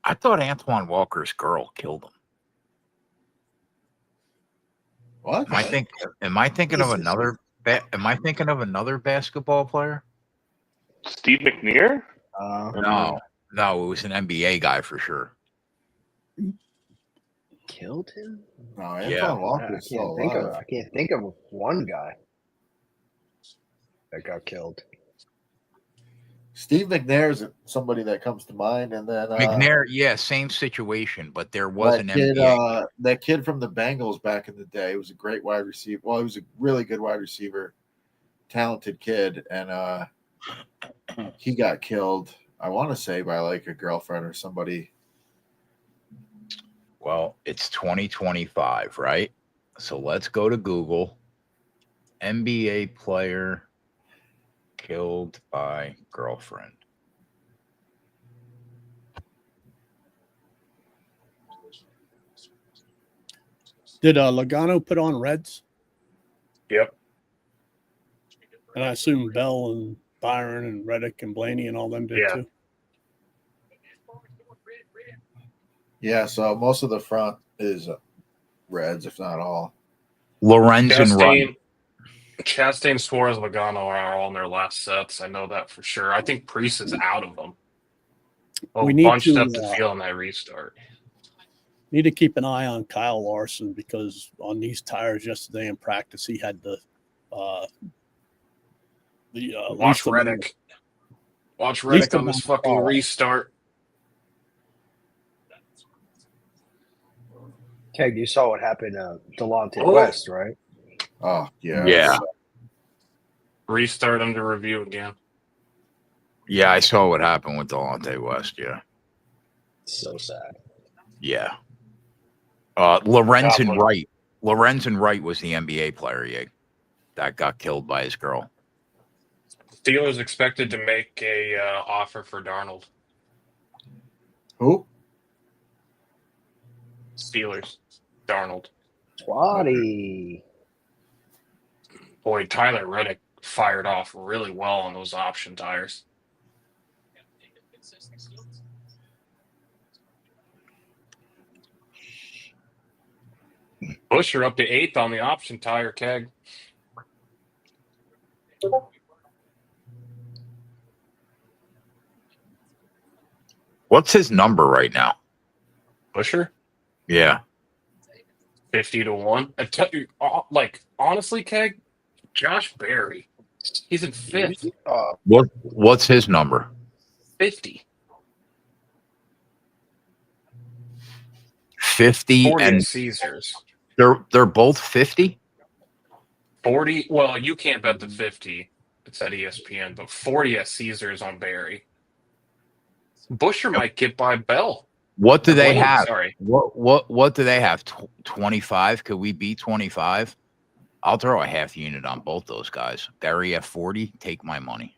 I thought Antoine Walker's girl killed him. What? Am I thinking of another? Am I thinking of another basketball player? Steve McNair? No, it was an NBA guy for sure. Killed him? No, Antoine Walker's still alive. I can't think of one guy that got killed. Steve McNair is somebody that comes to mind, and then McNair, yeah, same situation, but there was an kid, NBA. that kid from the Bengals back in the day. He was a great wide receiver. Well, he was a really good wide receiver, talented kid, and he got killed. I want to say by like a girlfriend or somebody. Well, it's 2025, right? So let's go to Google. NBA player killed by girlfriend. Did Logano put on Reds? Yep. And I assume Bell and Byron and Reddick and Blaney and all them did too. Yeah, so most of the front is Reds, if not all. Lorenz and Wright. Chastain, Suarez, Logano are all in their last sets. I know that for sure. I think Priest is out of them. We need bunched to, up the field on that restart. Need to keep an eye on Kyle Larson because on these tires yesterday in practice, he had the watch Reddick. Watch Reddick on this fucking restart. Keg, you saw what happened to Delonte West, right? Oh, yeah. Yeah. Restart under review again. Yeah, I saw what happened with Delonte West, yeah. So sad. Yeah. Lorenz and Wright. Lorenz and Wright was the NBA player, yeah, that got killed by his girl. Steelers expected to make a offer for Darnold. Who? Steelers. Darnold. Twatty. Boy, Tyler Reddick fired off really well on those option tires. Busher up to 8th on the option tire, Keg. What's his number right now? Busher? Yeah. 50-1. I tell you, honestly, Keg, Josh Berry, he's in 5th. What's his number? 50. 50 40 and Caesars. They're both 50? 40. Well, you can't bet the 50. It's at ESPN, but 40 at Caesars on Barry. Busher might get by Bell. What do they Blaine, have? sorry. What do they have? 25? Could we beat 25? I'll throw a half unit on both those guys. Barry at 40, take my money.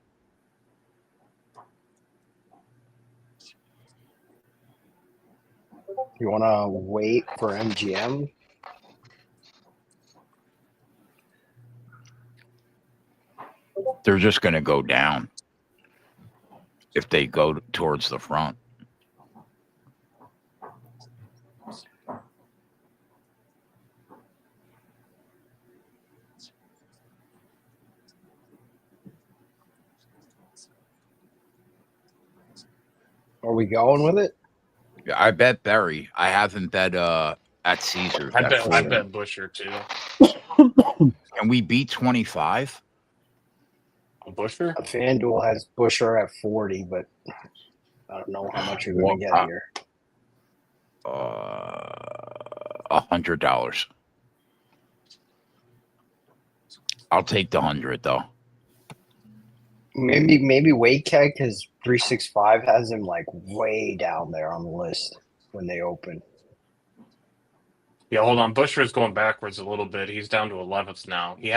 You want to wait for MGM? They're just going to go down if they go towards the front. Are we going with it? Yeah, I bet Barry. I haven't bet at Caesars. I at bet 40. Busher too. Can we beat 25? Busher? FanDuel has Busher at 40, but I don't know how much you're going to get here. $100. I'll take the 100 though. Maybe wait, Keg, because 365 has him like way down there on the list when they open. Yeah, hold on. Busher's going backwards a little bit. He's down to 11th now. He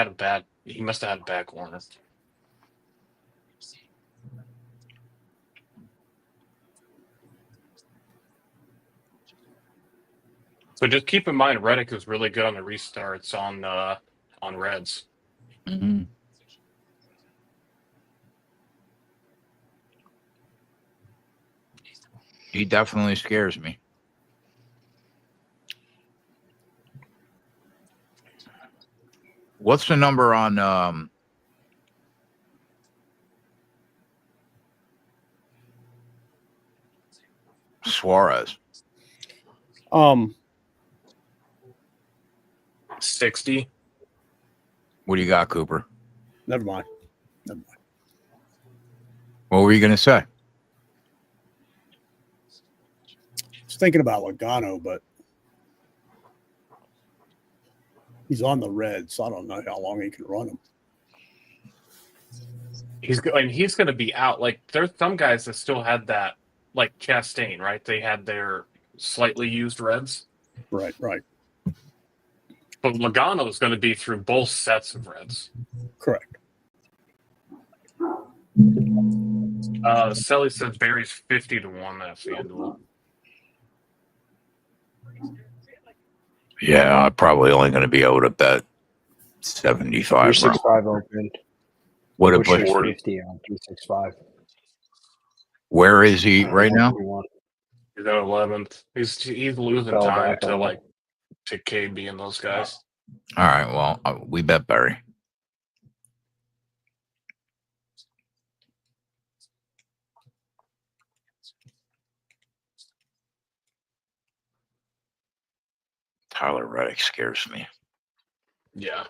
must have had a bad corner. So just keep in mind, Reddick is really good on the restarts on Reds. Mm-hmm. He definitely scares me. What's the number on Suarez? 60. What do you got, Cooper? Never mind. What were you going to say? I was thinking about Logano, but he's on the Reds, so I don't know how long he can run him. He's going to be out. Like, there's some guys that still had that, like Chastain, right? They had their slightly used Reds. Right. But Logano is going to be through both sets of Reds. Correct. Selly says Barry's 50 to 1 at FanDuel. Yeah, I'm probably only going to be able to bet 75. 365 opened. What a Busher's Bush. 50 on 365. Where is he right now? He's at 11th. He's losing Fell time back to on like to KB and those guys. All right. Well, we bet Barry. Tyler Reddick scares me. Yeah.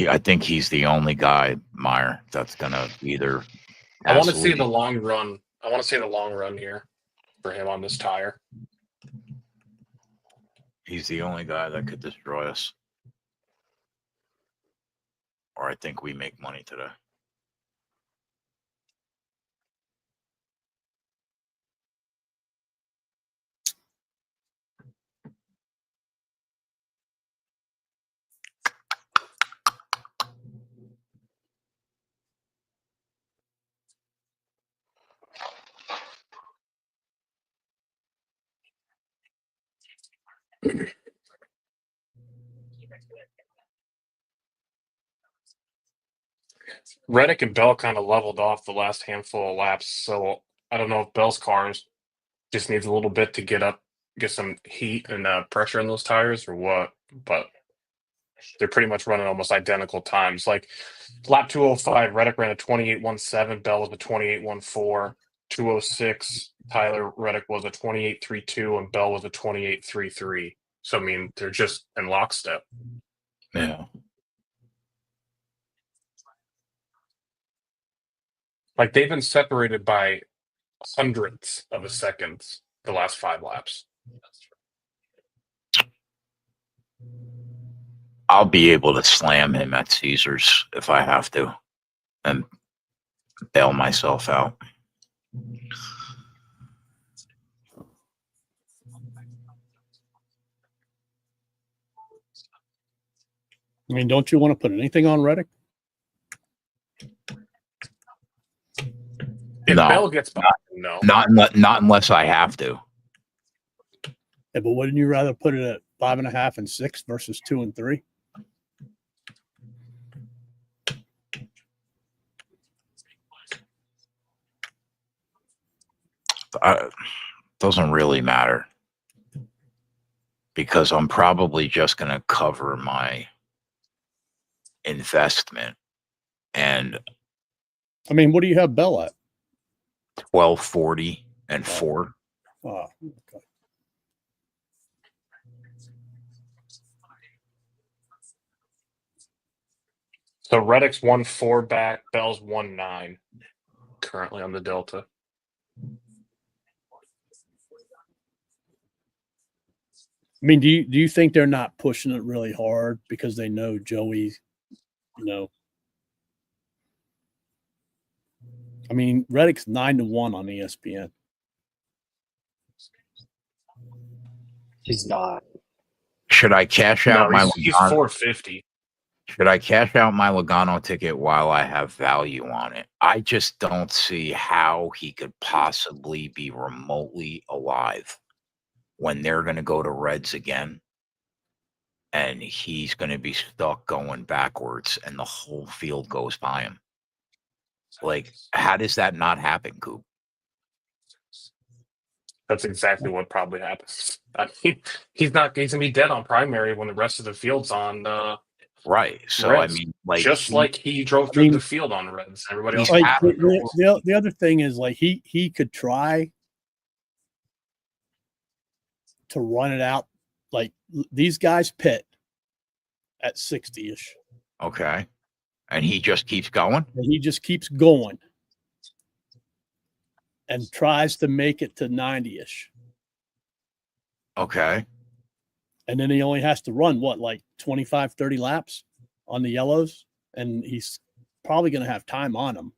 I think he's the only guy, Meyer, that's going to either. I want to see the long run. I want to see the long run here for him on this tire. He's the only guy that could destroy us. Or I think we make money today. Reddick and Bell kind of leveled off the last handful of laps, so I don't know if Bell's cars just needs a little bit to get some heat and pressure in those tires or what, but they're pretty much running almost identical times. Like lap 205, Reddick ran a 28.17, Bell was a 28.14, 206, Tyler Reddick was a 28.32, and Bell was a 28.33. So I mean, they're just in lockstep. Yeah. Like they've been separated by hundredths of a second the last 5 laps. I'll be able to slam him at Caesars if I have to and bail myself out. I mean, don't you want to put anything on Reddick? If No. Bell gets by, no. Not unless I have to. Yeah, but wouldn't you rather put it at 5.5 and 6 versus 2 and 3? Doesn't really matter because I'm probably just going to cover my investment. And I mean, what do you have Bell at? 1240 and 4. Oh, okay. So Reddick's 1-4 back, Bell's 1-9 currently on the Delta. I mean, do you think they're not pushing it really hard because they know Joey, you know? I mean, Reddick's 9-1 on ESPN. He's not. Should I cash out my he's Logano? 450. Should I cash out my Logano ticket while I have value on it? I just don't see how he could possibly be remotely alive when they're going to go to Reds again. And he's going to be stuck going backwards and the whole field goes by him. Like, how does that not happen, Coop? That's exactly what probably happens. I mean, he's going to be dead on primary when the rest of the field's on right. So, Reds. I mean, like, like he drove through the field on Reds. Everybody else. Like, the other thing is, like, he could try to run it out. Like, these guys pit at 60-ish. okay. And he just keeps going? And he just keeps going and tries to make it to 90-ish. Okay. And then he only has to run, like 25, 30 laps on the yellows. And he's probably going to have time on him.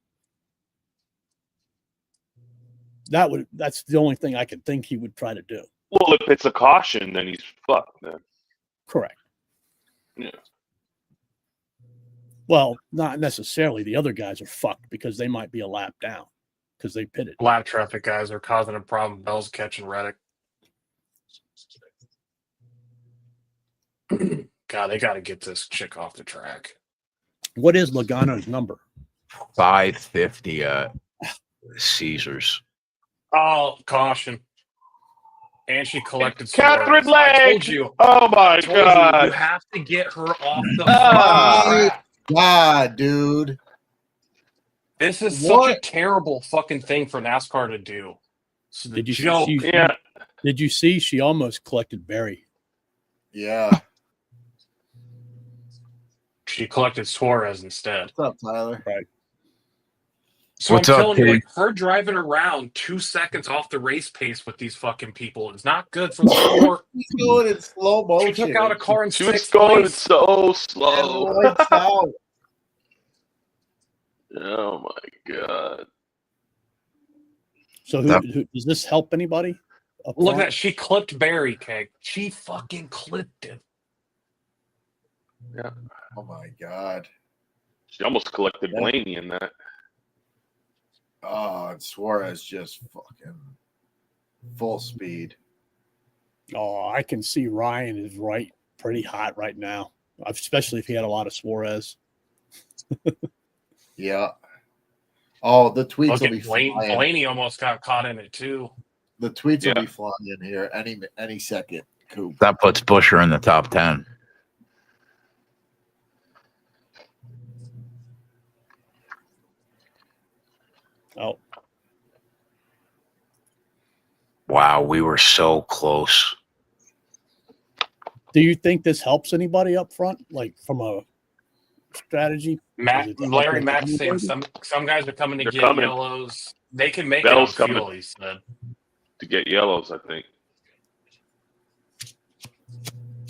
That's the only thing I could think he would try to do. Well, if it's a caution, then he's fucked, man. Correct. Yeah. Well, not necessarily. The other guys are fucked because they might be a lap down because they pitted. Lap traffic guys are causing a problem. Bell's catching Reddick. God, they got to get this chick off the track. What is Logano's number? 550 Caesars. Oh, caution. And she collected Catherine scores. I Lake! told you. Oh, my God. You have to get her off the Ah. God, dude. This is What? such a terrible fucking thing for NASCAR to do. Did you joke. see? Yeah. Did you see? She almost collected Barry. Yeah. She collected Suarez instead. What's up, Tyler? Right. So What's I'm up, telling you, Pete? like, her driving around 2 seconds off the race pace with these fucking people is not good for the sport. He's going in slow motion. She took out a car in She was sixth going place. so slow. Lights out. Oh, my God. So who does this help anybody? up Look at front? that. She clipped Barry, Keg. She fucking clipped him. Yeah. Oh my God. She almost collected Blaney in that. Oh, and Suarez just fucking full speed. Oh, I can see Ryan is pretty hot right now, especially if he had a lot of Suarez. Yeah. Oh, the tweets Look will at be Blaney. flying. Blaney almost got caught in it, too. The tweets Yeah. will be flying in here any second. Coop. That puts Busher in the top 10. Oh, Wow, we were so close. do you think this helps anybody up front, like from a strategy? Larry Mack's saying some guys are coming to They're get coming. yellows. They can make Bell's it on coming. fuel, he said. To get yellows, I think.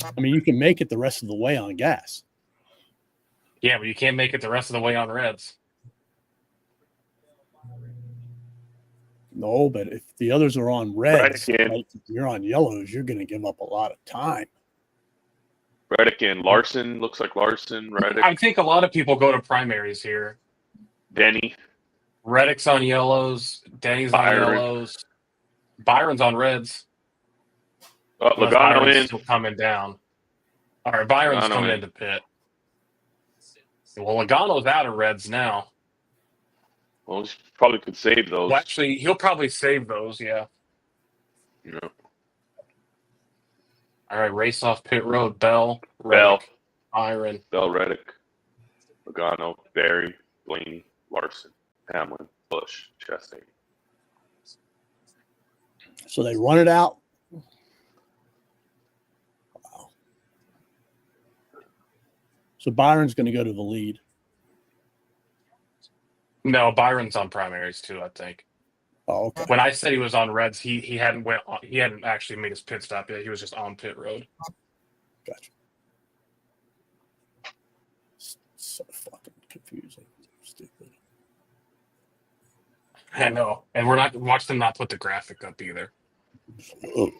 I mean, you can make it the rest of the way on gas. Yeah, but you can't make it the rest of the way on reds. No, but if the others are on reds, Reddick in. right, if you're on yellows, you're going to give up a lot of time. Reddick in. Larson looks like Larson. Reddick. I think a lot of people go to primaries here. Denny. Reddick's on yellows. Denny's Byron. on yellows. Byron's on reds. Oh, Unless Logano Byron's in. still coming down. All right, Byron's Logano coming in. into pit. Well, Logano's out of reds now. Well, he probably could save those. Well, actually, he'll probably save those, yeah. Yeah. All right, race off pit road. Bell, Bell. Reddick, Byron. Bell, Reddick, Logano, Barry, Blaney, Larson, Hamlin, Bush, Chastain. So they run it out. Wow. So Byron's going to go to the lead. No, Byron's on primaries too, I think. Oh, okay. When I said he was on reds, he hadn't actually made his pit stop yet. He was just on pit road. Gotcha. So fucking confusing. Stupid. I know. And watch them not put the graphic up either. Oh.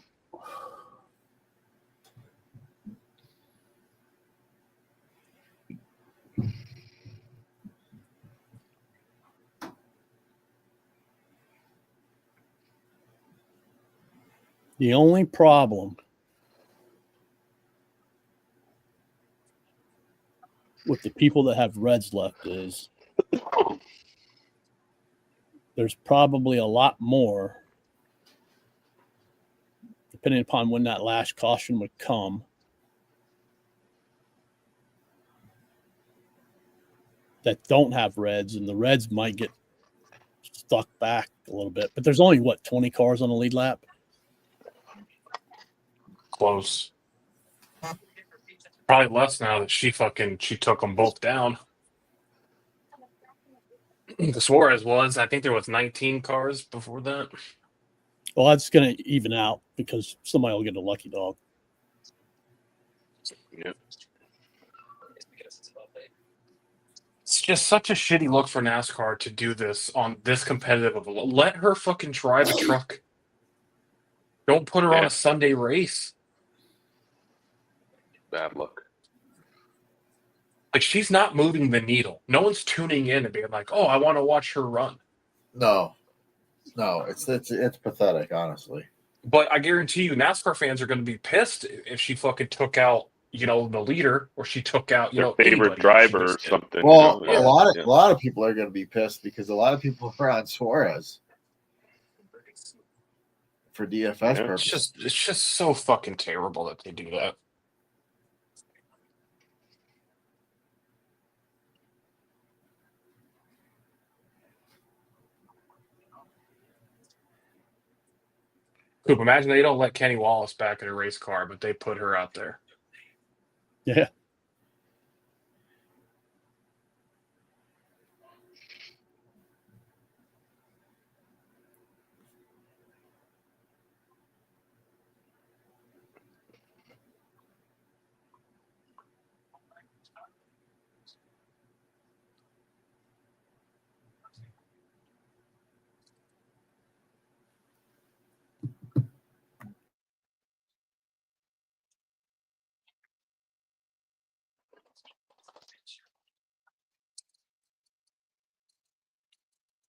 The only problem with the people that have reds left is there's probably a lot more, depending upon when that last caution would come, that don't have reds, and the reds might get stuck back a little bit. But there's only, 20 cars on the lead lap? Close. Probably less now that she took them both down. The Suarez was. I think there was 19 cars before that. Well, that's going to even out because somebody will get a lucky dog. Yep. It's just such a shitty look for NASCAR to do this on this competitive of a look. Let her fucking drive a truck. Don't put her on a Sunday race. Bad luck. Like, she's not moving the needle. No one's tuning in and being like, "Oh, I want to watch her run." No, it's pathetic, honestly. But I guarantee you, NASCAR fans are going to be pissed if she fucking took out, the leader, or she took out, Their favorite anybody driver or something. Well, Yeah. a lot of people are going to be pissed because a lot of people are on Suarez for DFS purposes. It's just so fucking terrible that they do that. Coop, imagine they don't let Kenny Wallace back in a race car, but they put her out there. Yeah.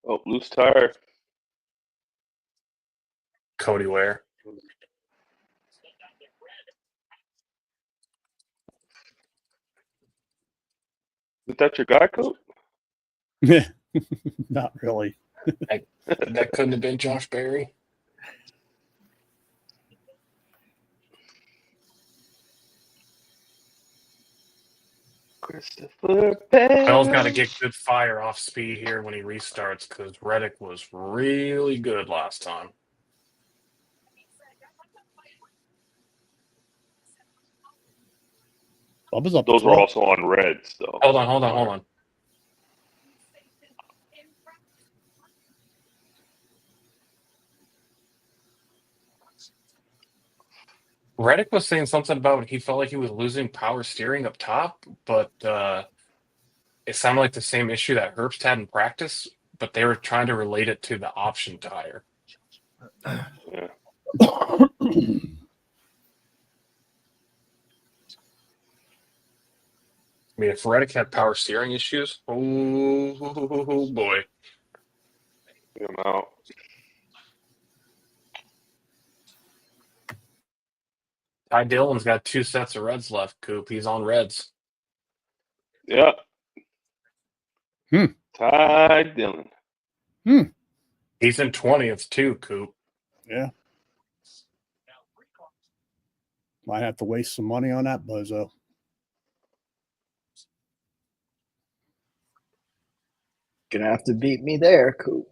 Oh, loose tire. Cody Ware. Is that your guy, Coop? Yeah. Not really. That couldn't have been Josh Berry. Christopher Bell. Bell's got to get good fire off speed here when he restarts because Reddick was really good last time. Bubba's up. Those were also on reds, though. Hold on. Reddick was saying something about he felt like he was losing power steering up top, but it sounded like the same issue that Herbst had in practice, but they were trying to relate it to the option tire. Yeah. I mean, if Reddick had power steering issues, oh boy. Get him out. Ty Dillon's got 2 sets of reds left, Coop. He's on reds. Yeah. Hmm. Ty Dillon. He's in 20th too, Coop. Yeah. Might have to waste some money on that bozo. Gonna have to beat me there, Coop.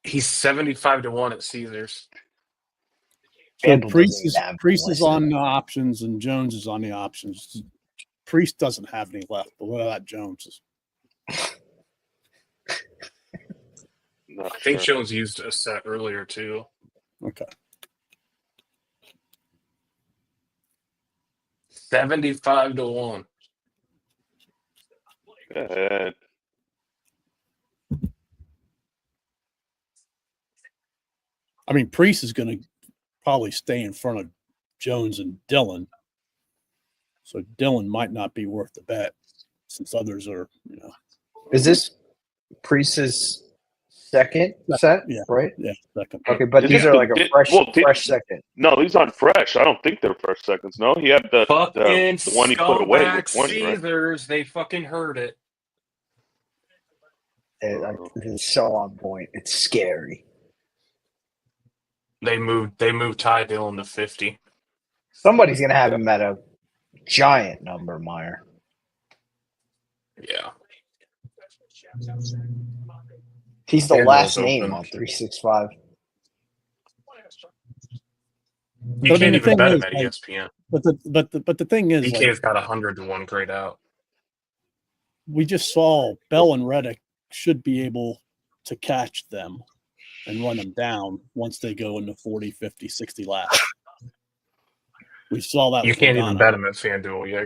He's 75-1 at Caesars. So FanDuel Priest doesn't is, even have Priest is listed. on the options and Jones is on the options. Priest doesn't have any left, but what about Jones? Not I think sure. Jones used a set earlier too. Okay. 75-1. Go ahead. I mean, Priest is going to probably stay in front of Jones and Dillon. So Dillon might not be worth the bet since others are, Is this Priest's second set? Yeah. Right? Yeah, second. Okay, but Is these that are the like a di- fresh, well, di- fresh second. No, these aren't fresh. I don't think they're fresh seconds. No, he had the Fucking one he put away scumbag with 20, right? Caesars. They fucking heard it. It's so on point. It's scary. They moved Ty Dillon to 50. Somebody's gonna have him at a giant number, Meyer. Yeah. He's the FanDuel's last name open. on 365. You But I can't mean, the even thing bet is, him at like, ESPN. but the thing is, like, DK's got 100-1 grayed out. we just saw Bell and Reddick should be able to catch them and run them down once they go into 40, 50, 60 laps. We saw that. You with can't even Logano. bet him at FanDuel, yeah.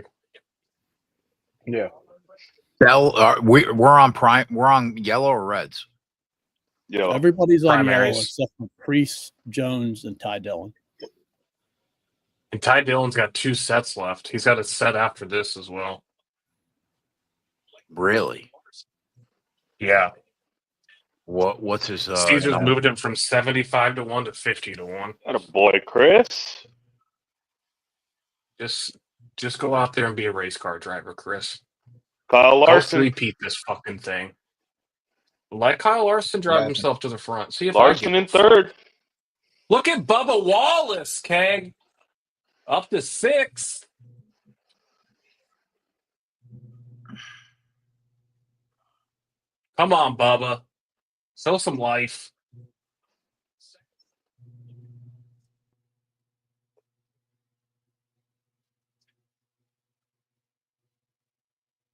Yeah. Bell, we're on prime. We're on yellow or reds. Yeah. Everybody's on yellow Primaries. except for Priest, Jones, and Ty Dillon. And Ty Dillon's got 2 sets left. He's got a set after this as well. Really? Yeah. What's his? Caesars number? moved him from 75-1 to 50-1. That a boy, Chris. Just go out there and be a race car driver, Chris. Kyle Go Larson. 3-peat this fucking thing. Let Kyle Larson drive Yeah. himself to the front. See if Larson I in third. Look at Bubba Wallace, Keg. Up to 6. Come on, Bubba. Show some life.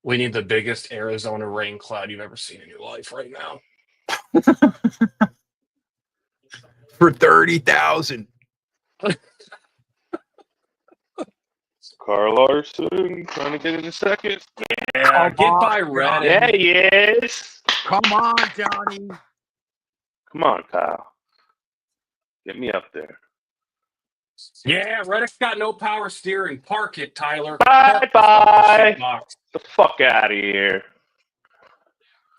We need the biggest Arizona rain cloud you've ever seen in your life right now. For 30,000. Carl Larson trying to get in the second. Yeah, Come get on, by Johnny. Reddit. Yeah, he is. Come on, Johnny. Come on, Kyle. Get me up there. Yeah, Reddick's got no power steering. Park it, Tyler. Bye Park the fucking bye. shit box. Get the fuck out of here.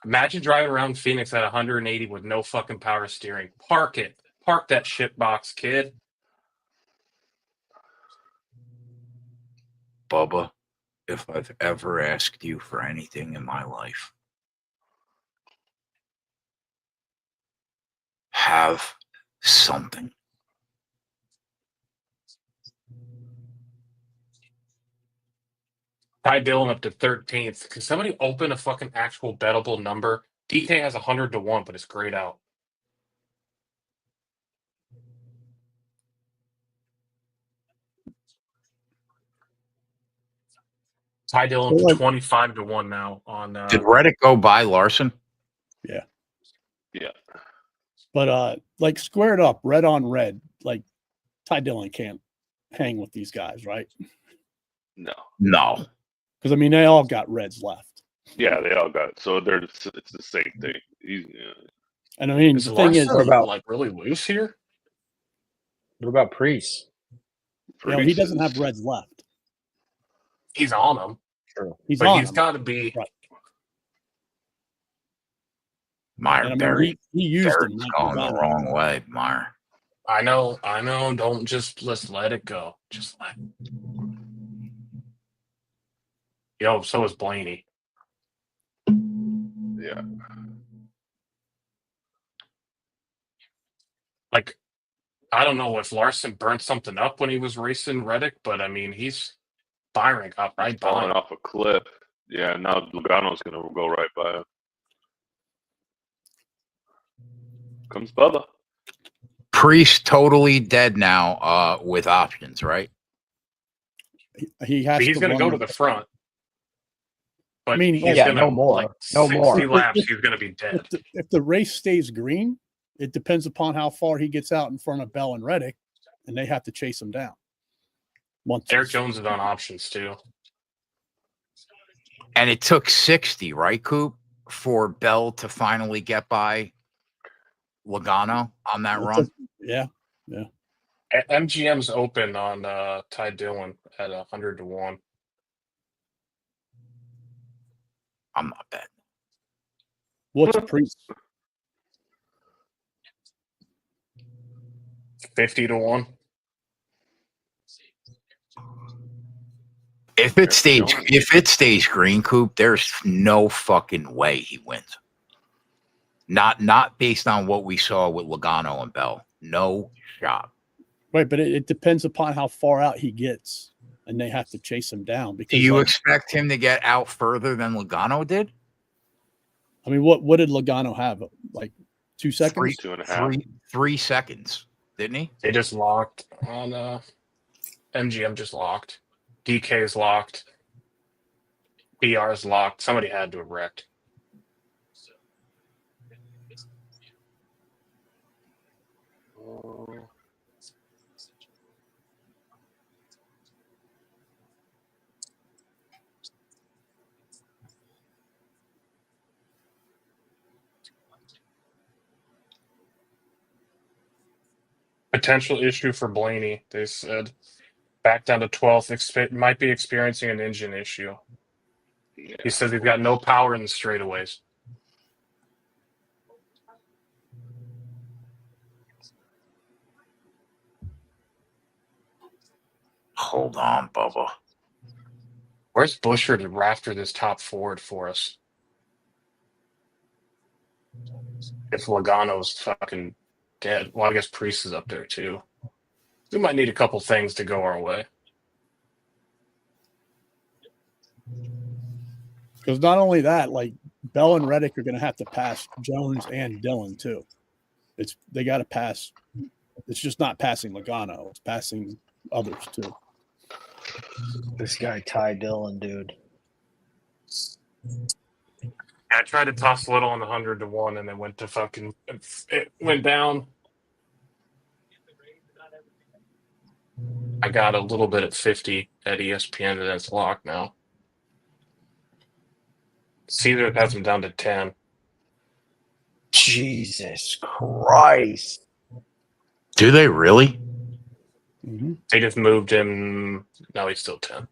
Imagine driving around Phoenix at 180 with no fucking power steering. Park it. Park that shit box, kid. Bubba, if I've ever asked you for anything in my life, have something. Ty Dillon up to 13th. Can somebody open a fucking actual bettable number? DK has 100-1, but it's grayed out. Ty Dillon to 25-1 now on. Did Reddick go by Larson? Yeah. But like squared up, red on red, like Ty Dillon can't hang with these guys, right? No. Because I mean, they all got reds left. Yeah, they all got it. So it's the same thing. And I mean, Is the thing is, Larson, like really loose here? What about Priest? he doesn't have reds left. He's on them. True. He's But on he's them. got to be. Right. Meyer, And I mean, he used them. Barrett's Like going the Logano. wrong way, Meyer. I know. Don't just let it go. Just let. Yo, so is Blaney. Yeah. Like, I don't know if Larson burnt something up when he was racing Reddick, but I mean, Byron got right by Falling him. off a cliff. Yeah, now Logano's going to go right by him. Comes Bubba. Priest totally dead now with options, right? He has. He's going to go to the front. But I mean, he's yeah, gonna, no more. Like, No 60 more. laps, he's going to be dead. If the race stays green, it depends upon how far he gets out in front of Bell and Reddick, and they have to chase him down. Eric Jones is on options too. And it took 60, right, Coop, for Bell to finally get by Logano on that run? Yeah. MGM's open on Ty Dillon at 100-1. I'm not betting. What's Priest? 50-1. If it stays green, Coop, there's no fucking way he wins. Not based on what we saw with Logano and Bell. No shot. Right, but it depends upon how far out he gets, and they have to chase him down. Because Do you expect him to get out further than Logano did? I mean, what did Logano have? Like 2 seconds? 2.5. 3 seconds, didn't he? They just locked on MGM. Just locked. DK is locked. BR is locked. Somebody had to have wrecked. Potential issue for Blaney, they said. Back down to 12th. Might be experiencing an engine issue. Yeah. He says he's got no power in the straightaways. Hold on, Bubba. Where's Busher to rafter this top forward for us? If Logano's fucking dead. Well, I guess Priest is up there too. We might need a couple things to go our way. Because not only that, like Bell and Reddick are going to have to pass Jones and Dillon too. They got to pass. It's just not passing Logano; it's passing others too. This guy Ty Dillon, dude. I tried to toss little on the 100-1, and then went to fucking. It went down. I got a little bit at 50 at ESPN, and it's locked now. Caesar has him down to 10. Jesus Christ. Do they really? Mm-hmm. They just moved him. Now he's still 10.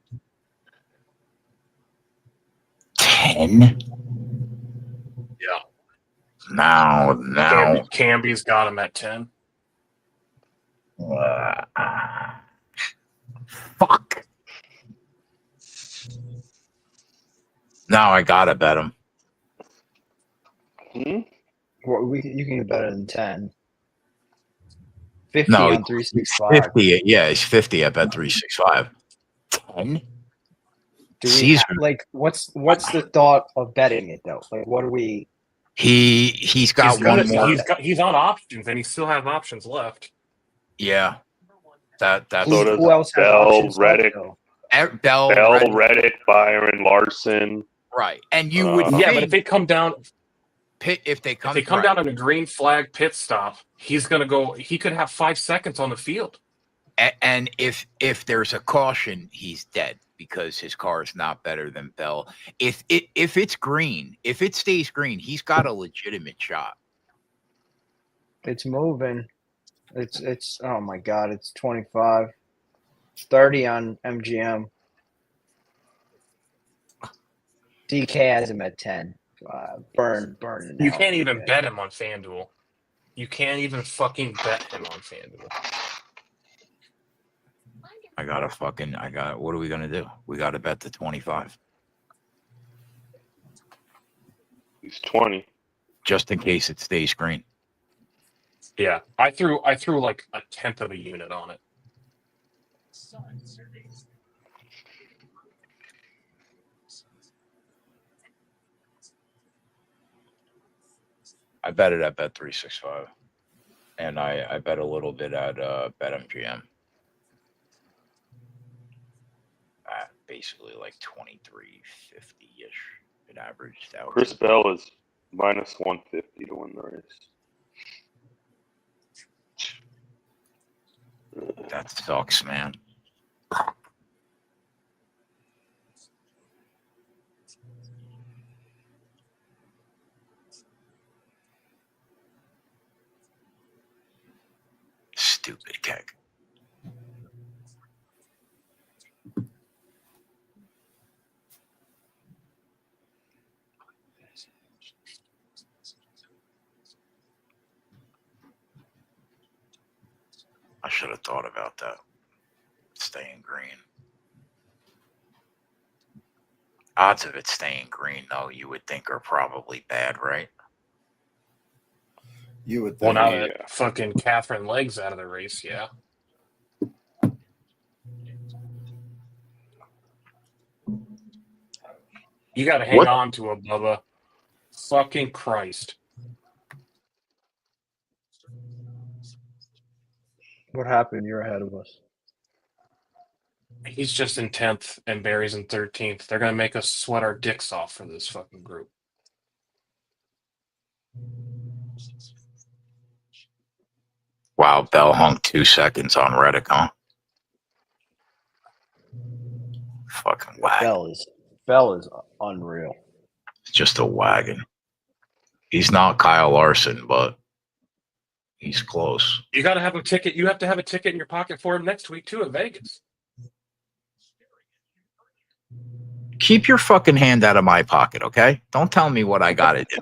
10? Yeah. Now. Camby's got him at 10. Fuck. Now I gotta bet him. Well, you can get better than 10. 50 No, on 365. 50. Yeah, it's 50. I bet 365. 10? Do we Caesar. what's the thought of betting it though? Like, what do we? He's got one more. He's on options, and he still has options left. Yeah. That's So does Who else has Bell, options left, Reddick, though? Bell, Reddick, Byron, Larson. right. And you would Yeah, think, but if they come down, if they come down on a green flag pit stop, he's going to go. He could have 5 seconds on the field. And if there's a caution, he's dead because his car is not better than Bell. If it's green, if it stays green, he's got a legitimate shot. It's moving. It's oh my god, it's 25. 30 on MGM. DK has him at 10. Burn. You can't even bet him on FanDuel. You can't even fucking bet him on FanDuel. What are we going to do? We got to bet the 25. He's 20. Just in case it stays green. Yeah. I threw like a tenth of a unit on it. I bet it at Bet365. And I bet a little bit at BetMGM. At basically like 23.50-ish. It averaged out. Chris Bell is minus 150 to win the race. That sucks, man. Stupid keg. I should have thought about that. Staying green. Odds of it staying green, though, you would think are probably bad, right? You would Well, think. now that fucking Catherine Legg's out of the race, yeah. You got to hang on to it, Bubba. Fucking Christ. What happened? You're ahead of us. He's just in 10th and Barry's in 13th. They're going to make us sweat our dicks off for this fucking group. Wow, Bell hung 2 seconds on Reddick, huh? Fucking wagon. Bell is unreal. It's just a wagon. He's not Kyle Larson, but he's close. You got to have a ticket. You have to have a ticket in your pocket for him next week, too, in Vegas. Keep your fucking hand out of my pocket, okay? Don't tell me what I got to do.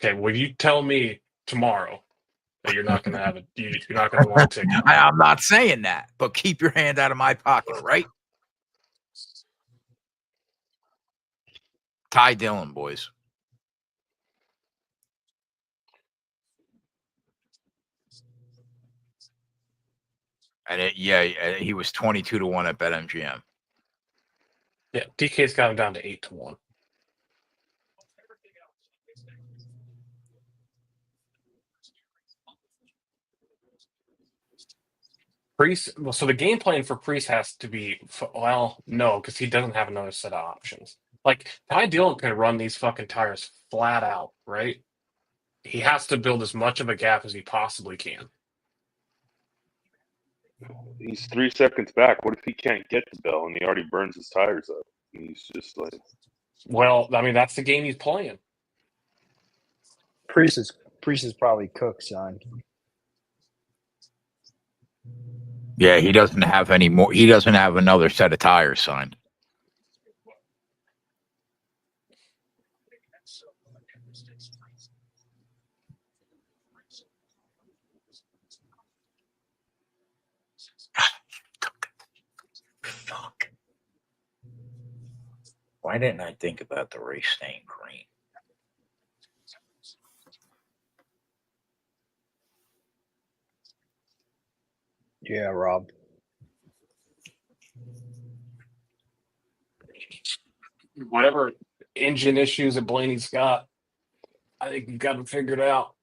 Okay, well, you tell me tomorrow that you're not going to have it. You're not going to want a ticket. I'm not saying that, but keep your hand out of my pocket, right? Ty Dillon, boys. And he was 22-1 at BetMGM. Yeah, DK's got him down to 8-1. Priest. Well, so the game plan for Priest has to be no, because he doesn't have another set of options. Like Ty Dillon can run these fucking tires flat out, right? He has to build as much of a gap as he possibly can. He's 3 seconds back. What if he can't get to Bell and he already burns his tires up? He's just like. Well, I mean, that's the game he's playing. Priest is probably cooked, son. Yeah, he doesn't have any more. He doesn't have another set of tires signed. Fuck. Why didn't I think about the race staying green? Yeah, Rob. Whatever engine issues that Blaney's got, I think you've got him figured out.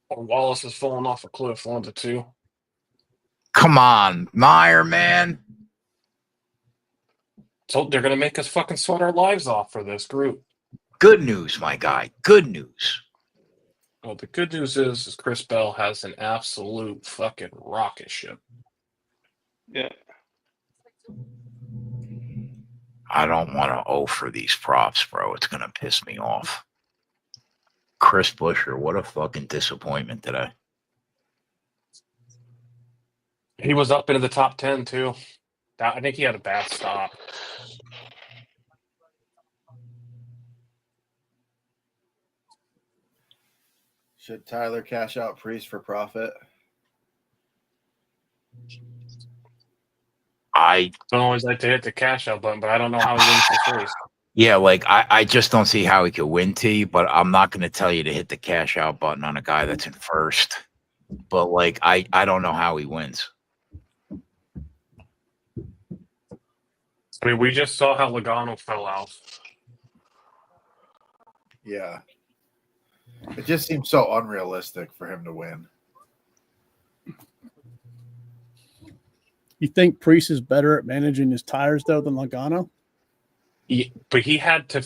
Or Wallace is falling off a cliff, 1 to 2. Come on, Meyer, man. So they're going to make us fucking sweat our lives off for this group. Good news, my guy. Good news. Well, the good news is Chris Bell has an absolute fucking rocket ship. Yeah. I don't want to owe for these props, bro. It's going to piss me off. Chris Buescher, what a fucking disappointment today. He was up into the top 10, too. I think he had a bad stop. Should Tyler cash out Priest for profit? I don't always like to hit the cash out button, but I don't know how he wins this race. Yeah, like I just don't see how he could win, T, but I'm not going to tell you to hit the cash out button on a guy that's in first. But like I don't know how he wins. I mean, we just saw how Logano fell out. Yeah. It just seems so unrealistic for him to win. You think Priest is better at managing his tires, though, than Logano? But he had to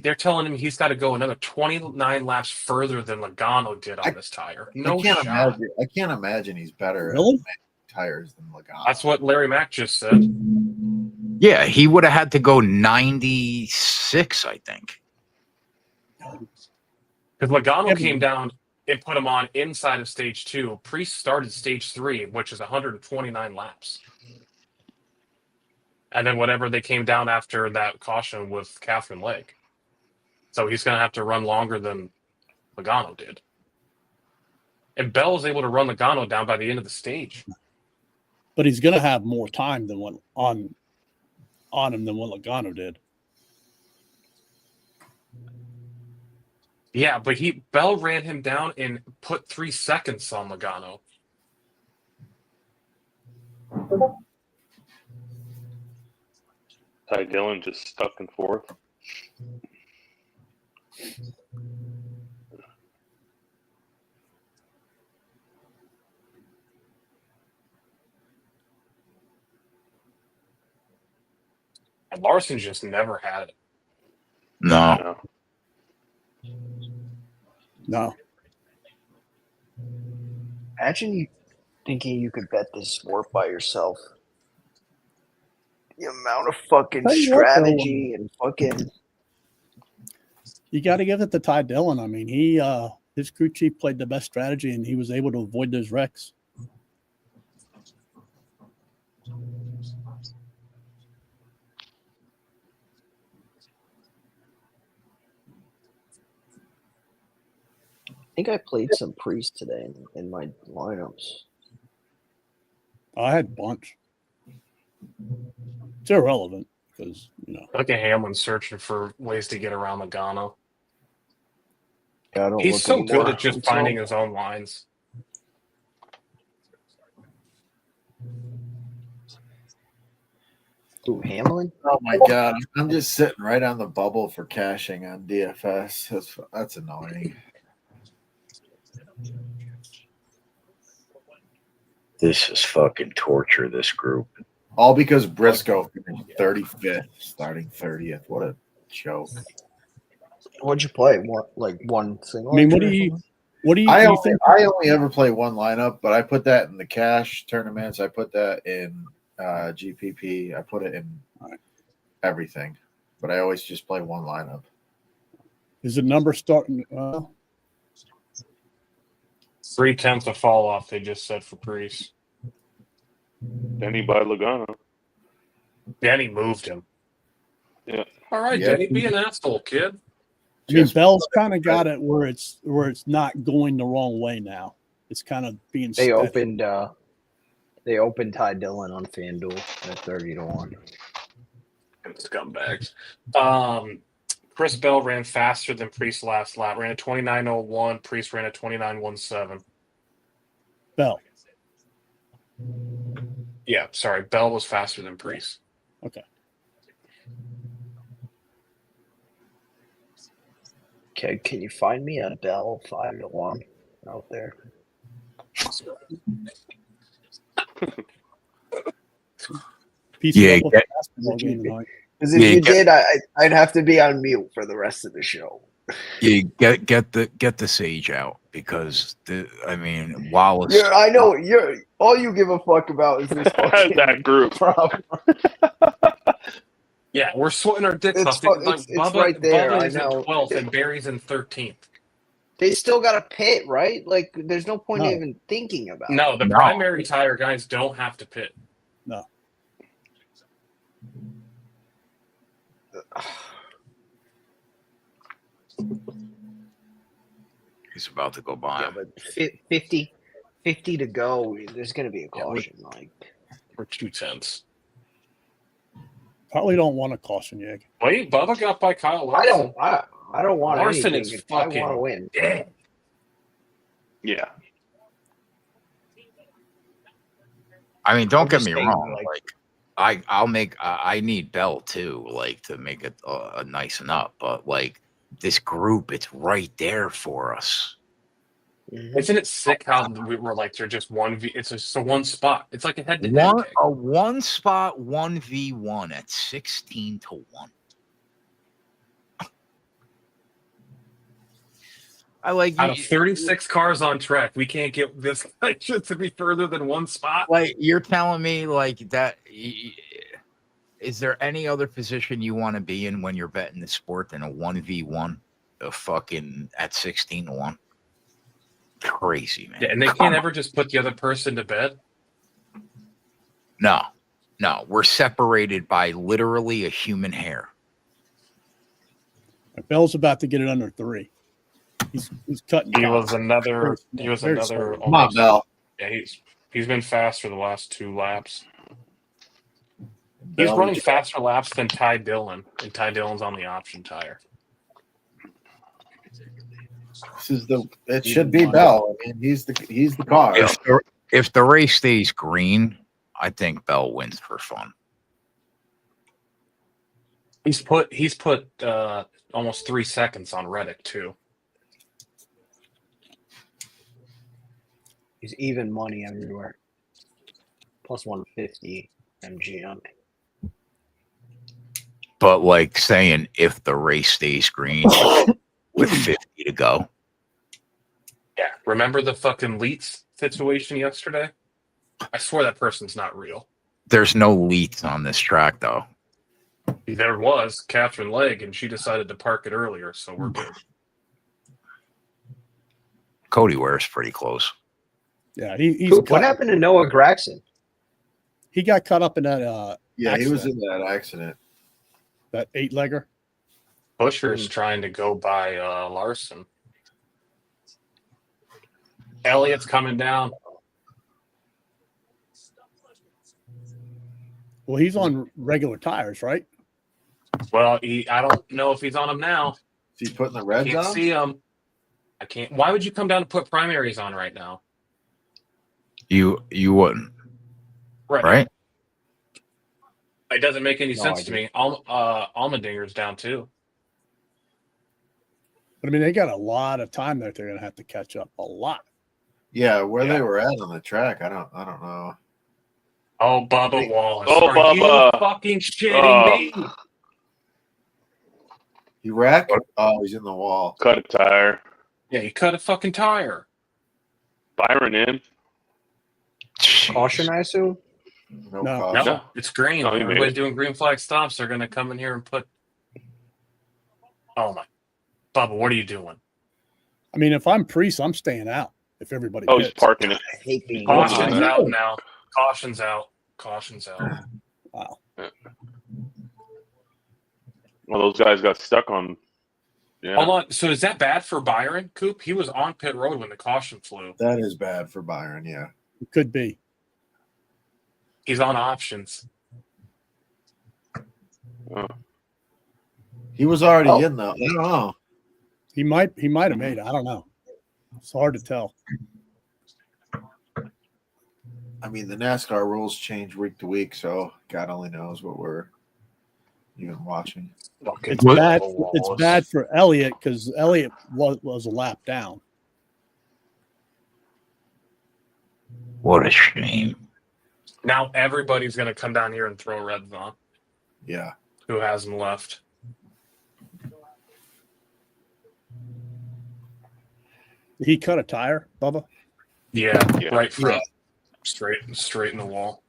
they're telling him he's got to go another 29 laps further than Logano did on this tire. No shot. I can't imagine he's better at Really? tires than Logano. That's what Larry Mack just said. Yeah, he would have had to go 96, I think. Because Logano came down and put him on inside of stage 2. Priest started stage 3, which is 129 laps. And then whatever they came down after that caution with Catherine Lake. So he's going to have to run longer than Logano did. And Bell was able to run Logano down by the end of the stage. But he's going to have more time than what on him than what Logano did. Yeah, but Bell ran him down and put 3 seconds on Logano. Ty Dillon just stuck in fourth. And Larson just never had it. No. No. Imagine you thinking you could bet this sport by yourself. The amount of fucking strategy and fucking. You got to give it to Ty Dillon. I mean, his crew chief played the best strategy, and he was able to avoid those wrecks. I think I played some Priest today in my lineups. I had a bunch. It's irrelevant because, Look at Hamlin searching for ways to get around Logano. Yeah, I don't He's look so anymore. good at just finding his own lines. Ooh, Hamlin? Oh my god! I'm just sitting right on the bubble for cashing on DFS. That's annoying. This is fucking torture, this group. All because Briscoe finished 35th, starting 30th. What a joke! What'd you play? One single? I mean, what do you think? I only ever play one lineup, but I put that in the cash tournaments. I put that in GPP. I put it in everything, but I always just play one lineup. Is the number starting? 3/10 of fall off, they just said for Priest. Denny by Logano. Denny moved him. Yeah. All right, Yeah. Denny, be an asshole, kid. I mean, Bell's kind of got it where it's not going the wrong way now. It's kind of being. They opened Ty Dillon on FanDuel at 30-1. Scumbags. Chris Bell ran faster than Priest last lap. Ran a 29.01. Priest ran a 29.17. Bell. Yeah, sorry. Bell was faster than Priest. Okay. Okay, can you find me a Bell 5-1 out there? Piece Yeah, of basketball game tonight. Because if you did, I'd have to be on mute for the rest of the show. You get the sage out because Wallace. Yeah, I know. You're all you give a fuck about is this fucking That group. problem. Yeah, we're sweating our dicks off. It's right there. Bubba I is in know. 12th and Barry's in 13th. They still got to pit, right? Like, there's no point even thinking about it. No, the primary tire guys don't have to pit. No. He's about to go by. Yeah, but 50 to go. There's going to be a caution. We're 2/10. Probably don't want a caution, Yeg. Wait, Bubba got by Kyle Larson. I don't want Larson anything. is fucking. I want to win. Yeah. I mean, don't get me saying, wrong. I need Bell too, to make it nicen up. But this group, it's right there for us. Isn't it sick how we were they're just it's just a one spot. It's like a head-to-head. A one spot 1v1 at 16-1. Out of 36 cars on track, we can't get this to be further than one spot. You're telling me that. Is there any other position you want to be in when you're betting the sport than a 1v1 fucking at 16-1? Crazy, man. Yeah, and they can't ever just put the other person to bed. No, we're separated by literally a human hair. Bell's about to get it under 3. He's cutting. He was another. Come on, Bell. Yeah, he's been fast for the last 2 laps. He's running faster laps than Ty Dillon, and Ty Dillon's on the option tire. It should be Bell. I mean, he's the car. If the race stays green, I think Bell wins for fun. He's put almost 3 seconds on Reddick too. He's even money everywhere. Plus 150 MGM. But saying if the race stays green with 50 to go. Yeah. Remember the fucking Leets situation yesterday? I swear that person's not real. There's no Leets on this track though. There was Catherine Legg, and she decided to park it earlier, so we're good. Cody Ware's pretty close. Yeah, he's. What happened to Noah Gragson? He got caught up in that. Yeah, accident. he was in that accident. That 8-legger. Buscher's trying to go by Larson. Elliott's coming down. Well, he's on regular tires, right? Well, I don't know if he's on them now. Is he putting the reds Can't on? see him. I can't. Why would you come down to put primaries on right now? You wouldn't, right? It doesn't make any sense to me. Allmendinger's down too. But I mean, they got a lot of time that they're going to have to catch up. A lot. Yeah, where they were at on the track, I don't know. Oh, Bubba Wallace. Oh, Are Bubba. you fucking shitting me? He wrecked? Oh, he's in the wall. Cut a tire. Yeah, you cut a fucking tire. Byron in. Caution, I assume? No No. caution. No, it's green. Oh, he made Everybody's it. doing green flag stops. They're going to come in here and put. Oh, my. Bubba, what are you doing? I mean, if I'm Priest, I'm staying out. If everybody Oh, he's pits. parking it. I hate being Caution's Yeah. out now. Caution's out. Caution's out. Wow. Well, those guys got stuck on. Yeah. Hold on. So is that bad for Byron, Coop? He was on pit road when the caution flew. That is bad for Byron, yeah. It could be. He's on options. He was already in though. I don't know. He might have made it. I don't know. It's hard to tell. I mean, the NASCAR rules change week to week, so God only knows what we're even watching. Fucking It's bad. Bubba Wallace. It's bad for Elliott because Elliott was a lap down. What a shame. Now everybody's going to come down here and throw reds on. Yeah. Who has him left? Did he cut a tire, Bubba? Yeah, Yeah. right front. Straight in the wall.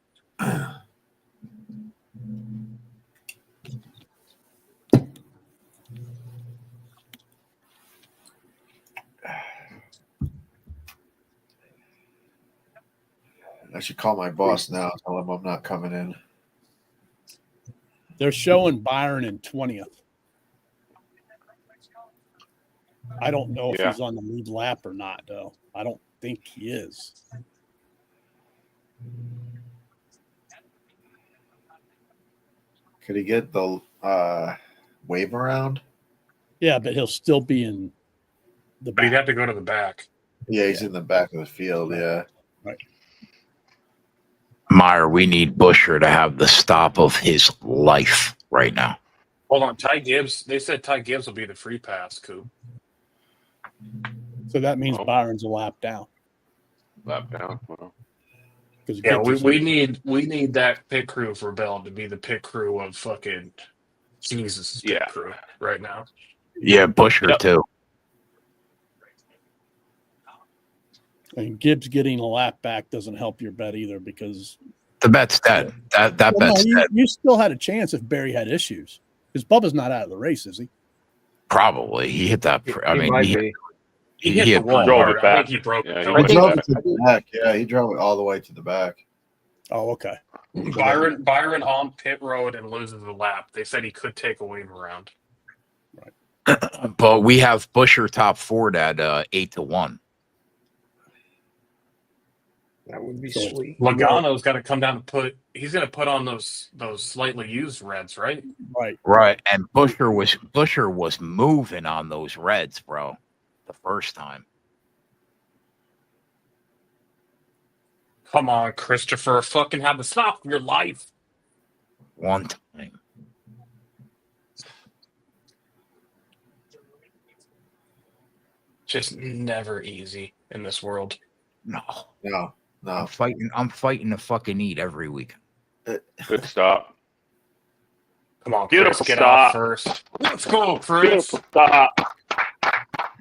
I should call my boss now. Tell him I'm not coming in. They're showing Byron in 20th. I don't know if Yeah. he's on the lead lap or not, though. I don't think he is. Could he get the wave around? Yeah, but he'll still be in the But he'd back. have to go to the back. Yeah, he's in the back of the field. Yeah. Meyer, we need Busher to have the stop of his life right now. Hold on, Ty Gibbs. They said Ty Gibbs will be the free pass, Coop. So that means Oh. Byron's a lap down. Lap down. Well, Because Yeah, we need that pit crew for Bell to be the pit crew of fucking Jesus' pit Yeah. crew right now. Yeah, Busher Yep. too. And Gibbs getting a lap back doesn't help your bet either because The bet's dead. That well, no, bet's dead. you still had a chance if Barry had issues. Because Bubba's not out of the race, is he? Probably he hit that. I mean, might he be. He hit the wall drove hard. it I back. think he broke Yeah, it. he He went drove back. it to the back. Yeah, he drove it all the way to the back. Oh, okay. Byron on pit road and loses the lap. They said he could take a wave around. But we have Busher top 4 at 8-1. That would be So- sweet. Logano's got to come down and put. He's going to put on those slightly used reds, right? Right. Right, and Busher was moving on those reds, bro, the first time. Come on, Christopher, fucking have the stop of your life. One time. Just never easy in this world. No, No, I'm no. fighting to fucking eat every week. good stop. Come on, Beautiful Chris, get stop. out first. Let's go, Chris. Beautiful stop.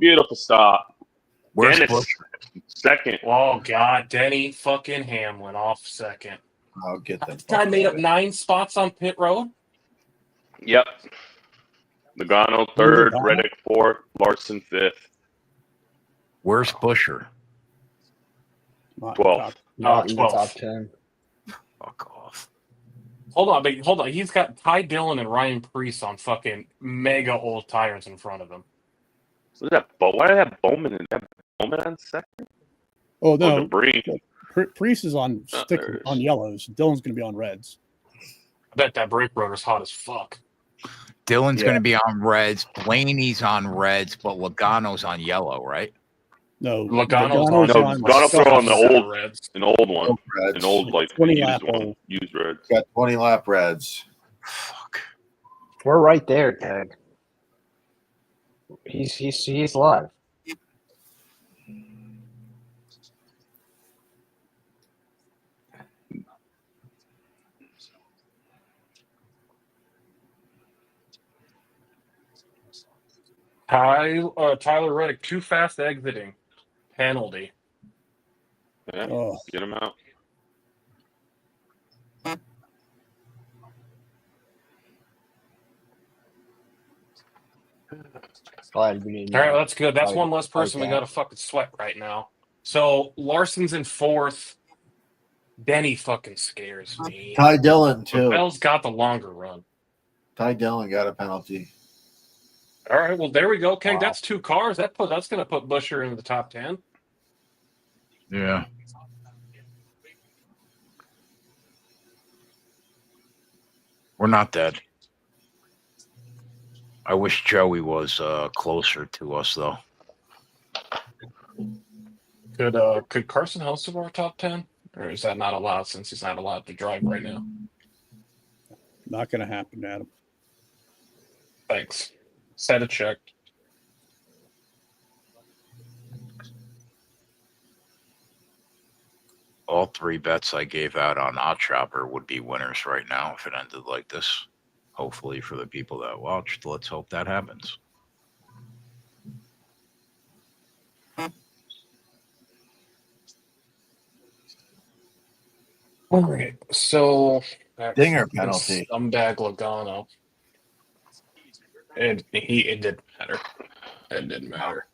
Beautiful stop. Where's Dennis, Busher? second. Oh God, Denny fucking Hamlin off second. I'll get them. This guy made up 9 spots on pit road. Yep. Logano third, Logano? Reddick fourth, Larson fifth. Where's Busher? Not 12. top. Not in the 12. top 10. Fuck off. Hold on. He's got Ty Dillon and Ryan Preece on fucking mega old tires in front of him. What's that? Why did I have Bowman in that? Bowman on second? Oh, Oh, no. debris. Priest is on there it on is. yellows. Dylan's going to be on reds. I bet that brake rotor's hot as fuck. Dylan's Yeah. going to be on reds. Blaney's on reds, but Logano's on yellow, right? No, Logano's No, Logano throw on the old- reds. An old one. Reds. An old, like, 20 used lap one. old. Used reds. Got 20 lap reds. Fuck. We're right there, Ted. He's live. Tyler Reddick too fast exiting. Penalty. Yeah, Oh, get him out. Glad we didn't. All right, that's good. That's Like- one less person we like got that. to fucking sweat right now. So Larson's in fourth. Denny fucking scares me. Ty Dillon, too. Bell's got the longer run. Ty Dillon got a penalty. All right, well there we go, Ken. Wow. That's 2 cars. That's going to put Busher into the top 10. Yeah. We're not dead. I wish Joey was closer to us, though. Could Carson host of our top 10, or is that not allowed since he's not allowed to drive right now? not going to happen, Adam. Thanks. Set a check. All 3 bets I gave out on Odd Chopper would be winners right now if it ended like this. Hopefully for the people that watched, let's hope that happens. All right, so that Dinger fucking penalty. scumbag Logano. It didn't matter. It didn't matter.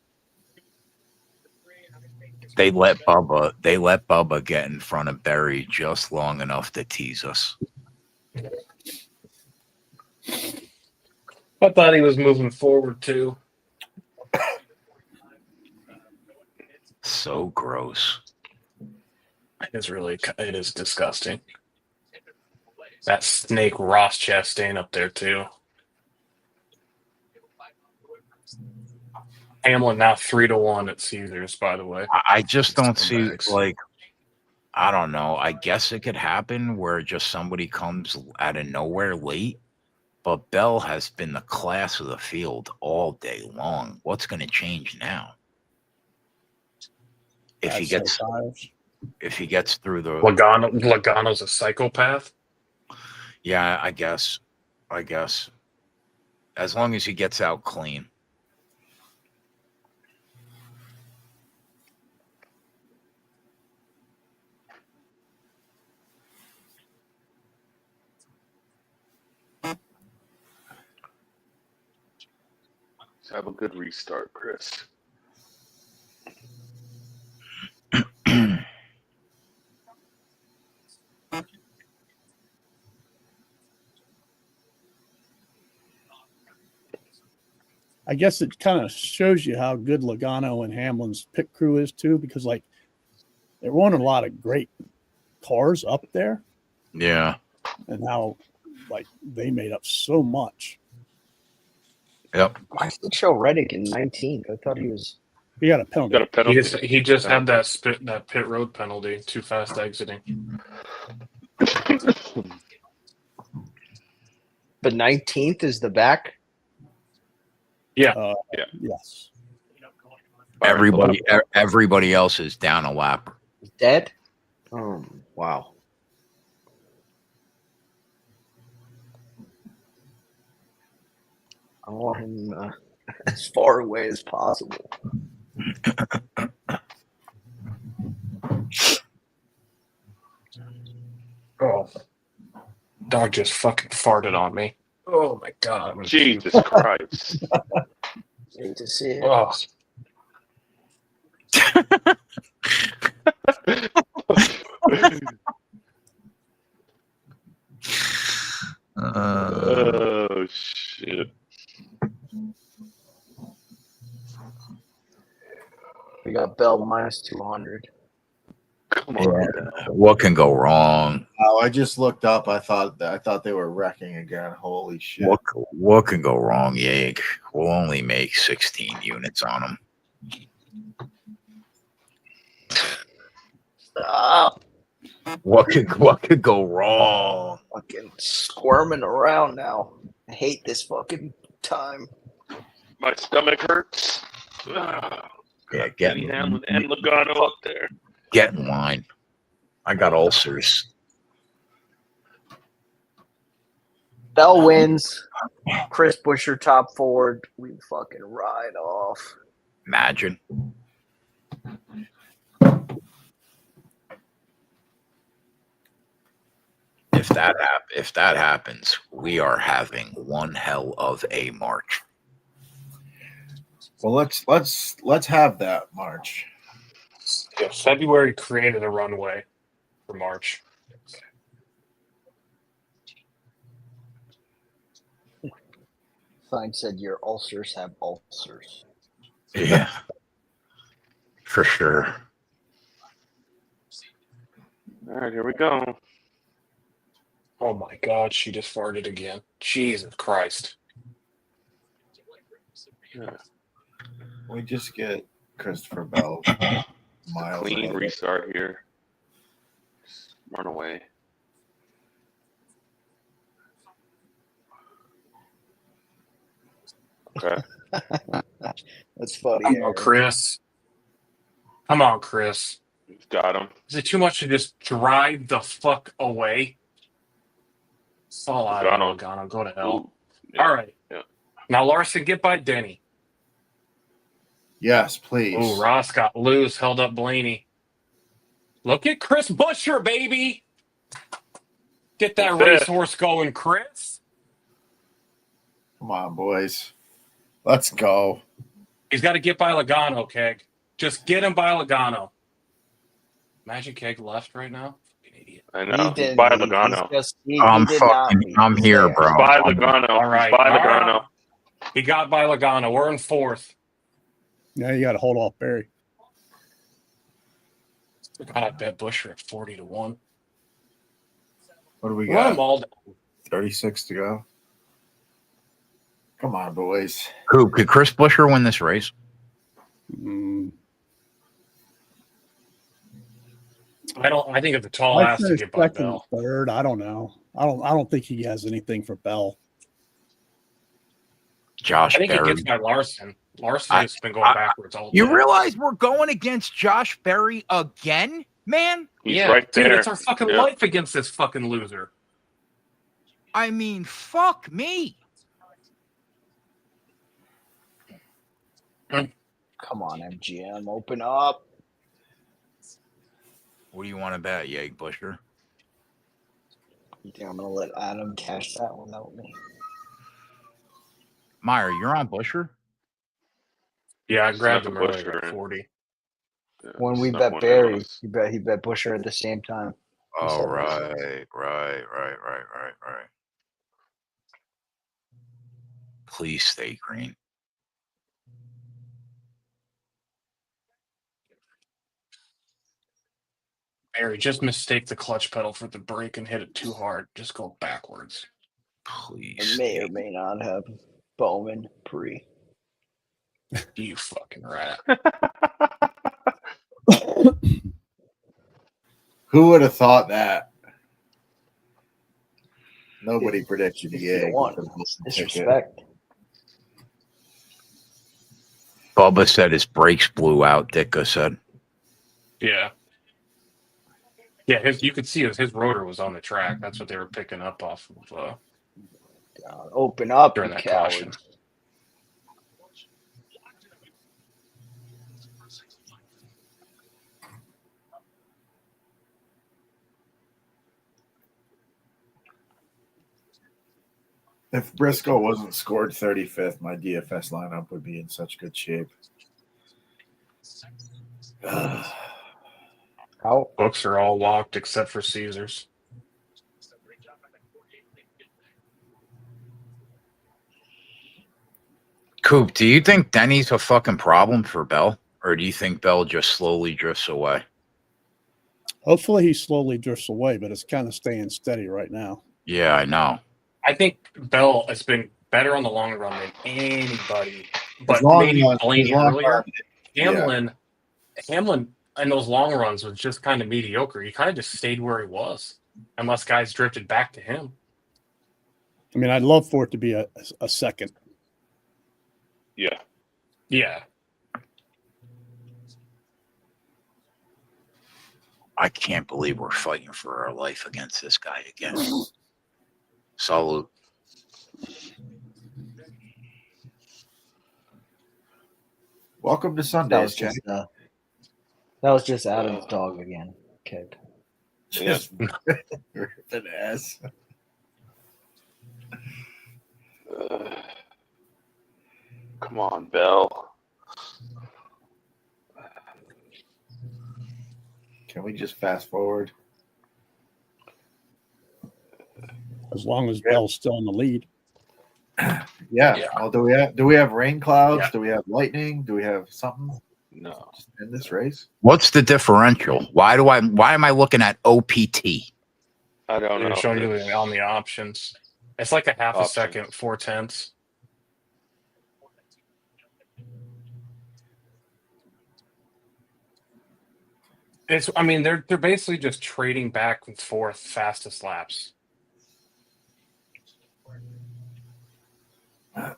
They let Bubba get in front of Berry just long enough to tease us. I thought he was moving forward too. So gross. It is disgusting. That snake Ross Chastain up there too. Hamlin now 3-1 at Caesars, by the way. I just don't see, Scumbags. like, I don't know. I guess it could happen where just somebody comes out of nowhere late, but Bell has been the class of the field all day long. What's going to change now? If he gets through the Logano's a psychopath. Yeah, I guess. As long as he gets out clean. Let's have a good restart, Chris. I guess it kind of shows you how good Logano and Hamlin's pit crew is too, because like there weren't a lot of great cars up there, Yeah. and how like they made up so much. Yep. Why did it show Reddick in 19th? I thought he was. He got a penalty. Got a penalty. He just had that pit road penalty, too fast exiting. But 19th is the back. Yeah. Yes. Everybody else is down a lap. He's dead. Wow. I want him as far away as possible. Oh, dog just fucking farted on me. Oh my god! Jesus Christ! Hate to see it. Oh. Oh shit! We got Bell minus 200. Come on. What can go wrong? Oh, I just looked up. I thought they were wrecking again. Holy shit! What can go wrong, Yag? We'll only make 16 units on them. Stop. What could go wrong? Fucking squirming around now. I hate this fucking time. My stomach hurts. Ah, Yeah, Kenny Hamlin and Logano up there. Get in line. I got ulcers. Bell wins. Chris Buescher top forward. We fucking ride off. Imagine. If that happens, we are having one hell of a March. Well, let's have that March. Yeah, February created a runway for March. Fine said your ulcers have ulcers. Yeah, for sure. All right, here we go. Oh my god, she just farted again. Jesus Christ. Yeah. We just get Christopher Bell miles. Clean ahead. restart here. Just run away. Okay. That's funny. Come on, Aaron. Chris. Come on, Chris. Got him. Is it too much to just drive the fuck away? Fall out of Logano. Logano. Go to hell. Ooh, yeah, All right. yeah. Now, Larson, get by Denny. Yes, please. Oh, Ross got loose, held up Blaney. Look at Chris Buescher, baby. Get that That's it. racehorse going, Chris. Come on, boys. Let's go. He's got to get by Logano, Keg. Just get him by Logano. Imagine Keg left right now. Fucking idiot. I know. He's didn't by leave. Logano. He I'm did not fucking. leave. I'm He's here, there. bro. By Logano. All right. He's by All right. Logano. He got by Logano. We're in fourth. Now you got to hold off Barry. God, I bet Buescher at 40-1. What do we Run them got? all down. 36 to go. Come on, boys. Who could Chris Buescher win this race? I think if the tall I ass to finished get by second and Bell. third. I don't know. I don't think he has anything for Bell. Josh I think Berry. he gets by Larson. Larson has been going backwards all day. You realize we're going against Josh Berry again, man? He's right there. Dude, it's our fucking life against this fucking loser. I mean, fuck me. Come on, MGM, open up. What do you want to bet, Yeg Buescher? You think I'm gonna let Adam cash that one out me? Meyer, you're on Buescher? Yeah, I grabbed him Snuck a earlier Buescher at in. 40. Yeah, When we snuck bet one Barry, in. he bet Buescher at the same time. Oh, said right. Please stay green. Barry, just mistake the clutch pedal for the brake and hit it too hard. Just go backwards. Please. It may or may not have Bowman pre. You fucking rat. Who would have thought that? Nobody predicted If the you egg. want disrespect. Bubba said his brakes blew out, Ditka said. Yeah. Yeah, you could see his rotor was on the track. That's what they were picking up off of Open up, during you that coward. caution. If Briscoe wasn't scored 35th, my DFS lineup would be in such good shape. How? Books are all locked except for Caesars. Coop, do you think Denny's a fucking problem for Bell? Or do you think Bell just slowly drifts away? Hopefully he slowly drifts away, but it's kind of staying steady right now. Yeah, I know. I think Bell has been better on the long run than anybody. But His long maybe run- Blaney his long earlier. run, Hamlin in those long runs was just kind of mediocre. He kind of just stayed where he was, unless guys drifted back to him. I mean, I'd love for it to be a second. Yeah. Yeah. I can't believe we're fighting for our life against this guy again. Salute. Welcome to That Sundays, was Jack. just that was just Adam's dog again. Kid. Just ripping ass. Come on, Bell. Can we just fast forward? As long as Bell's still in the lead. Yeah. Well, do we have rain clouds? Yeah. Do we have lightning? Do we have something No. in this race? What's the differential? Why am I looking at OPT? I don't know. They're showing you It's- on the options. It's like a half a Options. second, 4/10. I mean, they're basically just trading back and forth fastest laps.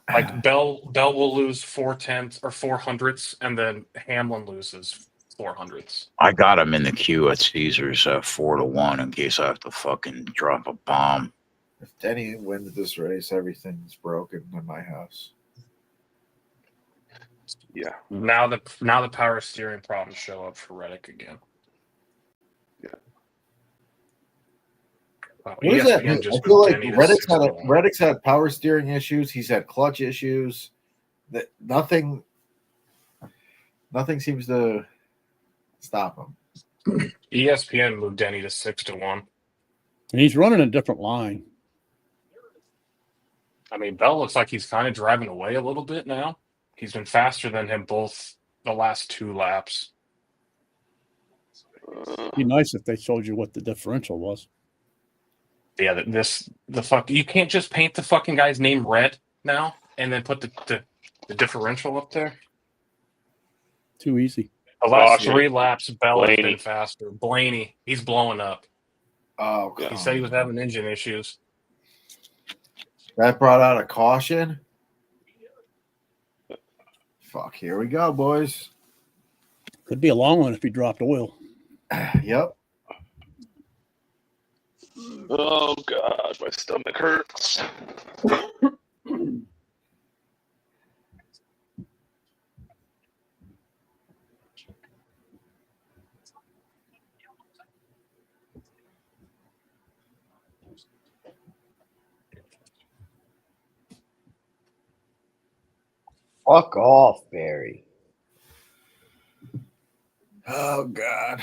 Like Bell will lose 4/10 or 400ths, and then Hamlin loses 400ths. I got him in the queue at Caesars 4-1 in case I have to fucking drop a bomb. If Denny wins this race, everything's broken in my house. Yeah. Now the power steering problems show up for Reddick again. Yeah. Wow, What does that ESPN mean? just I feel moved like Denny to Reddick's 6-1. Reddick's had power steering issues. He's had clutch issues. That nothing seems to stop him. ESPN moved Denny to 6-1. And he's running a different line. I mean, Bell looks like he's kind of driving away a little bit now. He's been faster than him both the last 2 laps. It'd be nice if they showed you what the differential was. Yeah, you can't just paint the fucking guy's name red now and then put the differential up there. Too easy. The last Caution. 3 laps, Bell has Blaney. been faster. Blaney, he's blowing up. Oh, He said he was having engine issues. that brought out a caution. Fuck, here we go, boys. Could be a long one if he dropped oil. Yep. Oh God, my stomach hurts. Fuck off, Barry. Oh God.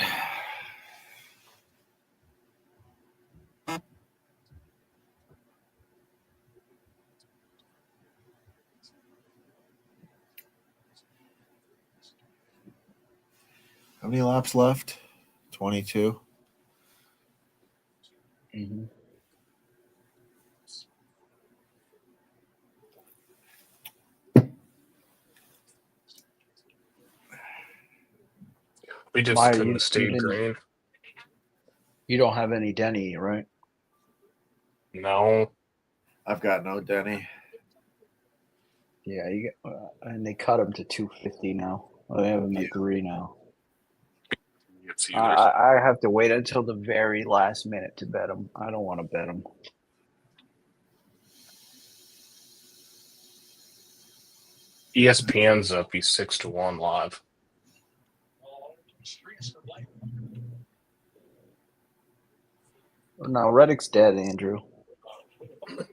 How many laps left? 22. Mm-hmm. We just Why, couldn't you have stayed didn't- green. You don't have any Denny, right? No. I've got no Denny. Yeah, and they cut him to 250 now. Well, they have him at 3 now. It's either. I have to wait until the very last minute to bet him. I don't want to bet him. ESPN's up. He's 6-1 live. No, Reddick's dead, Andrew.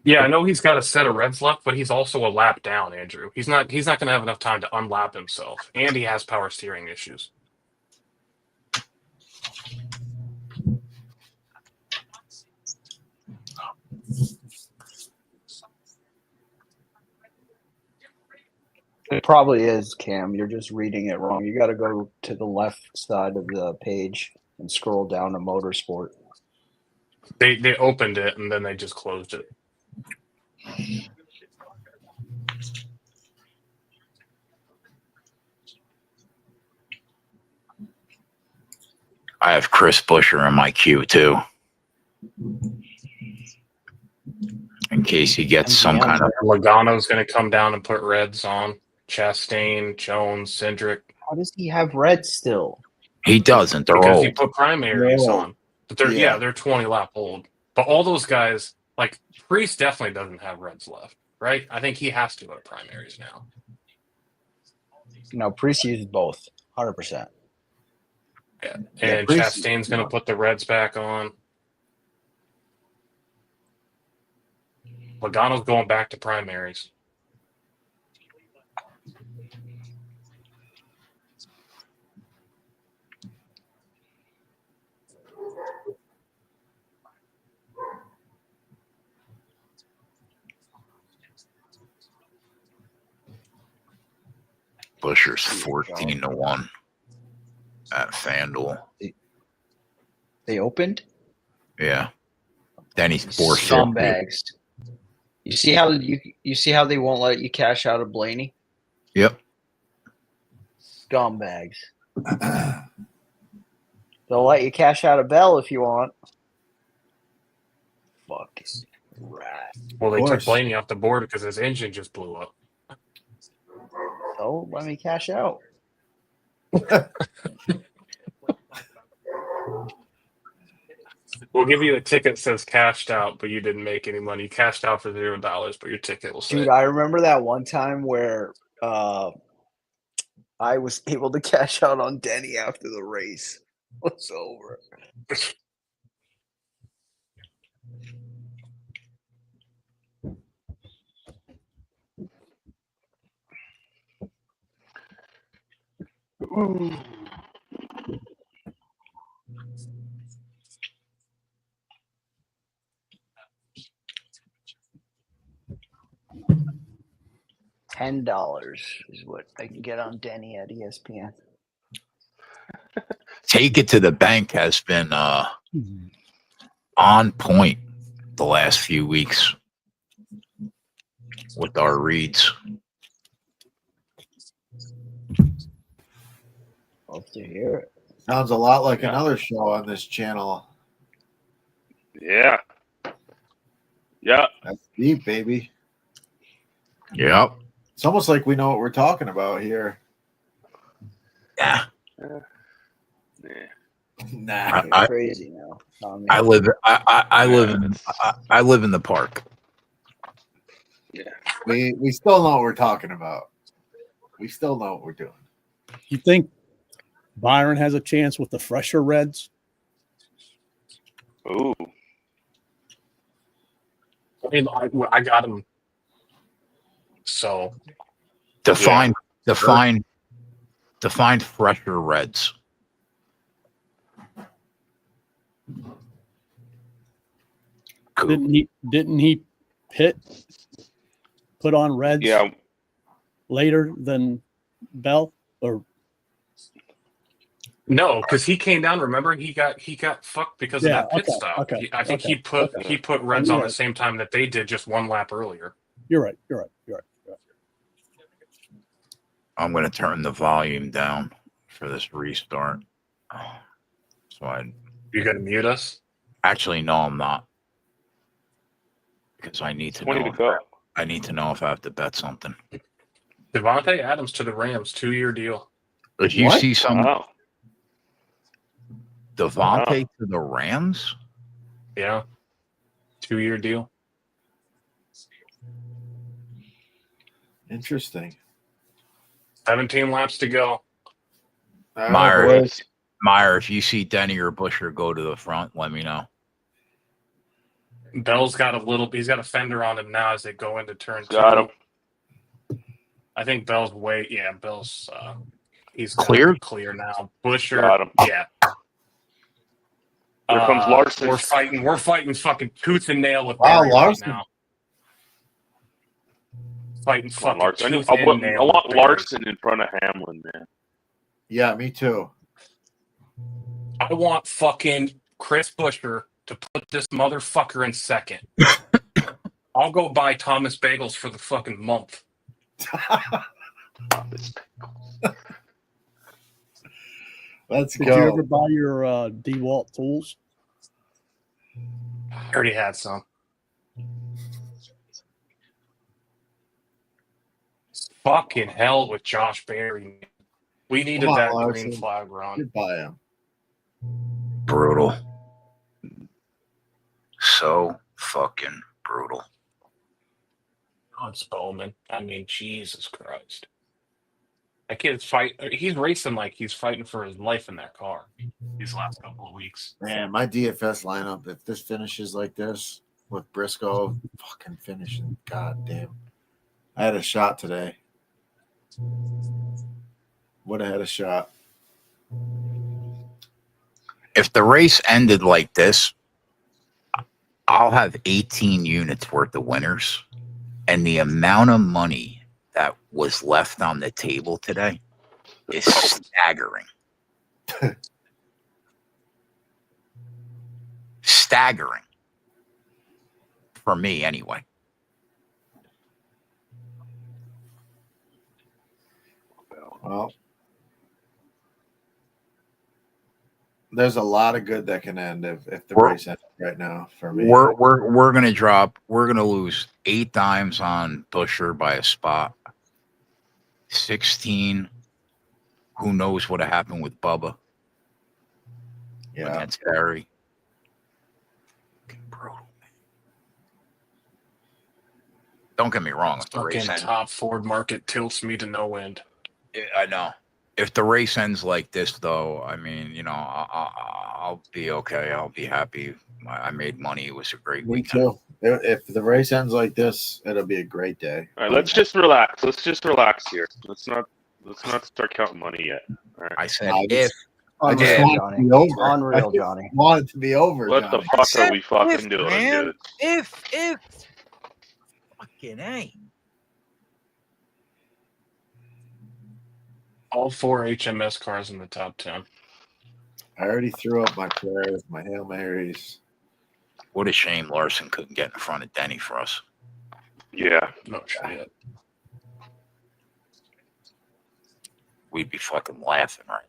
Yeah, I know he's got a set of reds left, but he's also a lap down, Andrew. He's not going to have enough time to unlap himself, and he has power steering issues. It probably is, Cam. You're just reading it wrong. You got to go to the left side of the page and scroll down to motorsport. They opened it and then they just closed it. I have Chris Buescher in my queue too, in case he gets some kind of. Logano's going to come down and put reds on. Chastain, Jones, Cindric. How does he have red still? He doesn't. They're Because old. he put primaries They're old. on. But they're 20 lap old. But all those guys, like Priest definitely doesn't have reds left, right? I think he has to go to primaries now. No, Priest uses both, 100%. Yeah. Yeah, And Priest- Chastain's going to put the reds back on. Logano's going back to primaries. Buescher's 14-1 at FanDuel. They opened? Yeah. Then he's 450. Scumbags. You see how they won't let you cash out of Blaney? Yep. Scumbags. They'll let you cash out of Bell if you want. Fucking rat. Well, they took course. Blaney off the board because his engine just blew up. So let me cash out. We'll give you a ticket that says cashed out, but you didn't make any money. You cashed out for $0, but your ticket will say. Dude, I remember that one time where I was able to cash out on Denny after the race was over. Ooh. $10 is what I can get on Denny at ESPN. Take It to the Bank has been on point the last few weeks with our reads. Love to hear it. Sounds a lot like another show on this channel. Yeah. Yeah. That's deep, baby. Yep. It's almost like we know what we're talking about here. Yeah. Yeah. Nah. I- Crazy now. Tommy. I live in the park. We still know what we're talking about. We still know what we're doing. You think Byron has a chance with the fresher reds? Ooh. I mean, I got him. So Define fresher reds. Cool. Didn't he put on reds Yeah. later than Bell? Or no, because he came down. Remember, he got fucked because of that pit okay, stop. okay, I think okay, he put reds on the same time that they did, just one lap earlier. You're right. I'm going to turn the volume down for this restart. You gonna mute us? Actually, no, I'm not. Because I need to 20 know. to go. I need to know if I have to bet something. Devontae Adams to the Rams, 2-year deal. If you What? see some Wow. Devontae to the Rams, Yeah, 2-year deal. Interesting. 17 laps to go. All Meyer, right, boys. Meyer, if you see Denny or Busher go to the front, let me know. Bell's got he's got a fender on him now as they go into turn Got 2. him. I think Bell's Bell's he's Clear? clear now. Busher, Got him. yeah. Here comes Larson. We're fighting fucking tooth and nail with Wow, Barry right Larson. now. Fighting Come on, fucking Larson. tooth I and want nail. with Barry. Larson in front of Hamlin, man. Yeah, me too. I want fucking Chris Busher to put this motherfucker in second. I'll go buy Thomas Bagels for the fucking month. Let's Did go. you ever buy your DeWalt tools? I already had some. Fucking hell with Josh Berry. We needed Come on, that Larson. green flag run. Goodbye him. Brutal. So fucking brutal. Oh, it's Bowman. I mean, Jesus Christ. That kid's he's racing like he's fighting for his life in that car these last couple of weeks. Man, my DFS lineup, if this finishes like this with Briscoe fucking finishing, god damn. I had a shot today. Would have had a shot. If the race ended like this, I'll have 18 units worth of winners. And the amount of money that was left on the table today is staggering. Staggering. For me, anyway. Well, there's a lot of good that can end if the race ends right now for me. We're gonna lose 8 dimes on Busher by a spot. 16. Who knows what happened with Bubba? Yeah. Against Barry. Don't get me wrong. If the Fucking race ends, top Ford market tilts me to no end. I know. If the race ends like this, though, I mean, you know, I'll be okay. I'll be happy. I made money. It was a great Me weekend. too. If the race ends like this, it'll be a great day. All right, let's just relax. Let's just relax here. Let's not start counting money yet. All right. I said I if. I just Again. want it to be over. Unreal, I Johnny. want it to be over. What the Johnny. fuck are we fucking If, doing, man. dude? If. Fucking A. All 4 HMS cars in the top 10. I already threw up my prayers, my Hail Marys. What a shame Larson couldn't get in front of Denny for us. Yeah. No shit. We'd be fucking laughing right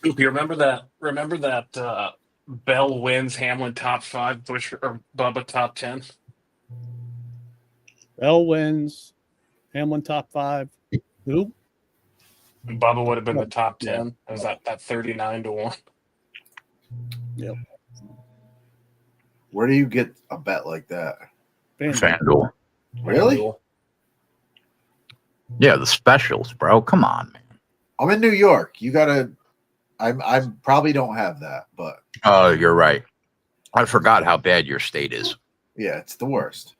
Oop, you remember that Bell wins, Hamlin top 5, Bush or Bubba top 10? Bell wins. Hamlin top 5. Who? Bubba would have been the top 10. It was that 39-1. Yep. Where do you get a bet like that? FanDuel. Really? Yeah, the specials, bro. Come on, man. I'm in New York. You gotta. I probably don't have that, but Oh, you're right. I forgot how bad your state is. yeah, it's the worst.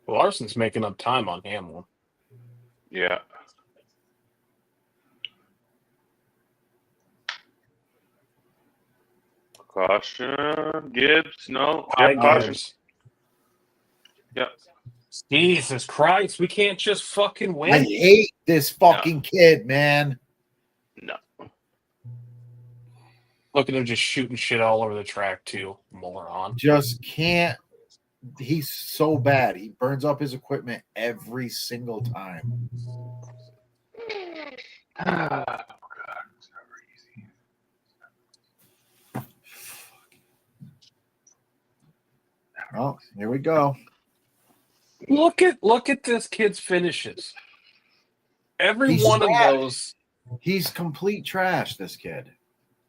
Larson's making up time on Hamlin. Yeah. Caution. Gibbs. No. Hi, Yep, caution. Gibbs. Yep. Jesus Christ, we can't just fucking win. I hate this fucking kid, man. No. Look at him just shooting shit all over the track, too. Moron. Just can't. He's so bad. He burns up his equipment every single time. Oh, God. It's never easy. Well, here we go. Look at this kid's finishes. Every He's one of bad. those. He's complete trash, this kid.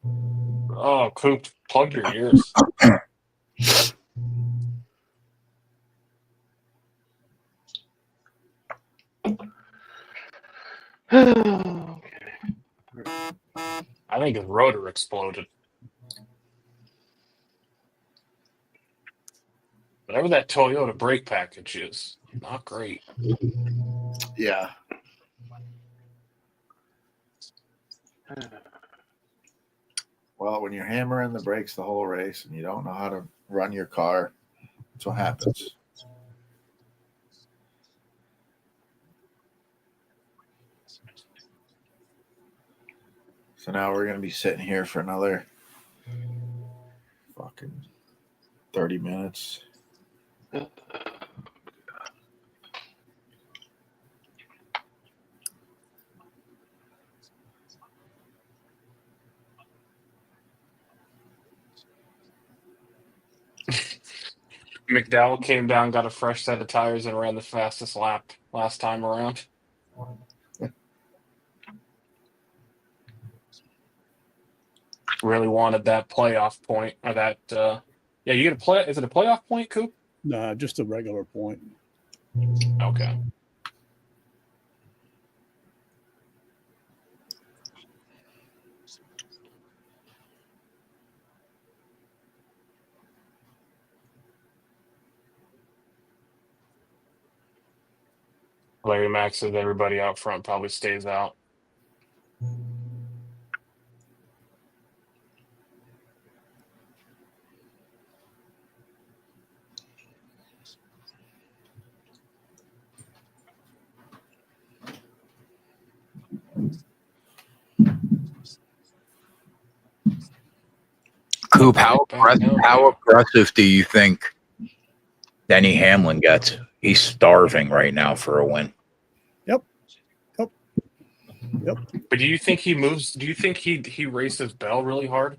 Oh, Coop, plug your ears. I think his rotor exploded. Whatever that Toyota brake package is, not great. Yeah. Well, when you're hammering the brakes the whole race and you don't know how to run your car, that's what happens. So now we're going to be sitting here for another fucking 30 minutes. McDowell came down, got a fresh set of tires, and ran the fastest lap last time around. Really wanted that playoff point, or that. Yeah, you get a play. Is it a playoff point, Coop? Nah, just a regular point. Okay. Larry Max says everybody out front probably stays out. Coop, how aggressive do you think Denny Hamlin gets? He's starving right now for a win. Yep. But do you think he moves? Do you think he races Bell really hard?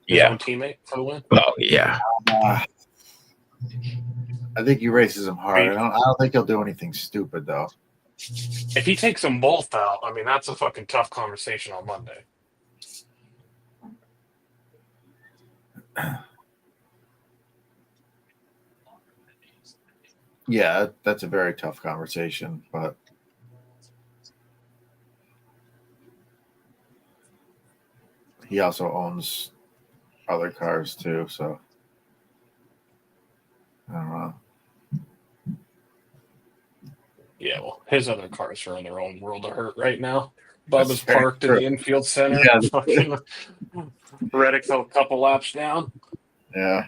His Yeah. own teammate for the win? Oh, yeah. I think he races him hard. I don't think he'll do anything stupid, though. If he takes them both out, I mean, that's a fucking tough conversation on Monday. Yeah, that's a very tough conversation, but he also owns other cars too, so I don't know. Yeah, well, his other cars are in their own world of hurt right now. Bubba's That's very parked in true. the infield center. Yeah. Fucking Reddick's a couple laps down. Yeah.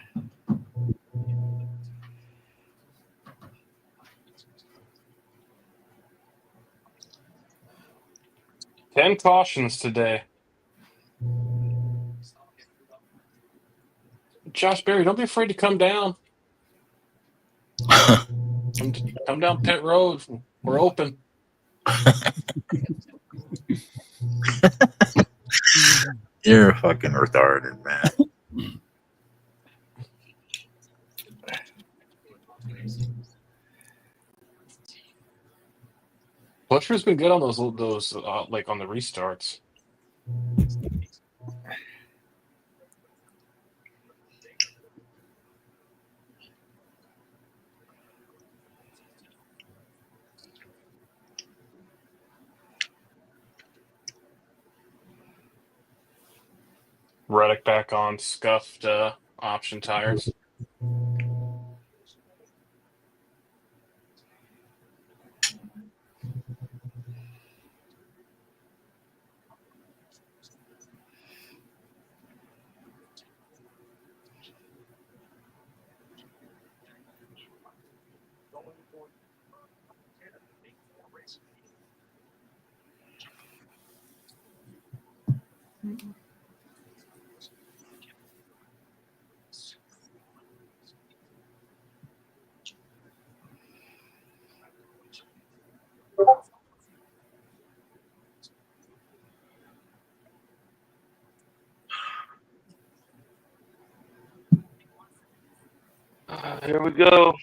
Ten cautions today. Josh Berry, don't be afraid to come down. Come down pit road. We're open. You're fucking retarded, man. Butcher's been good on those like on the restarts. Reddick back on scuffed option tires. Here we go.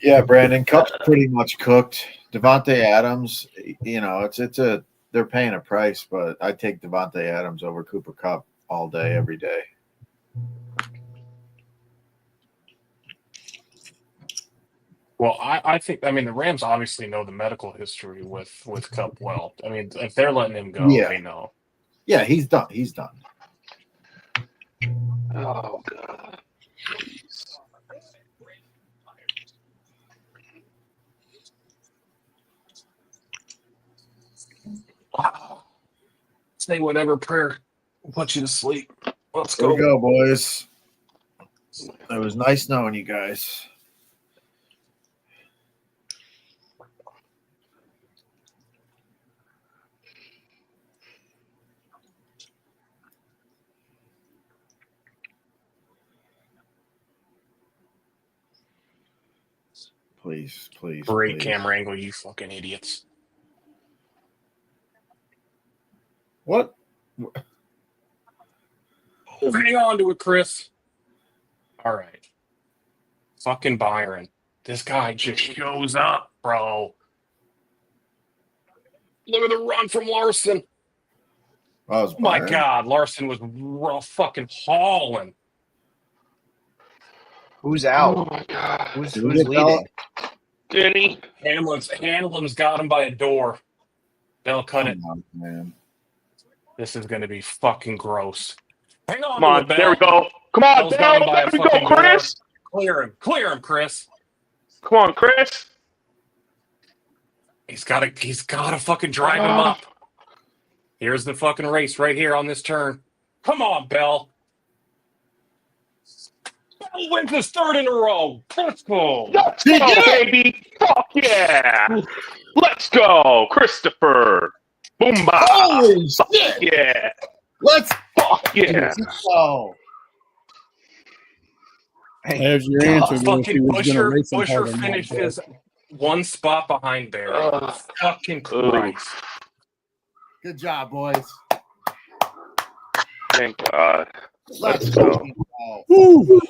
Yeah, Brandon, Cup's pretty much cooked. Devontae Adams, they're paying a price, but I take Devontae Adams over Cooper Kupp all day, every day. Well, I think the Rams obviously know the medical history with Cup well. I mean, if they're letting him go, Yeah. they know. Yeah, he's done. He's done. Oh God. Say whatever prayer will put you to sleep. Let's Here go. we go, boys. It was nice knowing you guys. Please, please. Great please. camera angle, you fucking idiots. What? Hang on to it, Chris. All right. Fucking Byron. This guy just shows up, bro. Look at the run from Larson. Oh My God, Larson was fucking hauling. Who's out? Oh my God. Who's Did we get leading? Denny. Hamlin's got him by a door. They'll cut it. Come on, man. This is going to be fucking gross. Hang on, Come on. to it, There we Bell. go. Come on, Bell's got him Bell. by a There we go, fucking door. Chris. Clear him, Chris. Come on, Chris. He's got to fucking drive him up. Here's the fucking race right here on this turn. Come on, Bell. Bell wins his third in a row. Let's go. Let's go, baby. Fuck yeah. Let's go, Christopher. Boomba. Holy Fuck shit. yeah. Let's Fuck yeah. go. There's your answer. to if he Fucking was gonna race him Busher hard or not. finished his one spot behind Barry. Fucking Ooh. Christ. Good job, boys. Thank God. Let's go. go. Woo!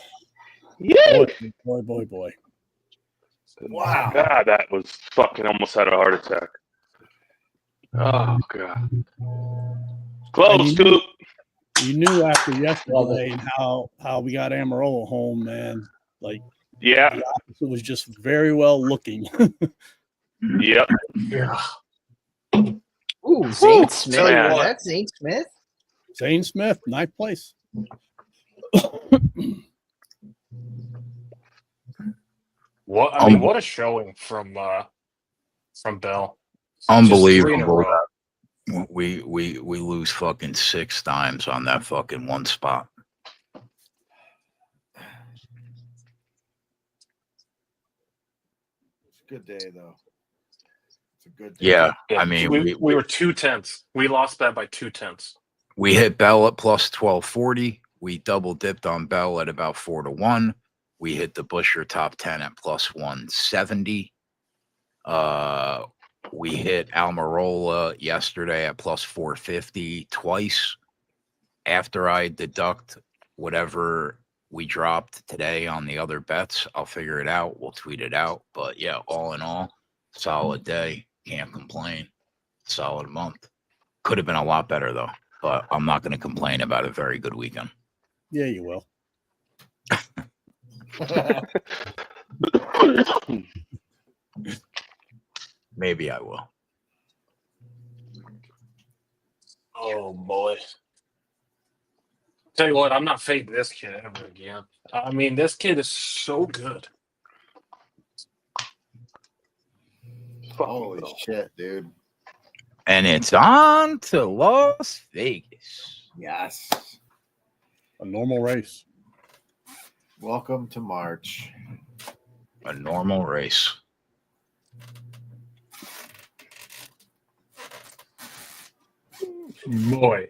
Yeah. Boy. Wow. God, that was fucking almost had a heart attack. Oh, God. Close, Coop. You knew after yesterday and how we got Amarola home, man. Like, Yeah. the opposite was just very well looking. Yep. Yeah. Ooh, Zane Smith. Tell you Is what. that Zane Smith? Zane Smith, ninth place. What a showing from Bell. Unbelievable. We lose fucking 6 times on that fucking one spot. It's a good day, though. It's a good day. Yeah, I mean, we were 2/10. We lost that by 2/10. We hit Bell at plus 1240. We double dipped on Bell at about 4-1. We hit the Busher top 10 at plus 170. We hit Almirola yesterday at plus 450 twice. After I deduct whatever we dropped today on the other bets, I'll figure it out. We'll tweet it out. But yeah, all in all, solid day. Can't complain. Solid month. Could have been a lot better though, but I'm not going to complain about a very good weekend. Yeah, you will. Maybe I will. Oh boy. Tell you what, I'm not fading this kid ever again. I mean, this kid is so good. Holy shit, dude. And it's on to Las Vegas. Yes. A normal race. Welcome to March. A normal race. Boy.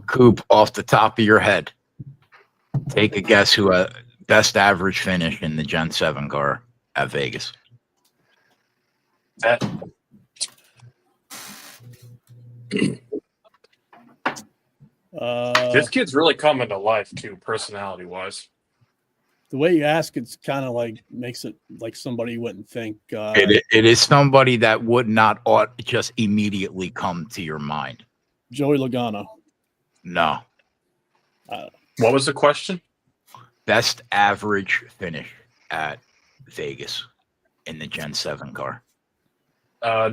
Coop, off the top of your head, take a guess who best average finish in the Gen 7 car at Vegas. That this kid's really coming to life too, personality wise. The way you ask it's kind of like makes it like somebody you wouldn't think. It is somebody that would not ought just immediately come to your mind. Joey Logano. No. What was the question? Best average finish at Vegas in the Gen 7 car.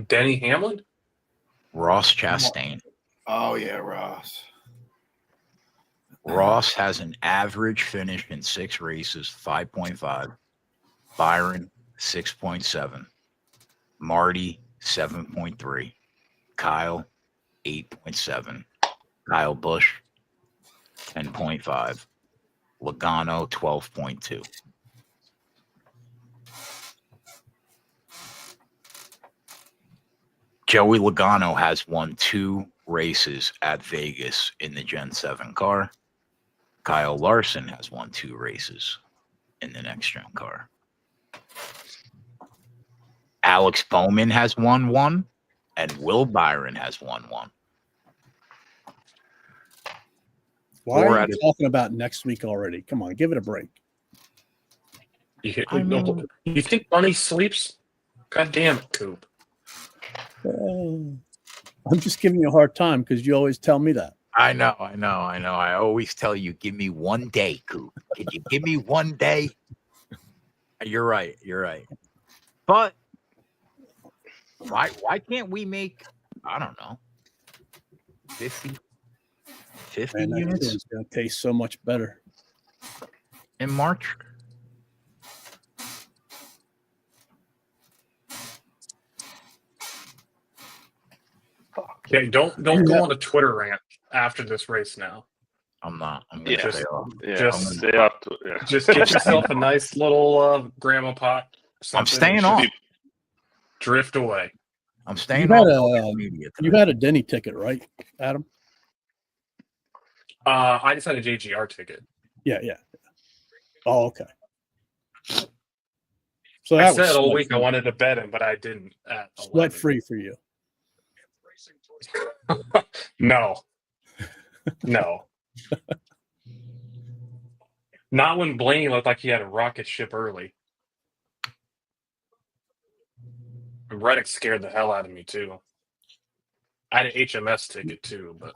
Denny Hamlin? Ross Chastain. Oh, yeah, Ross. Ross has an average finish in 6 races, 5.5. Byron, 6.7. Marty, 7.3. Kyle, 8.7. Kyle Busch, 10.5. Logano, 12.2. Joey Logano has won 2 races at Vegas in the Gen 7 car. Kyle Larson has won 2 races in the next gen car. Alex Bowman has won 1, and Will Byron has won 1. Why are you talking about next week already? Come on, give it a break. You think Bunny sleeps? God damn it, Coop. I'm just giving you a hard time because you always tell me that. I know. I always tell you, give me one day, Coop. Can you give me one day? You're right. But why can't we make, I don't know, 50 Man, units? It's going to taste so much better in March? Okay, don't go on a Twitter rant after this race now. I'm not. I'm going to stay off. Just stay off. Just get yourself a nice little grandma pot. I'm staying off. Drift away. I'm staying off. You had a Denny ticket, right, Adam? I just had a JGR ticket. Yeah. Oh, okay. So I said all week I wanted to bet him, but I didn't. Sweat free for you. No. Not when Blaney looked like he had a rocket ship early. Reddick scared the hell out of me, too. I had an HMS ticket, too, but...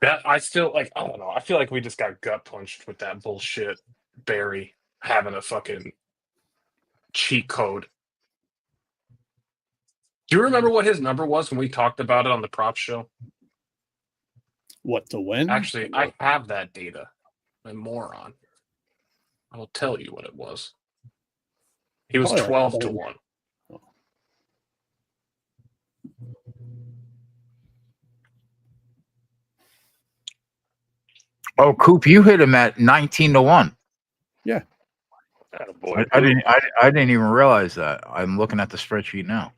That I still like. I don't know. I feel like we just got gut punched with that bullshit. Barry having a fucking cheat code. Do you remember what his number was when we talked about it on the prop show? What, to win? Actually, I have that data. I'm a moron. I will tell you what it was. He was 12 to 1. Oh, Coop, you hit him at 19 to 1. Yeah. Attaboy. I didn't even realize that. I'm looking at the spreadsheet now.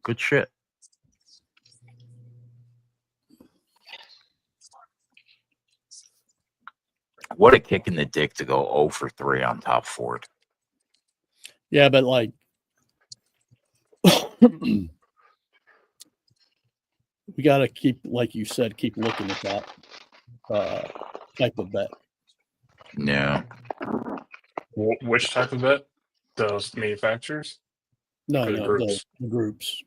Good shit. What a kick in the dick to go 0 for 3 on top 4. Yeah, but like we got to keep, like you said, keep looking at that type of bet. Yeah. Which type of bet? Those manufacturers? No, Or the groups? the groups.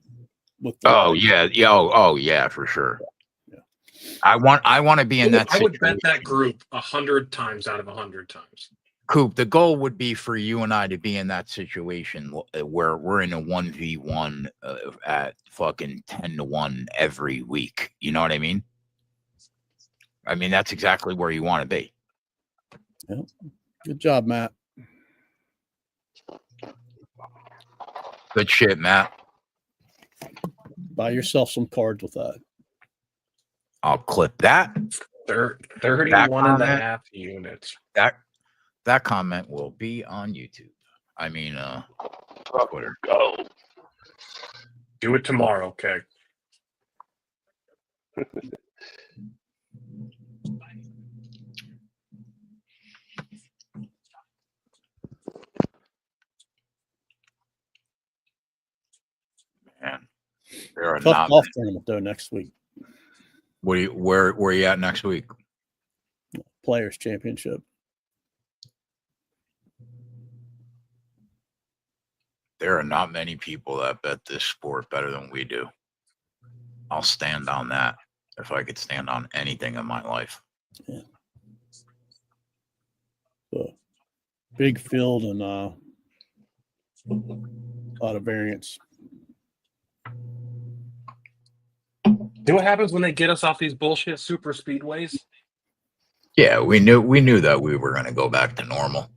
With Oh yeah, yeah. Oh yeah, for sure. Yeah. I want to be in that I would situation. bet that group 100 times out of 100 times. Coop, the goal would be for you and I to be in that situation where we're in a 1v1 at fucking 10 to 1 every week. You know what I mean? I mean, that's exactly where you want to be. Yeah. Good job, Matt. Good shit, Matt. Buy yourself some cards with that. I'll clip that. 31 and a half units. That comment will be on YouTube. I mean, Twitter. Go. Do it tomorrow, okay? Man, there are Tough not golf tournament though next week. where are you at next week? Players Championship. There are not many people that bet this sport better than we do. I'll stand on that if I could stand on anything in my life. Yeah. So, big field and a lot of variance. See what happens when they get us off these bullshit super speedways? Yeah, we knew that we were going to go back to normal.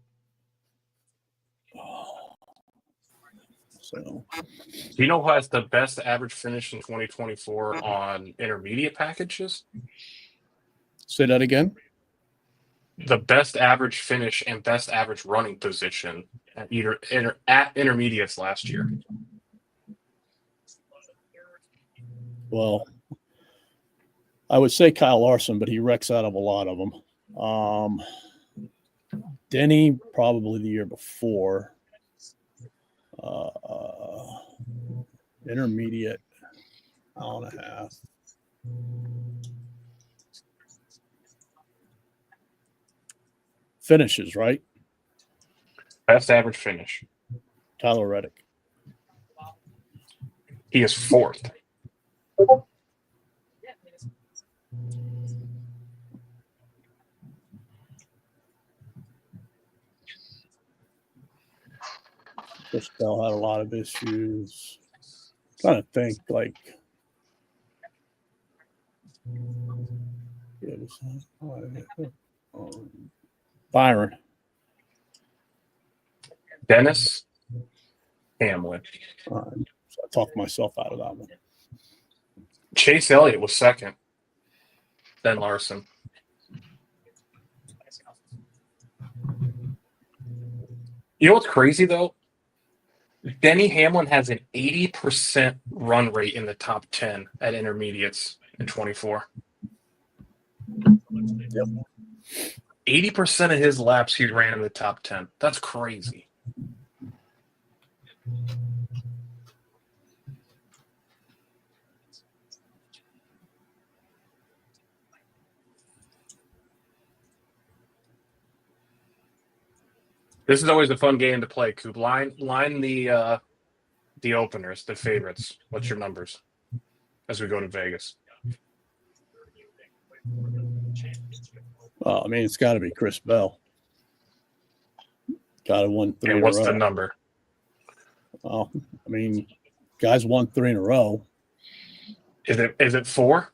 So, Do you know who has the best average finish in 2024 on intermediate packages? say that again. The best average finish and best average running position at intermediates last year. Well, I would say Kyle Larson, but he wrecks out of a lot of them. Denny, probably the year before. Intermediate, hour and a half. Finishes, right? Best average finish. Tyler Reddick. He is 4th. Chris Bell had a lot of issues. I'm trying to think, like, Byron. Dennis Hamlin. All right. So I talked myself out of that one. Chase Elliott was 2nd. Then Larson. You know what's crazy, though? Denny Hamlin has an 80% run rate in the top 10 at intermediates in 24. Yep. 80% of his laps he ran in the top 10. That's crazy. This is always a fun game to play, Coop. Line the openers, the favorites. What's your numbers as we go to Vegas? Well, I mean, it's got to be Chris Bell. Got to win 3 And in what's a row. the number? Well, I mean, guys won 3 in a row. Is it 4?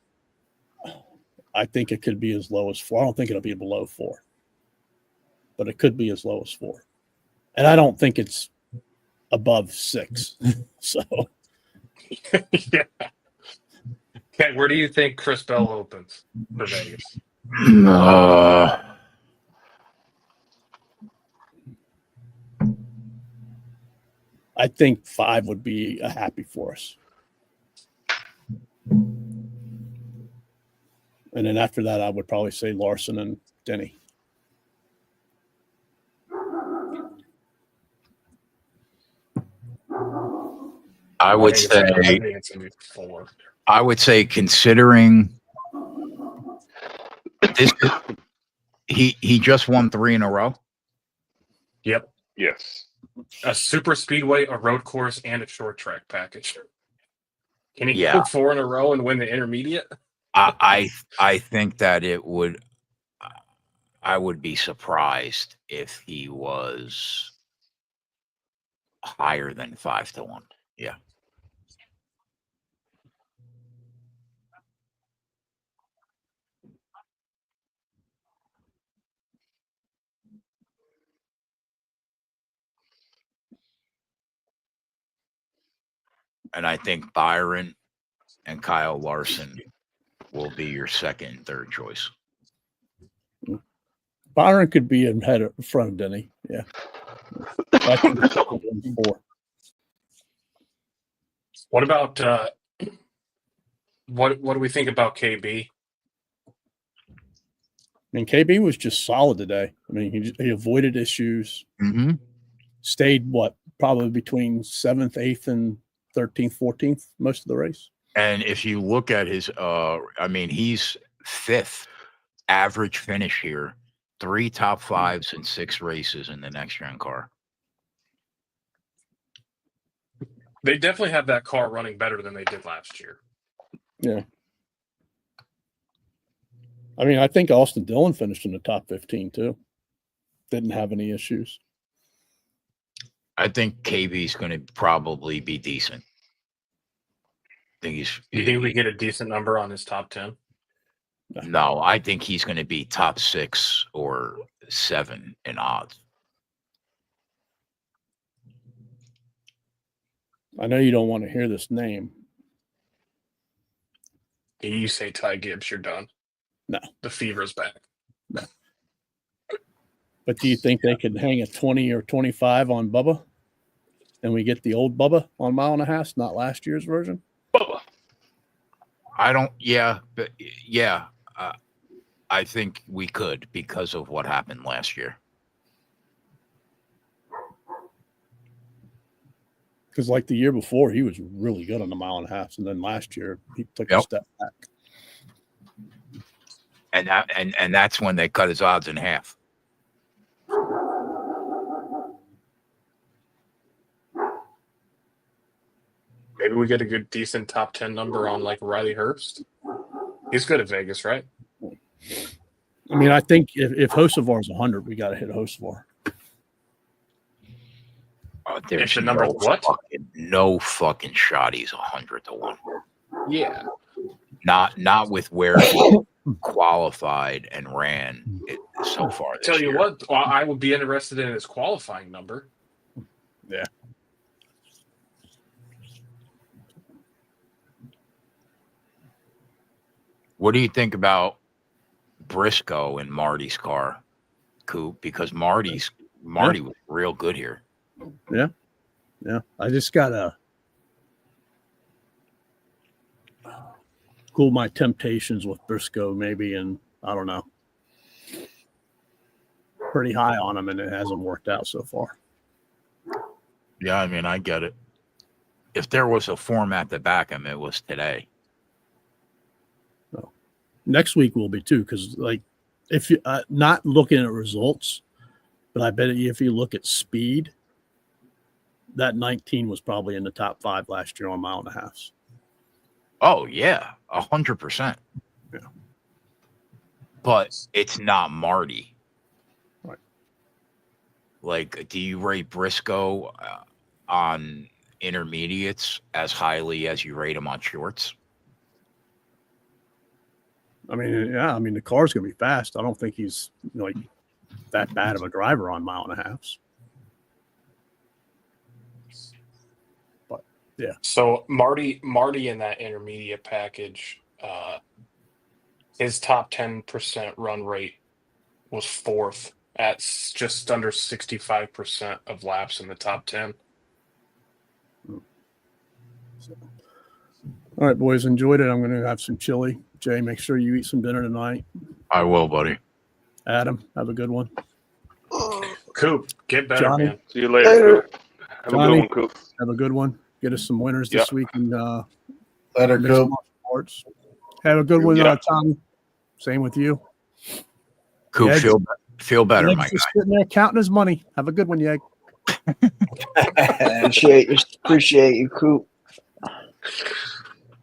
I think it could be as low as 4. I don't think it'll be below 4, but it could be as low as 4. And I don't think it's above 6. So, Yeah. Okay, where do you think Chris Bell opens for Vegas? I think 5 would be a happy for us. And then after that, I would probably say Larson and Denny. I would think say it's gonna be 4. I would say considering this, he just won 3 in a row. Yep. Yes. A super speedway, a road course, and a short track package. Can he Yeah. go 4 in a row and win the intermediate? I think that it would. I would be surprised if he was higher than 5-1. Yeah. And I think Byron and Kyle Larson will be your second and third choice. Byron could be in front of Denny. Yeah. I think 4. What about what do we think about KB? I mean, KB was just solid today. I mean, he avoided issues. Mm-hmm. Stayed probably between 7th, 8th, and 13th, 14th most of the race. And if you look at his, he's 5th average finish here, 3 top 5s in 6 races in the next gen car. They definitely have that car running better than they did last year. Yeah. I mean, I think Austin Dillon finished in the top 15 too. Didn't have any issues. I think KB's going to probably be decent. You think we get a decent number on his top 10? No, I think he's going to be top 6 or 7 in odds. I know you don't want to hear this name. You say Ty Gibbs, you're done. No. The fever's back. No. But do you think they could hang a 20 or 25 on Bubba? And we get the old Bubba on 1.5 miles, not last year's version? Bubba. I think we could because of what happened last year. Because like the year before, he was really good on the 1.5 miles, and then last year he took a step back. And that's when they cut his odds in half. Maybe we get a good, decent top 10 number on like Riley Herbst. He's good at Vegas, right? I mean, I think if Hocevar's 100, we got to hit Hocevar. There's the number what? No fucking shot. He's 100-1. Yeah. Not with where he qualified and ran it so far. Tell you what, I would be interested in his qualifying number. Yeah. What do you think about Briscoe in Marty's car, Coop? Because Marty was real good here. Yeah. Yeah. I just got to cool my temptations with Briscoe maybe, and I don't know. pretty high on him, and it hasn't worked out so far. Yeah, I mean, I get it. If there was a format to back him, it was today. So, next week will be too, because like if you not looking at results, but I bet if you look at speed, that 19 was probably in the top 5 last year on mile and a half. Oh yeah, 100%. Yeah. But it's not Marty. Right. Like, do you rate Briscoe on intermediates as highly as you rate him on shorts? I mean, yeah, I mean the car's gonna be fast. I don't think he's like that bad of a driver on mile and a half. But yeah. So Marty in that intermediate package, his top 10% run rate was 4th at just under 65% of laps in the top 10. All right, boys, enjoyed it. I'm going to have some chili. Jay, make sure you eat some dinner tonight. I will, buddy. Adam, have a good one. Coop, get better, Johnny. man. See you later. Coop. Have Johnny. a good one, Coop. Have a good one. Get us some winners this week. And Later, Coop. sports. Have a good one, Tommy. Same with you. Coop, Yeg. feel better, Yeg's my just guy. sitting there counting his money. Have a good one, Yeg. Appreciate you, Coop.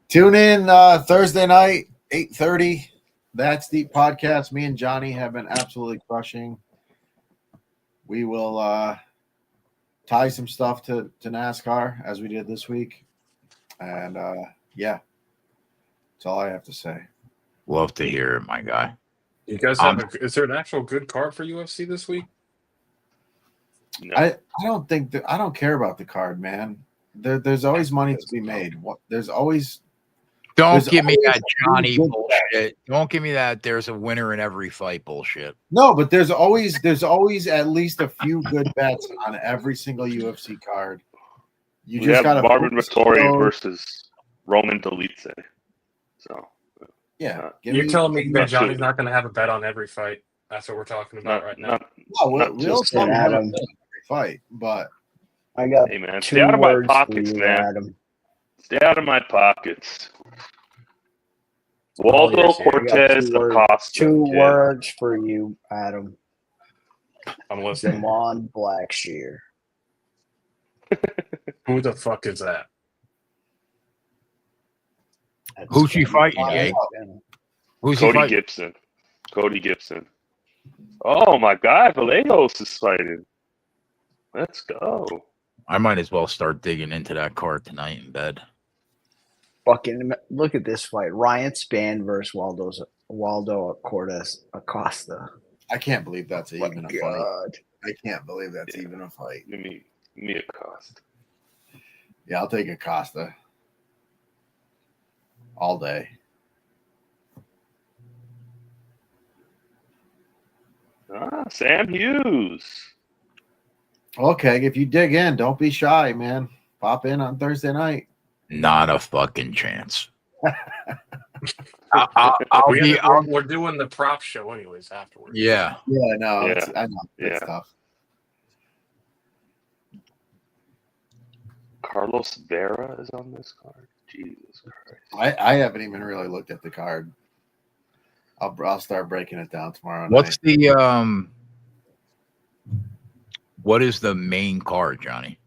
Tune in Thursday night, 8:30. That's Deep Podcast. Me and Johnny have been absolutely crushing. We will tie some stuff to NASCAR as we did this week. And yeah, that's all I have to say. Love to hear it, my guy. You guys have is there an actual good card for UFC this week? No. I don't think that I don't care about the card, man. There's always money to be made. There's always Don't give me always that a Johnny good bullshit. Don't give me that there's a winner in every fight bullshit. no, but there's always at least a few good bets on every single UFC card. You We just have got Marvin Vittori versus Roman Dolidze. So yeah. You're telling me that not Johnny's too- not going to have a bet on every fight? That's what we're talking about right now. No, not we'll just talk about Adam. every fight, but I got Hey man, 2 stay out of my words for pockets, you, man. Adam. Stay out of my pockets. Oh, Waldo yes, yeah. Cortez I got Acosta. 2 kid. words for you, Adam. I'm listening. Damon Blackshear. Who the fuck is that? That's Who's he fighting, Damon Jay? Blackshear. Who's he Cody fighting? Gibson. Cody Gibson. Oh my God, Vallejos is fighting. Let's go. I might as well start digging into that card tonight in bed. Fucking look at this fight. Ryan Spann versus Waldo Cortez Acosta. I can't believe that's My even a fight. God. I can't believe that's even a fight. Give me a cost. Yeah, I'll take Acosta all day. Sam Hughes. Okay, if you dig in, don't be shy, man. Pop in on Thursday night. Not a fucking chance. We're doing the prop show anyways afterwards. Yeah. Yeah, no, Yeah. I know. It's Yeah. tough. Carlos Vera is on this card. Jesus Christ. I haven't even really looked at the card. I'll start breaking it down tomorrow What's night. the what is the main card, Johnny?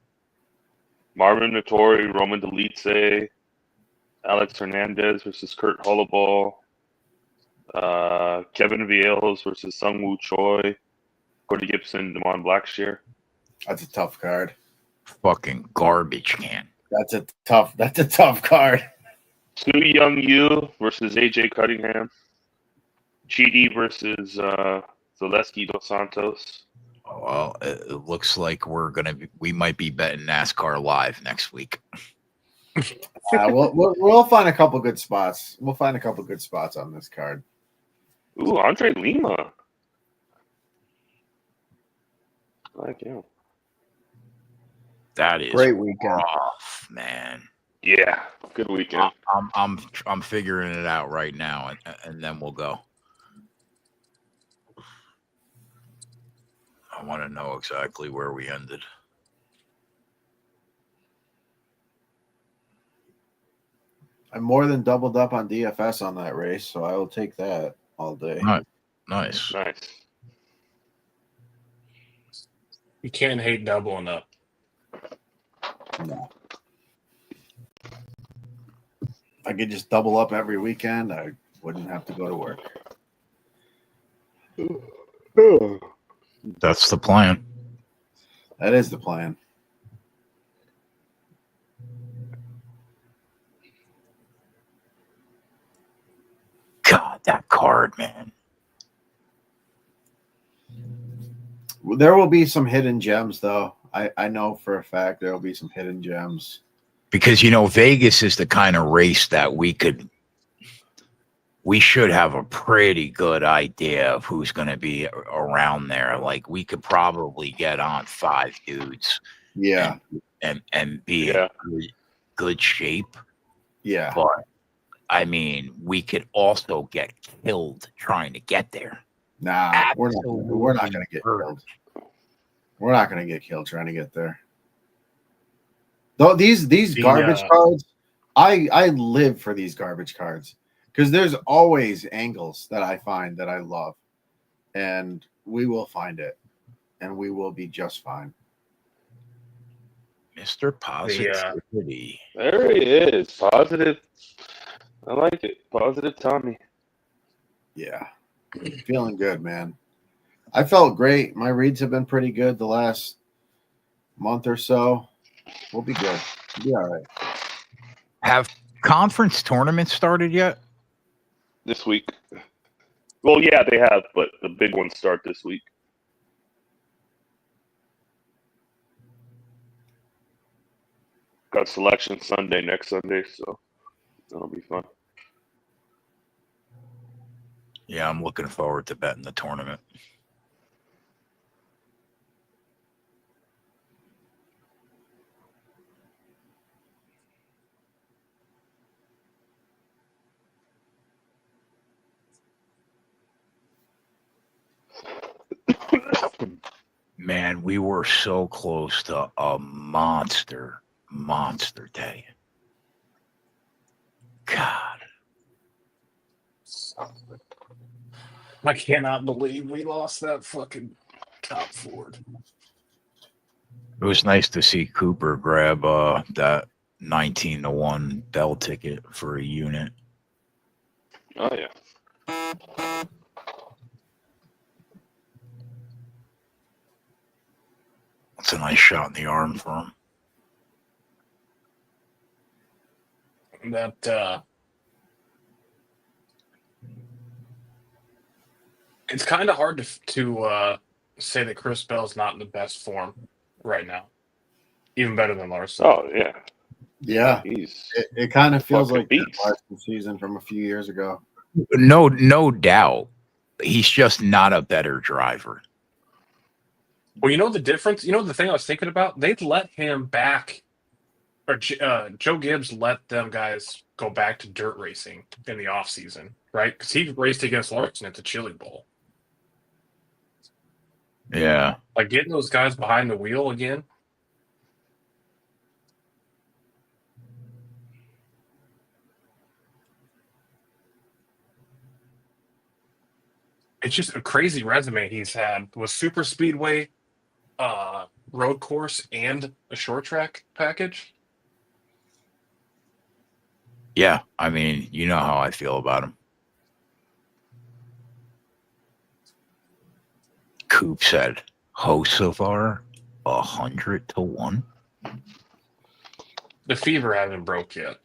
Marvin Vittori, Roman Dolidze, Alex Hernandez versus Kurt Holloway, Kevin Viejas versus Sungwoo Choi, Cody Gibson, Damon Blackshear. That's a tough card. Fucking garbage can. That's a tough card. Su Young Yu versus AJ Cunningham. Chidi versus Zaleski Dos Santos. Well, it looks like we might be betting NASCAR live next week. We'll find a couple good spots. We'll find a couple good spots on this card. Ooh, Andre Lima. I like him. That is Great weekend. rough, man. Yeah, good weekend. I'm figuring it out right now, and then we'll go. want to know exactly where we ended. I more than doubled up on DFS on that race, so I will take that all day. Nice. Nice. You can't hate doubling up. No. If I could just double up every weekend, I wouldn't have to go to work. That's the plan. That is the plan. God, that card, man. There will be some hidden gems, though. I know for a fact there will be some hidden gems. Because, Vegas is the kind of race that we should have a pretty good idea of who's going to be around there. Like, we could probably get on 5 dudes. Yeah. And be in good shape. Yeah. But, I mean, we could also get killed trying to get there. Nah, we're not going to get killed. We're not going to get killed trying to get there. Though these garbage cards, I live for these garbage cards because there's always angles that I find that I love, and we will find it, and we will be just fine. Mr. Positivity. There he is. Positive. I like it. Positive Tommy. Yeah. Feeling good, man. I felt great. My reads have been pretty good the last month or so. We'll be good. We'll be all right. Have conference tournaments started yet? This week. Well, yeah, they have, but the big ones start this week. Got selection Sunday, next Sunday, so that'll be fun. Yeah, I'm looking forward to betting the tournament. Man, we were so close to a monster day. God. I cannot believe we lost that fucking top Ford. It was nice to see Cooper grab that 19-1 Bell ticket for a unit. Oh, yeah. That's a nice shot in the arm for him. That it's kind of hard to say that Chris Bell's not in the best form right now. Even better than Larson. Oh, yeah. Yeah. It kind of feels like the Larson season from a few years ago. No doubt. He's just not a better driver. Well, you know the difference? You know the thing I was thinking about? They'd let him back, or Joe Gibbs let them guys go back to dirt racing in the offseason, right? Because he raced against Larson at the Chili Bowl. Yeah. Like getting those guys behind the wheel again. It's just a crazy resume he's had with super speedway, road course, and a short track package. Yeah, I mean, you know how I feel about him. Coop said, host so far, 100-1. The fever hasn't broke yet.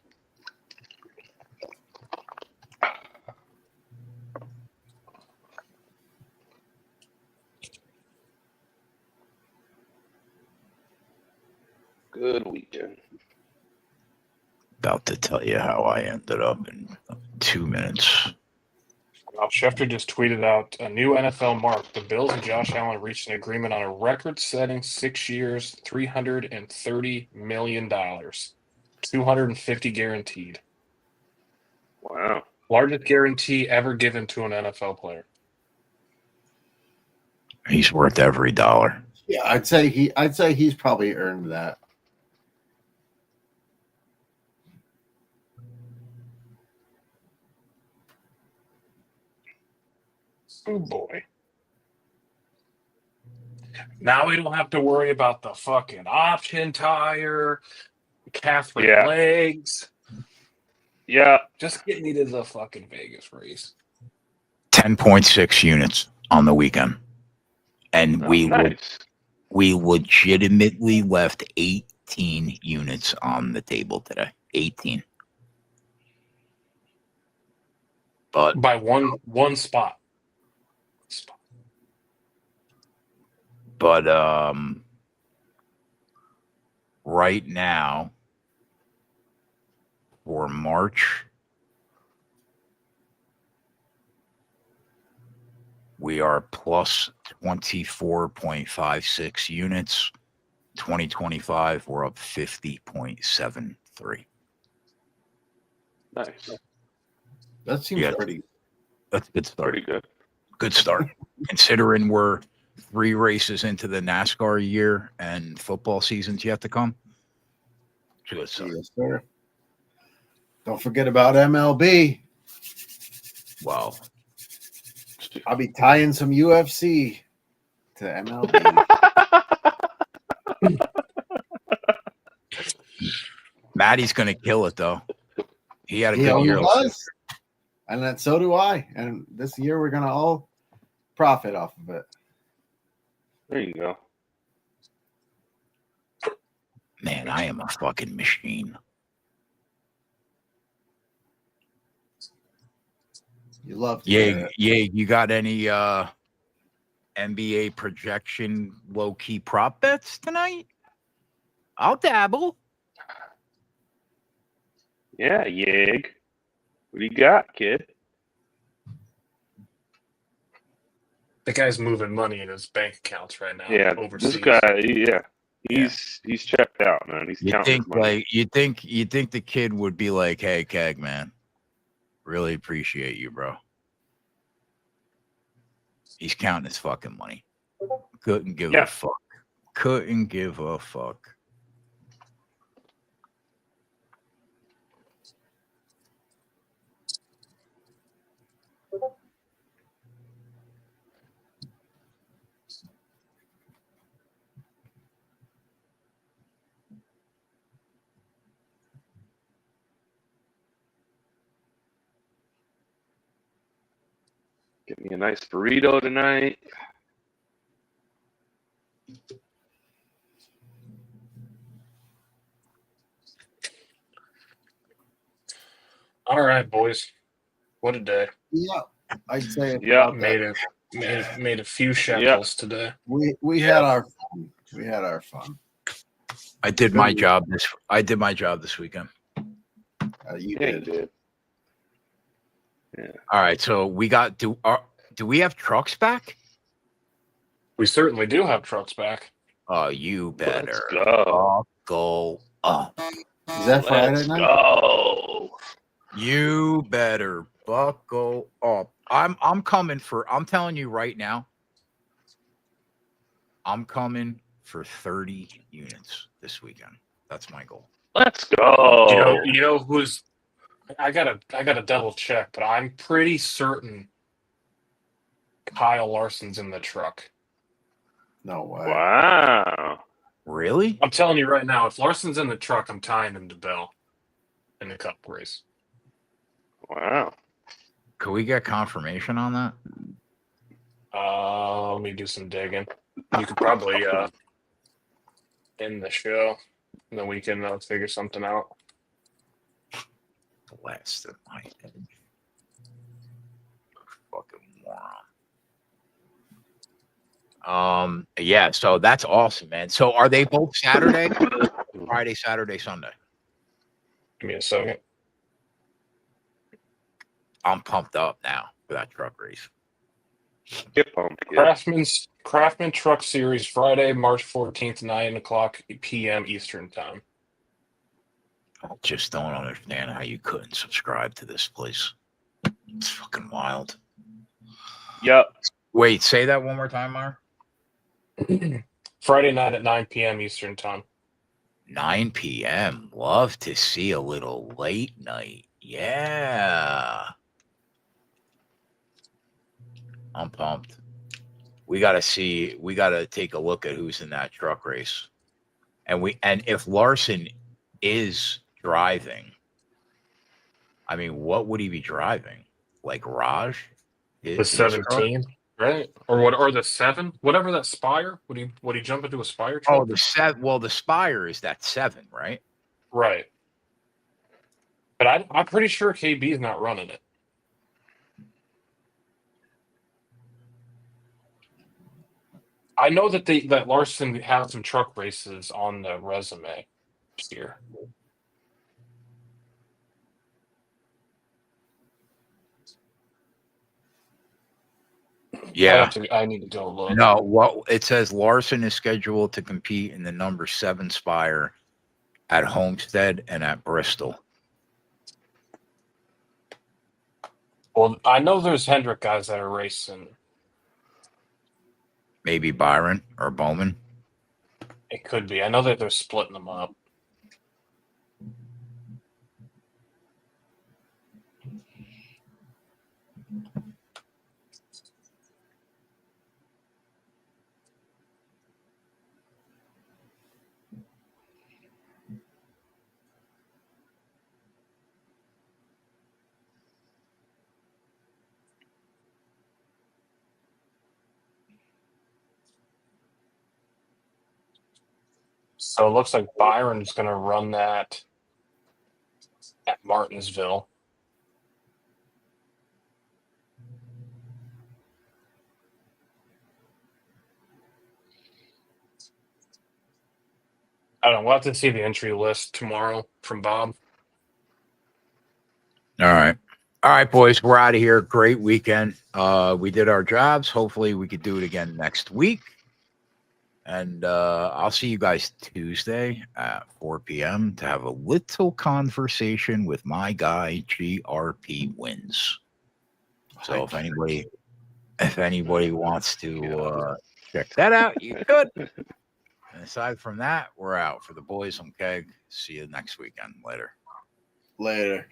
Good weekend. About to tell you how I ended up in 2 minutes. Well, Schefter just tweeted out a new NFL mark. The Bills and Josh Allen reached an agreement on a record-setting 6 years, $330 million, $250 guaranteed. Wow. Largest guarantee ever given to an NFL player. He's worth every dollar. Yeah, I'd say he's probably earned that. Oh boy. Now we don't have to worry about the fucking option tire, Catherine Yeah. legs. Yeah. Just get me to the fucking Vegas race. 10.6 units on the weekend. And Oh, we nice. we legitimately left 18 units on the table today. 18. But By one spot. But right now for March, we are plus 24.56 units. 2025, we're up 50.73. Nice. That seems pretty. That's a good start. Pretty good. Good start. Considering we're 3 races into the NASCAR year and football season's yet to come. Good start. Yes, sir. Don't forget about MLB. Wow. I'll be tying some UFC to MLB. Maddie's going to kill it, though. He had a He good always year. does. And then so do I. And this year we're going to all profit off of it. There you go. Man, I am a fucking machine. You love to Yeah, hear it. yeah. You got any NBA projection low-key prop bets tonight? I'll dabble. Yeah, Yeg. What do you got, kid? The guy's moving money in his bank accounts right now. Yeah, overseas. this guy. He's checked out, man. He's You counting think his money. like you think the kid would be like, "Hey, Keg, man, really appreciate you, bro." He's counting his fucking money. Couldn't give a fuck. Couldn't give a fuck. Get me a nice burrito tonight. All right, boys. What a day. Yeah. I'd say it's Yeah. about that. Made a few shekels today. We had our fun. We had our fun. I did my job this weekend. You Yeah, did. you did. Yeah. All right, so we got do we have trucks back? We certainly do have trucks back. Oh, you better Let's go. go up. Is that Friday Let's night? go. You better buckle up. I'm telling you right now, I'm coming for 30 units this weekend. That's my goal. Let's go. You know who's I gotta double check, but I'm pretty certain Kyle Larson's in the truck. No way. Wow. Really? I'm telling you right now, if Larson's in the truck, I'm tying him to Bell in the Cup race. Wow. Could we get confirmation on that? Let me do some digging. You could probably end the show, and then we can figure something out. Blasted my head. Fucking moron. Yeah, so that's awesome, man. So are they both Saturday? Friday, Saturday, Sunday? Give me a second. I'm pumped up now for that truck race. Get pumped. Yeah. Craftsman Truck Series, Friday, March 14th, 9:00 p.m. Eastern Time. I just don't understand how you couldn't subscribe to this place. It's fucking wild. Yep. Wait, say that one more time, Mar. Friday night at 9 p.m. Eastern time. 9 p.m. Love to see a little late night. Yeah. I'm pumped. We got to take a look at who's in that truck race. And if Larson is driving, I mean, what would he be driving? Like Raj? The 17, right? Or the 7, whatever that Spire. Would he jump into a Spire truck? Oh, the 7. Well, the Spire is that 7, right? Right. But I'm pretty sure KB's not running it. I know that Larson has some truck races on the resume this year. Yeah. I need to go look. No, well, it says Larson is scheduled to compete in the number 7 Spire at Homestead and at Bristol. Well, I know there's Hendrick guys that are racing. Maybe Byron or Bowman. It could be. I know that they're splitting them up. So it looks like Byron's going to run that at Martinsville. I don't know. We'll have to see the entry list tomorrow from Bob. All right. All right, boys. We're out of here. Great weekend. We did our jobs. Hopefully we could do it again next week. And I'll see you guys Tuesday at 4 p.m. to have a little conversation with my guy, GRP Wins. So if anybody wants to check that out, you could. And aside from that, we're out. For the boys on Keg, see you next weekend. Later. Later.